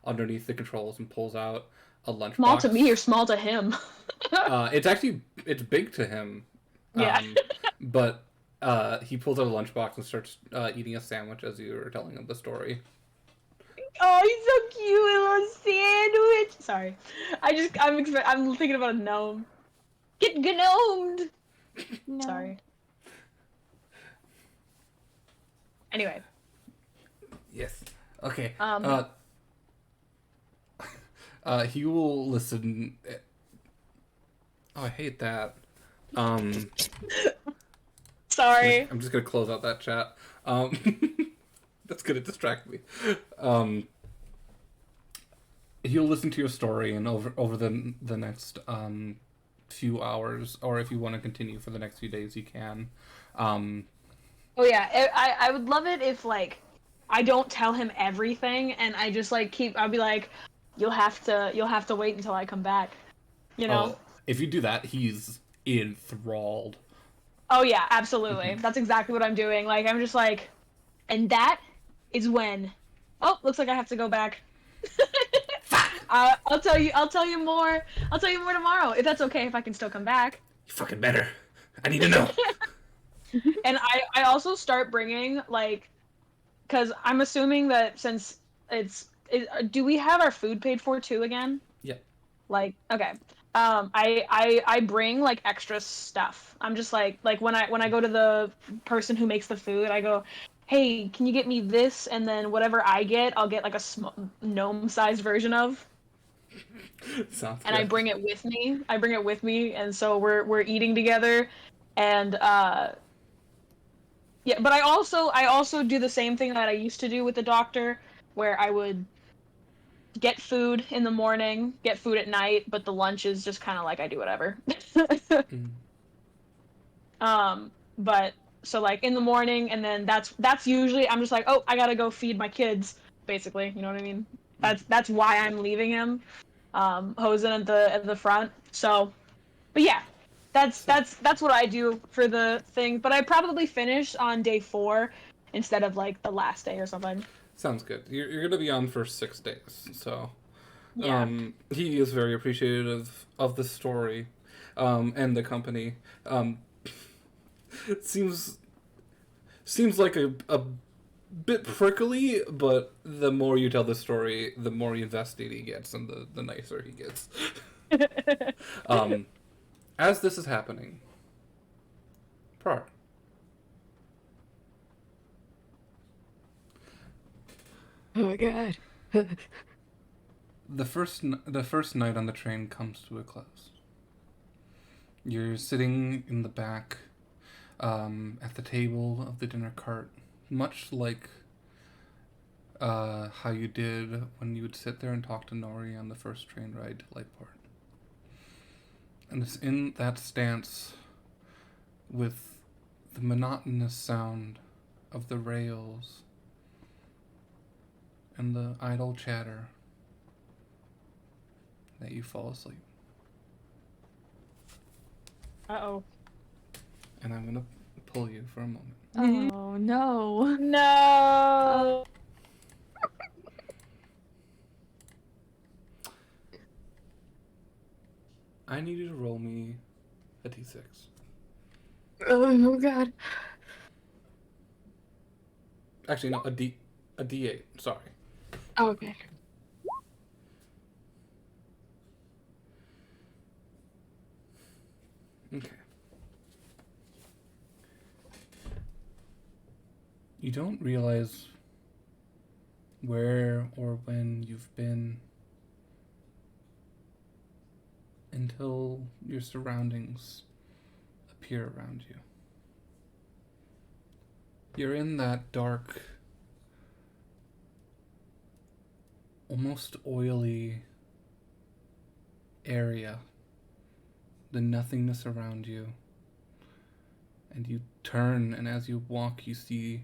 underneath the controls and pulls out a lunchbox. Small to me or small to him? It's big to him. Yeah. But he pulls out a lunchbox and starts eating a sandwich as you were telling him the story. Oh, he's so cute, a little sandwich. Sorry, I'm thinking about a gnome. Get gnomed. No. Sorry. Anyway. Yes. Okay. He will listen. Oh, I hate that. Sorry. I'm just gonna close out that chat. That's gonna distract me. He'll listen to your story, and over the next few hours, or if you want to continue for the next few days, you can. Oh yeah, I would love it if like I don't tell him everything, and I just like I'll be like, you'll have to wait until I come back. You know. Oh, if you do that, he's enthralled. Oh yeah, absolutely. That's exactly what I'm doing. Like I'm just like, and that is when. Oh, looks like I have to go back. I'll tell you more. I'll tell you more tomorrow if that's okay. If I can still come back. You fucking better. I need to know. And I also start bringing like, because I'm assuming that since do we have our food paid for too again? Yeah. Like okay. I bring like extra stuff. I'm just like when I go to the person who makes the food, I go, hey, can you get me this? And then whatever I get, I'll get like a gnome-sized version of. Sounds and good. I bring it with me. And so we're eating together, and yeah. But I also do the same thing that I used to do with the doctor, where I would get food in the morning, get food at night, but the lunch is just kind of like I do whatever. But so like in the morning, and then that's usually I'm just like, oh, I gotta go feed my kids, basically. You know what I mean? That's why I'm leaving him, Hosen at the front. So, but yeah, that's what I do for the thing. But I probably finish on day 4 instead of like the last day or something. Sounds good. You're gonna be on for 6 days, so Yeah. he is very appreciative of the story, and the company. It seems like a bit prickly, but the more you tell the story, the more invested he gets, and the nicer he gets. As this is happening, Prar. Oh my god. The first night on the train comes to a close. You're sitting in the back at the table of the dinner cart, much like how you did when you would sit there and talk to Nori on the first train ride to Lightport. And it's in that stance with the monotonous sound of the rails and the idle chatter that you fall asleep. Uh-oh. And I'm gonna pull you for a moment. Oh no. No. I need you to roll me a d6. Oh god. Actually, no, a d8. Sorry. Oh, okay. Okay. You don't realize where or when you've been until your surroundings appear around you. You're in that dark, almost oily area, the nothingness around you, and you turn, and as you walk, you see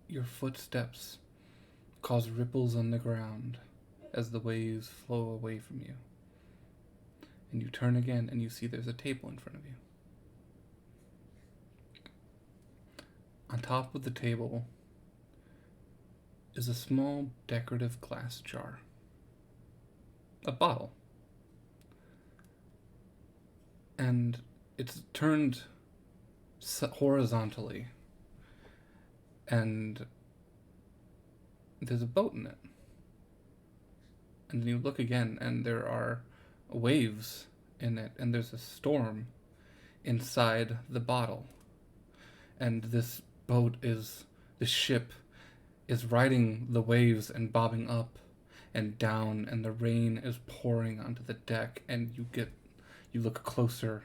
your footsteps cause ripples on the ground as the waves flow away from you. And you turn again, and you see there's a table in front of you. On top of the table is a small decorative glass jar. A bottle. And it's turned horizontally. And there's a boat in it. And then you look again, and there are waves in it, and there's a storm inside the bottle. And this ship is riding the waves and bobbing up and down, and the rain is pouring onto the deck, and you look closer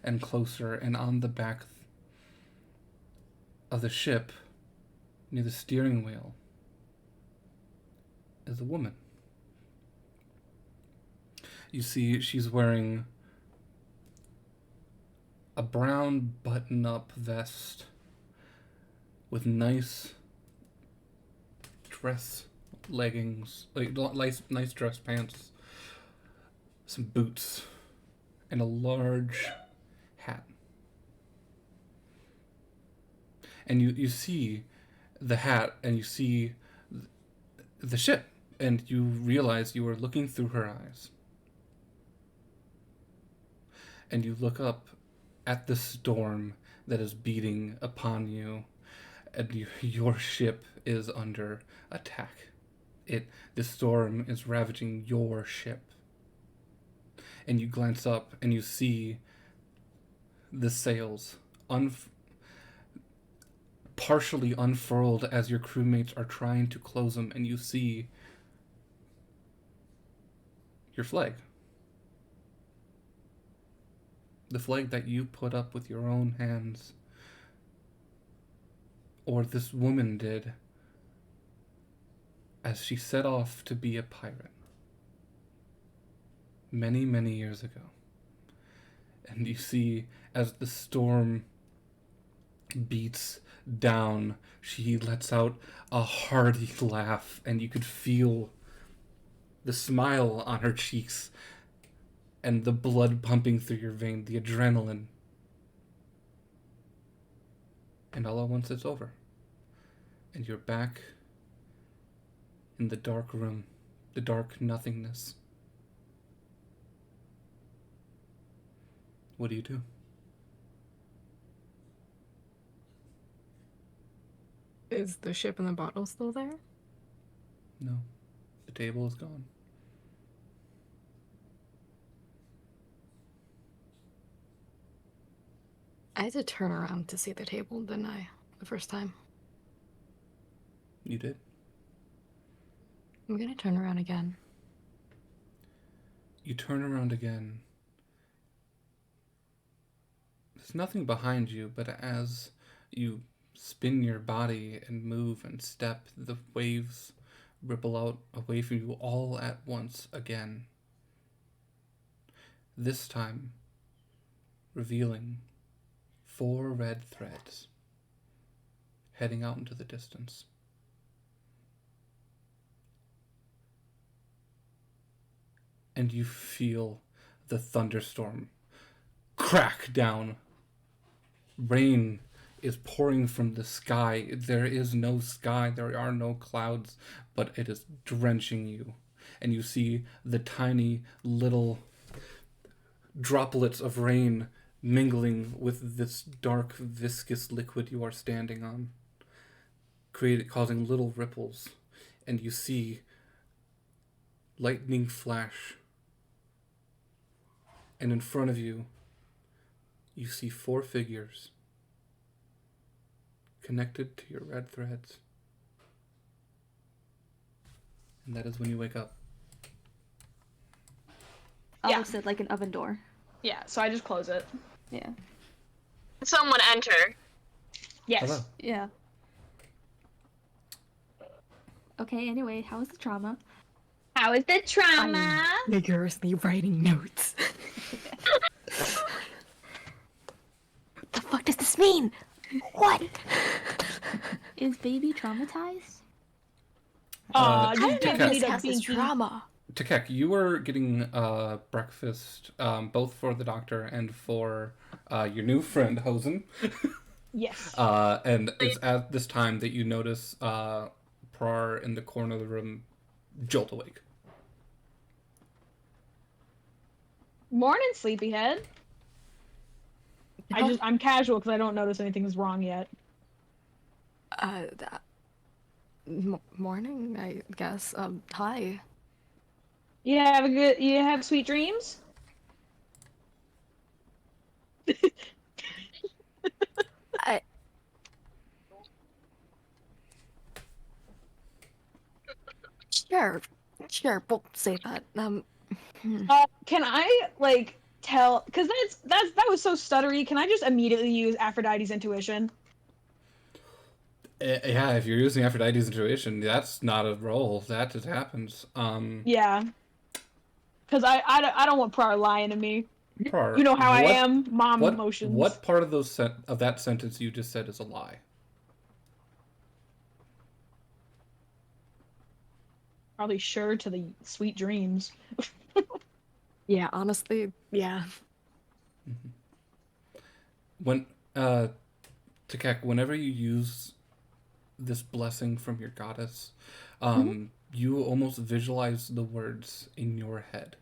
and closer, and on the back of the ship, near the steering wheel, is a woman. You see she's wearing a brown button-up vest with nice dress leggings, like nice dress pants, some boots, and a large hat. And you see the hat, and you see the ship, and you realize you are looking through her eyes. And you look up at the storm that is beating upon you, and your ship is under attack. The storm is ravaging your ship. And you glance up, and you see the sails partially unfurled as your crewmates are trying to close them, and you see your flag. The flag that you put up with your own hands, or this woman did, as she set off to be a pirate many, many years ago. And you see, as the storm beats down, she lets out a hearty laugh, and you could feel the smile on her cheeks and the blood pumping through your vein, the adrenaline. And all at once it's over. And you're back in the dark room, the dark nothingness. What do you do? Is the ship and the bottle still there? No. The table is gone. I had to turn around to see the table, didn't I? The first time. You did? I'm gonna turn around again. You turn around again, There's nothing behind you, but as you spin your body and move and step, the waves ripple out away from you all at once again. This time, revealing 4 red threads heading out into the distance. And you feel the thunderstorm crack down. Rain is pouring from the sky. There is no sky, there are no clouds, but it is drenching you. And you see the tiny little droplets of rain mingling with this dark, viscous liquid you are standing on, causing little ripples. And you see lightning flash. And in front of you, you see 4 figures connected to your red threads. And that is when you wake up. Alex said like an oven door. Yeah, so I just close it. Yeah. Someone enter. Yes. Hello. Yeah. Okay, anyway, how was the trauma? How is the trauma? I'm vigorously writing notes. What the fuck does this mean? What? Is baby traumatized? I Tekek, didn't This need a has this binky. trauma. Tekek, you were getting breakfast, both for the doctor and for your new friend Hosen. Yes. And it's at this time that you notice Prar in the corner of the room jolt awake. Morning, sleepyhead. I'm casual because I don't notice anything's wrong yet. Morning, I guess. Hi. You have sweet dreams? Sure, we'll say that. Can I like tell? Because that was so stuttery. Can I just immediately use Aphrodite's intuition? Yeah, if you're using Aphrodite's intuition, that's not a roll. That just happens. Yeah. Because I don't want Prar lying to me. Prar, You know how I am, mom emotions. What part of of that sentence you just said is a lie? Probably sure to the sweet dreams. Yeah, honestly, yeah. When Tekek, whenever you use this blessing from your goddess, you almost visualize the words in your head.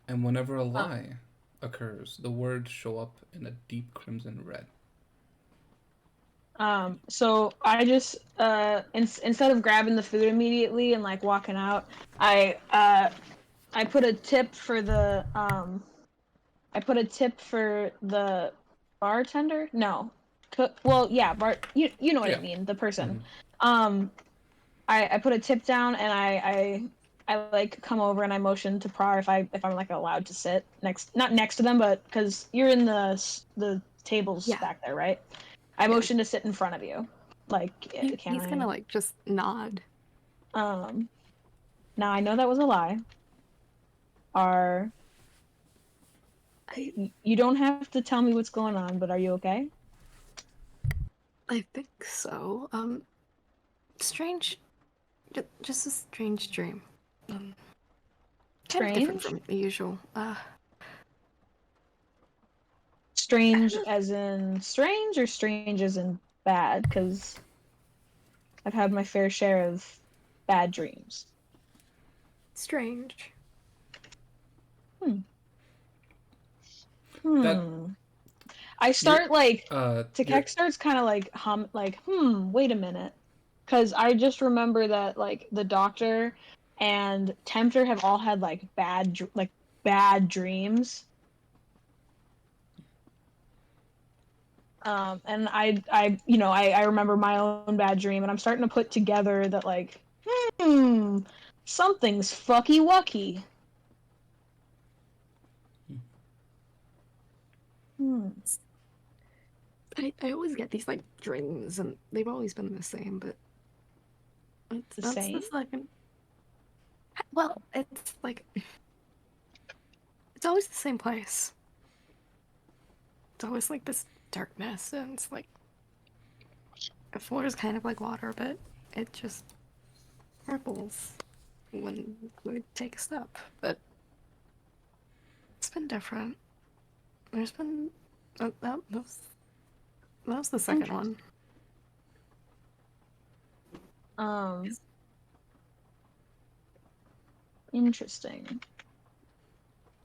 And whenever a lie occurs, the words show up in a deep crimson red. So I just instead of grabbing the food immediately and like walking out, I put a tip for the bartender. No, cook. Well, yeah, You know what I mean. The person. I put a tip down and I like come over and I motion to Prar if I'm like allowed to sit not next to them, but because you're in the tables back there, right? I motion to sit in front of you. Like, He's gonna like just nod. Now I know that was a lie. You don't have to tell me what's going on, but are you okay? I think so. Strange. Just a strange dream. Kind of different from the usual. Strange as in strange or strange as in bad? Because I've had my fair share of bad dreams. Strange. I start like Tekek starts kind of like wait a minute, because I just remember that like the doctor and Tempter have all had like bad dreams. And I remember my own bad dream, and I'm starting to put together that like something's fucky wucky. Hmm. I always get these like dreams, and they've always been the same, but The that's same? the second. Well, it's like it's always the same place. It's always like this darkness, and it's like the floor is kind of like water, but it just ripples when we take a step. But it's been different. There's been that was the second one. Interesting.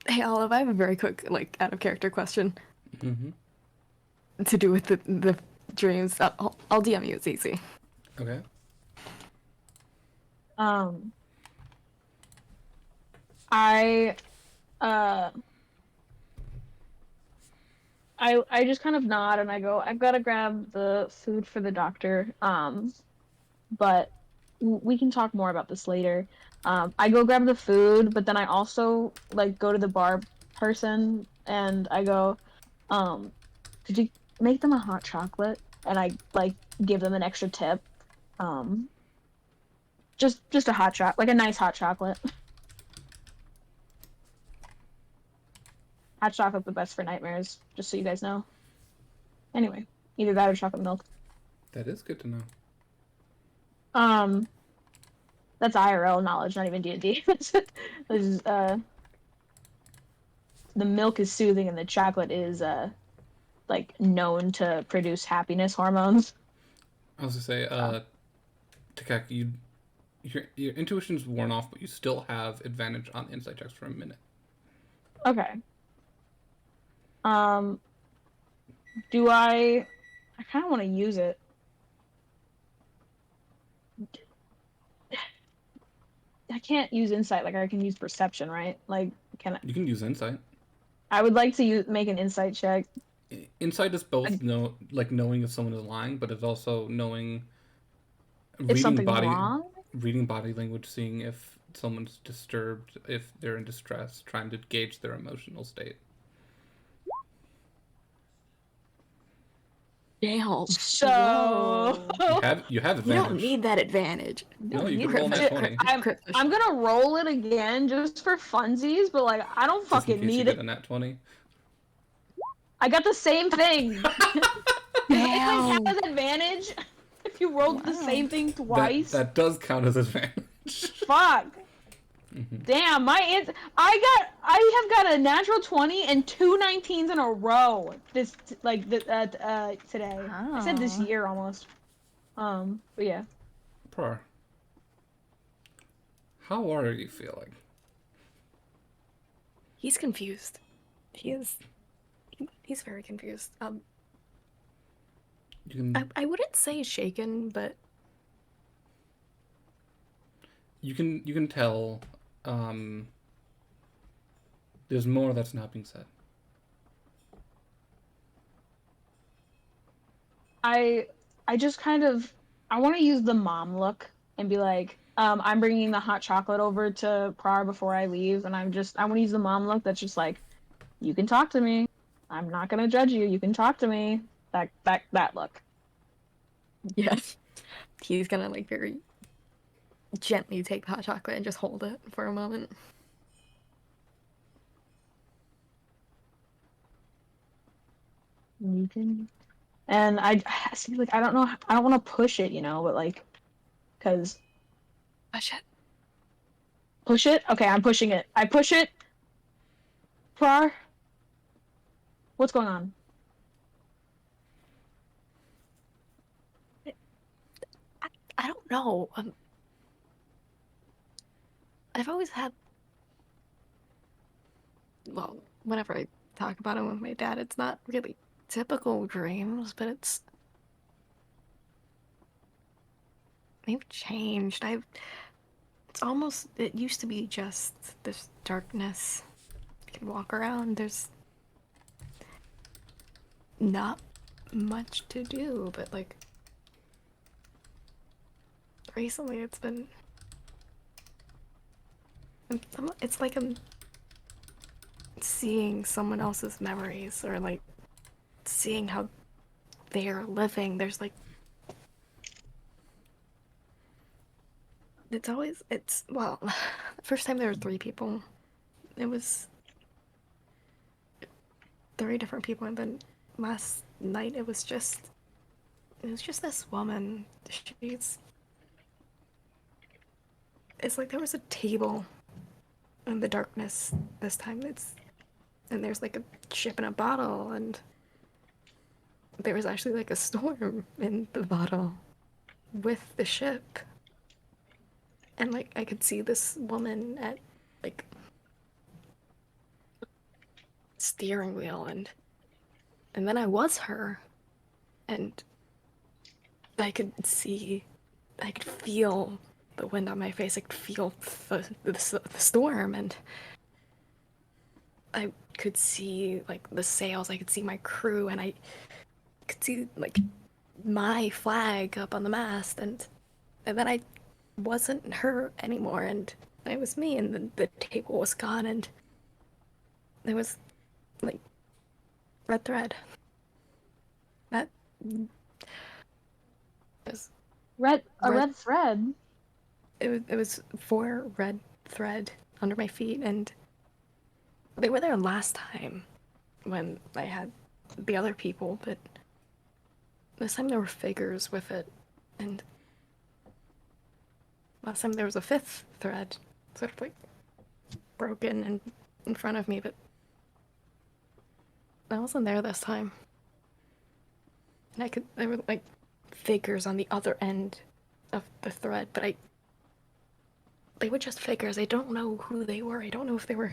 Hey, Olive, I have a very quick, like, out of character question Mm-hmm. to do with the dreams. I'll DM you. It's easy. Okay. I I just kind of nod and I go, I've got to grab the food for the doctor. But we can talk more about this later. I go grab the food, but then I also like go to the bar person and I go, could you make them a hot chocolate? And I like give them an extra tip. Just a hot chocolate, like a nice hot chocolate. Hot chocolate the best for nightmares, just so you guys know. Anyway, either that or chocolate milk. That is good to know. That's IRL knowledge, not even D&D. This is the milk is soothing and the chocolate is like known to produce happiness hormones. I was gonna say, Takaki, your intuition's worn off, but you still have advantage on insight checks for a minute. Okay. Do I kind of want to use it. I can't use insight like I can use perception, right? Like, can I? You can use insight. I would like to make an insight check. Insight is both knowing if someone is lying, but it's also knowing If something's wrong? reading body language, seeing if someone's disturbed, if they're in distress, trying to gauge their emotional state. Damn. So You have advantage. You don't need that advantage. No, you can roll that 20. I'm gonna roll it again just for funsies, but like I don't fucking need it. A nat 20. I got the same thing. Damn. It count as advantage if you rolled the same thing twice. That does count as advantage. Fuck. Mm-hmm. Damn, I have got a natural 20 and 2 19s in a row today. Oh. I said this year almost. But yeah. Prar, how are you feeling? He's confused. He's very confused. I wouldn't say shaken, but you can tell there's more that's not being said. I just kind of I want to use the mom look and be like, I'm bringing the hot chocolate over to Prar before I leave, and I want to use the mom look that's just like, you can talk to me. I'm not gonna judge you. You can talk to me. That look. Yes. He's gonna like very gently take the hot chocolate and just hold it for a moment. You can, and I see like I don't know. I don't want to push it, but like, cause push it. Push it. Okay, I'm pushing it. I push it. Prar, what's going on? I don't know. I've always had. Well, whenever I talk about it with my dad, it's not really typical dreams, but it's. They've changed. It's almost. It used to be just this darkness. You can walk around. There's. Not much to do, but like. Recently, it's been. It's like I'm seeing someone else's memories, or like seeing how they're living. There's like well, the first time there were 3 people. It was 3 different people, and then last night it was just this woman. It's like there was a table in the darkness this time. And there's like a ship in a bottle, and there was actually like a storm in the bottle with the ship. And like I could see this woman at like steering wheel, and then I was her, and I could feel the wind on my face. I could feel the storm, and I could see like the sails. I could see my crew, and I could see like my flag up on the mast, and then I wasn't her anymore, and it was me, and then the table was gone, and there was like red thread. That was Red Red- thread. it was 4 red thread under my feet, and they were there last time when I had the other people, but this time there were figures with it, and last time there was a 5th thread, sort of like broken and in front of me, but I wasn't there this time. And there were like figures on the other end of the thread, but they were just figures. I don't know who they were. I don't know if they were,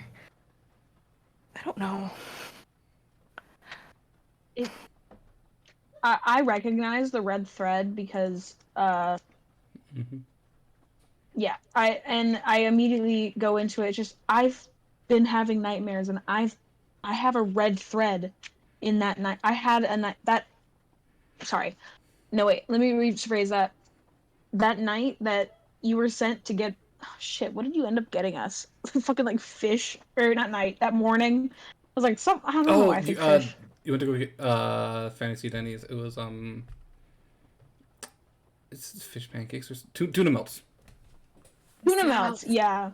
I don't know. I recognize the red thread because yeah, I immediately go into it. Just I've been having nightmares, and I have a red thread in that night. I had a night that. Sorry, no wait. Let me rephrase that. That night that you were sent to get. Oh, shit, what did you end up getting us? Fucking like fish, or not night. That morning, I was like I don't know. I think fish. You went to go get Fantasy Denny's. It was it's fish pancakes or tuna melts. Tuna melts, yeah.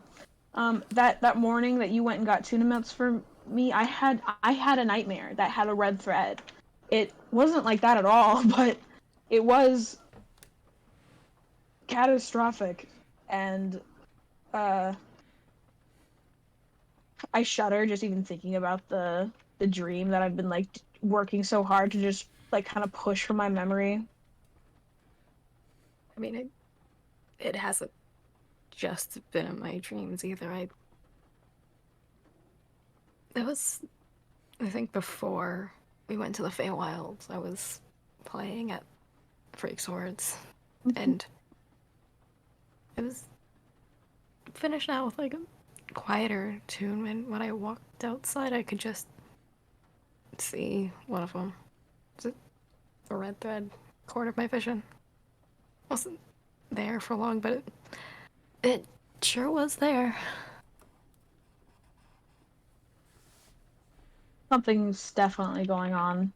That morning that you went and got tuna melts for me, I had a nightmare that had a red thread. It wasn't like that at all, but it was catastrophic, and I shudder just even thinking about the dream that I've been like working so hard to just like kind of push from my memory. I mean, it hasn't just been in my dreams either. It was, I think, before we went to the Feywilds, I was playing at Freak Swords, and it was finished out with like a quieter tune, and when I walked outside, I could just see one of them. Was it a red thread? Cornered my vision. Wasn't there for long, but it sure was there. Something's definitely going on.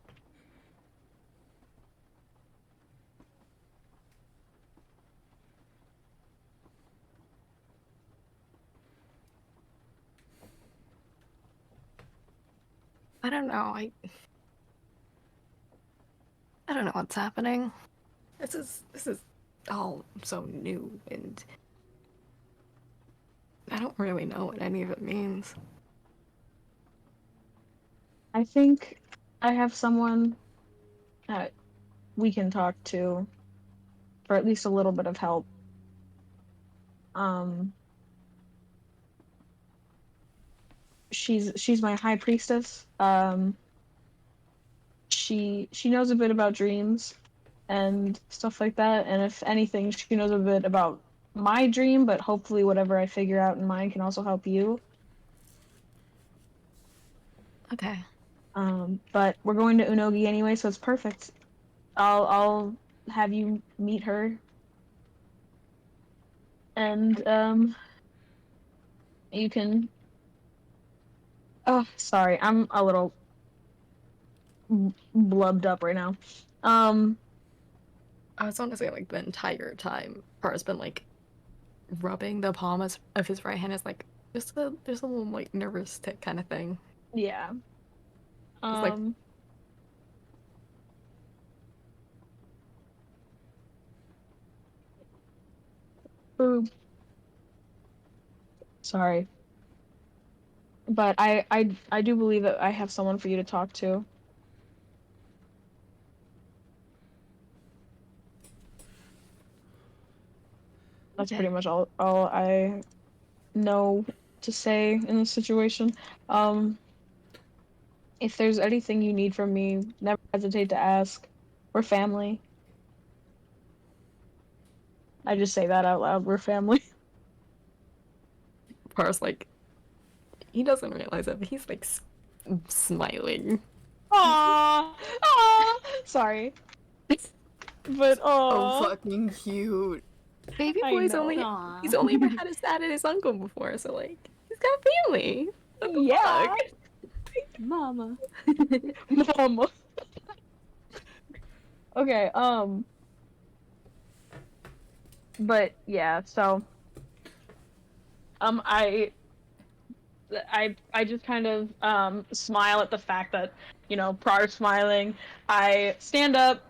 I don't know. I don't know what's happening. This is all so new, and I don't really know what any of it means. I think I have someone that we can talk to for at least a little bit of help. She's my high priestess. She knows a bit about dreams and stuff like that, and if anything, she knows a bit about my dream, but hopefully whatever I figure out in mine can also help you. Okay. But we're going to Unogi anyway, so it's perfect. I'll have you meet her, and you can. Oh, sorry, I'm a little. blubbed up right now. I was want to say like the entire time Par's been like rubbing the palm of his right hand is like just a little like nervous tick kind of thing. Yeah. Just, like, Ooh. Sorry. But I do believe that I have someone for you to talk to. That's pretty much all I know to say in this situation. If there's anything you need from me, never hesitate to ask. We're family. I just say that out loud. We're family. Par's like he doesn't realize it, but he's like smiling. Aww. Aww. Sorry. But Oh, fucking cute. Baby I boy's know. only Aw. he's only ever had a dad and his uncle before, so like he's got family. What the Yeah. fuck? Mama. Mama. Okay, but yeah, so I just kind of smile at the fact that, you know, Prar's smiling. I stand up.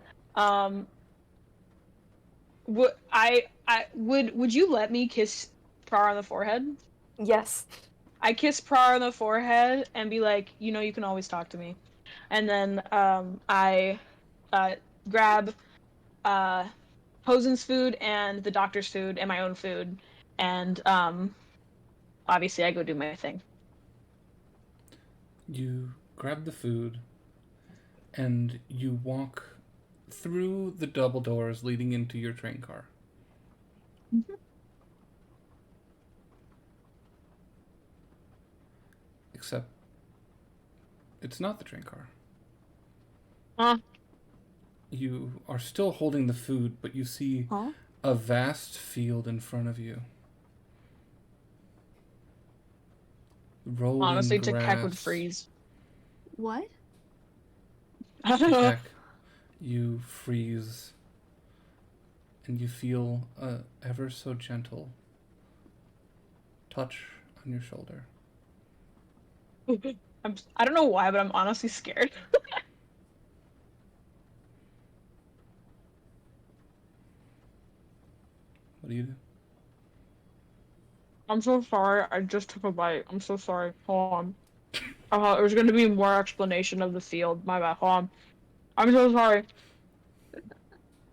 Would you let me kiss Prar on the forehead? Yes. I kiss Prar on the forehead and be like, you know, you can always talk to me. And then I grab Hosen's food and the doctor's food and my own food, and obviously I go do my thing. You grab the food and you walk through the double doors leading into your train car. Mm-hmm. Except it's not the train car. Huh? You are still holding the food, but you see Huh? a vast field in front of you. Rolling Honestly, grass. Takek would freeze. What? Takek, you freeze, and you feel a ever so gentle touch on your shoulder. I don't know why, but I'm honestly scared. What do you do? I'm so sorry. I just took a bite. I'm so sorry. Hold on. There's going to be more explanation of the field. My bad. Hold on. I'm so sorry.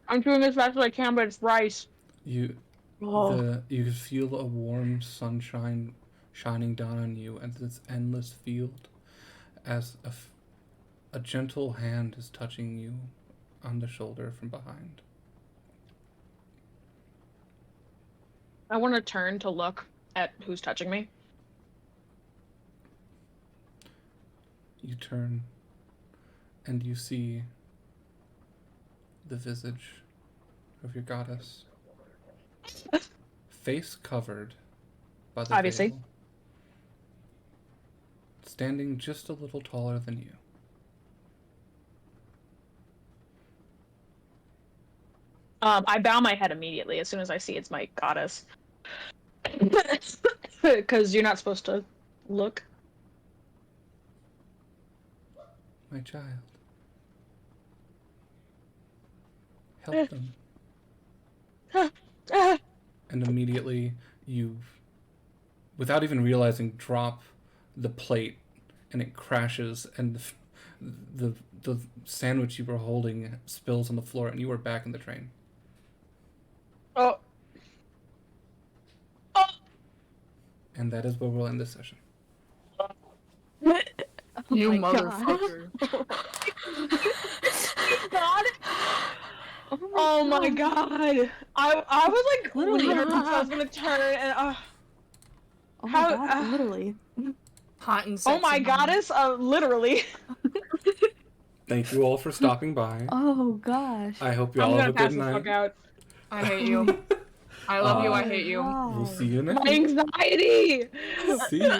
I'm doing as fast as I can, but it's rice. You feel a warm sunshine shining down on you and this endless field as a gentle hand is touching you on the shoulder from behind. I want to turn to look at who's touching me. You turn and you see the visage of your goddess, face covered by the Obviously. veil, standing just a little taller than you. I bow my head immediately as soon as I see it's my goddess. Because you're not supposed to look. My child. Help them. And immediately you, without even realizing, drop the plate and it crashes and the sandwich you were holding spills on the floor and you are back in the train. Oh. Oh. And that is where we'll end this session. You my God. motherfucker. God. Oh my God. I was like Literally. when I was gonna turn and Oh my how- god, literally. Hot and oh sexy. my goddess, literally. Thank you all for stopping by. Oh gosh. I hope you I'm all gonna have a pass good the fuck night. out. I hate you. I love you. I Uh, hate you. We'll see you next My week. anxiety. See you.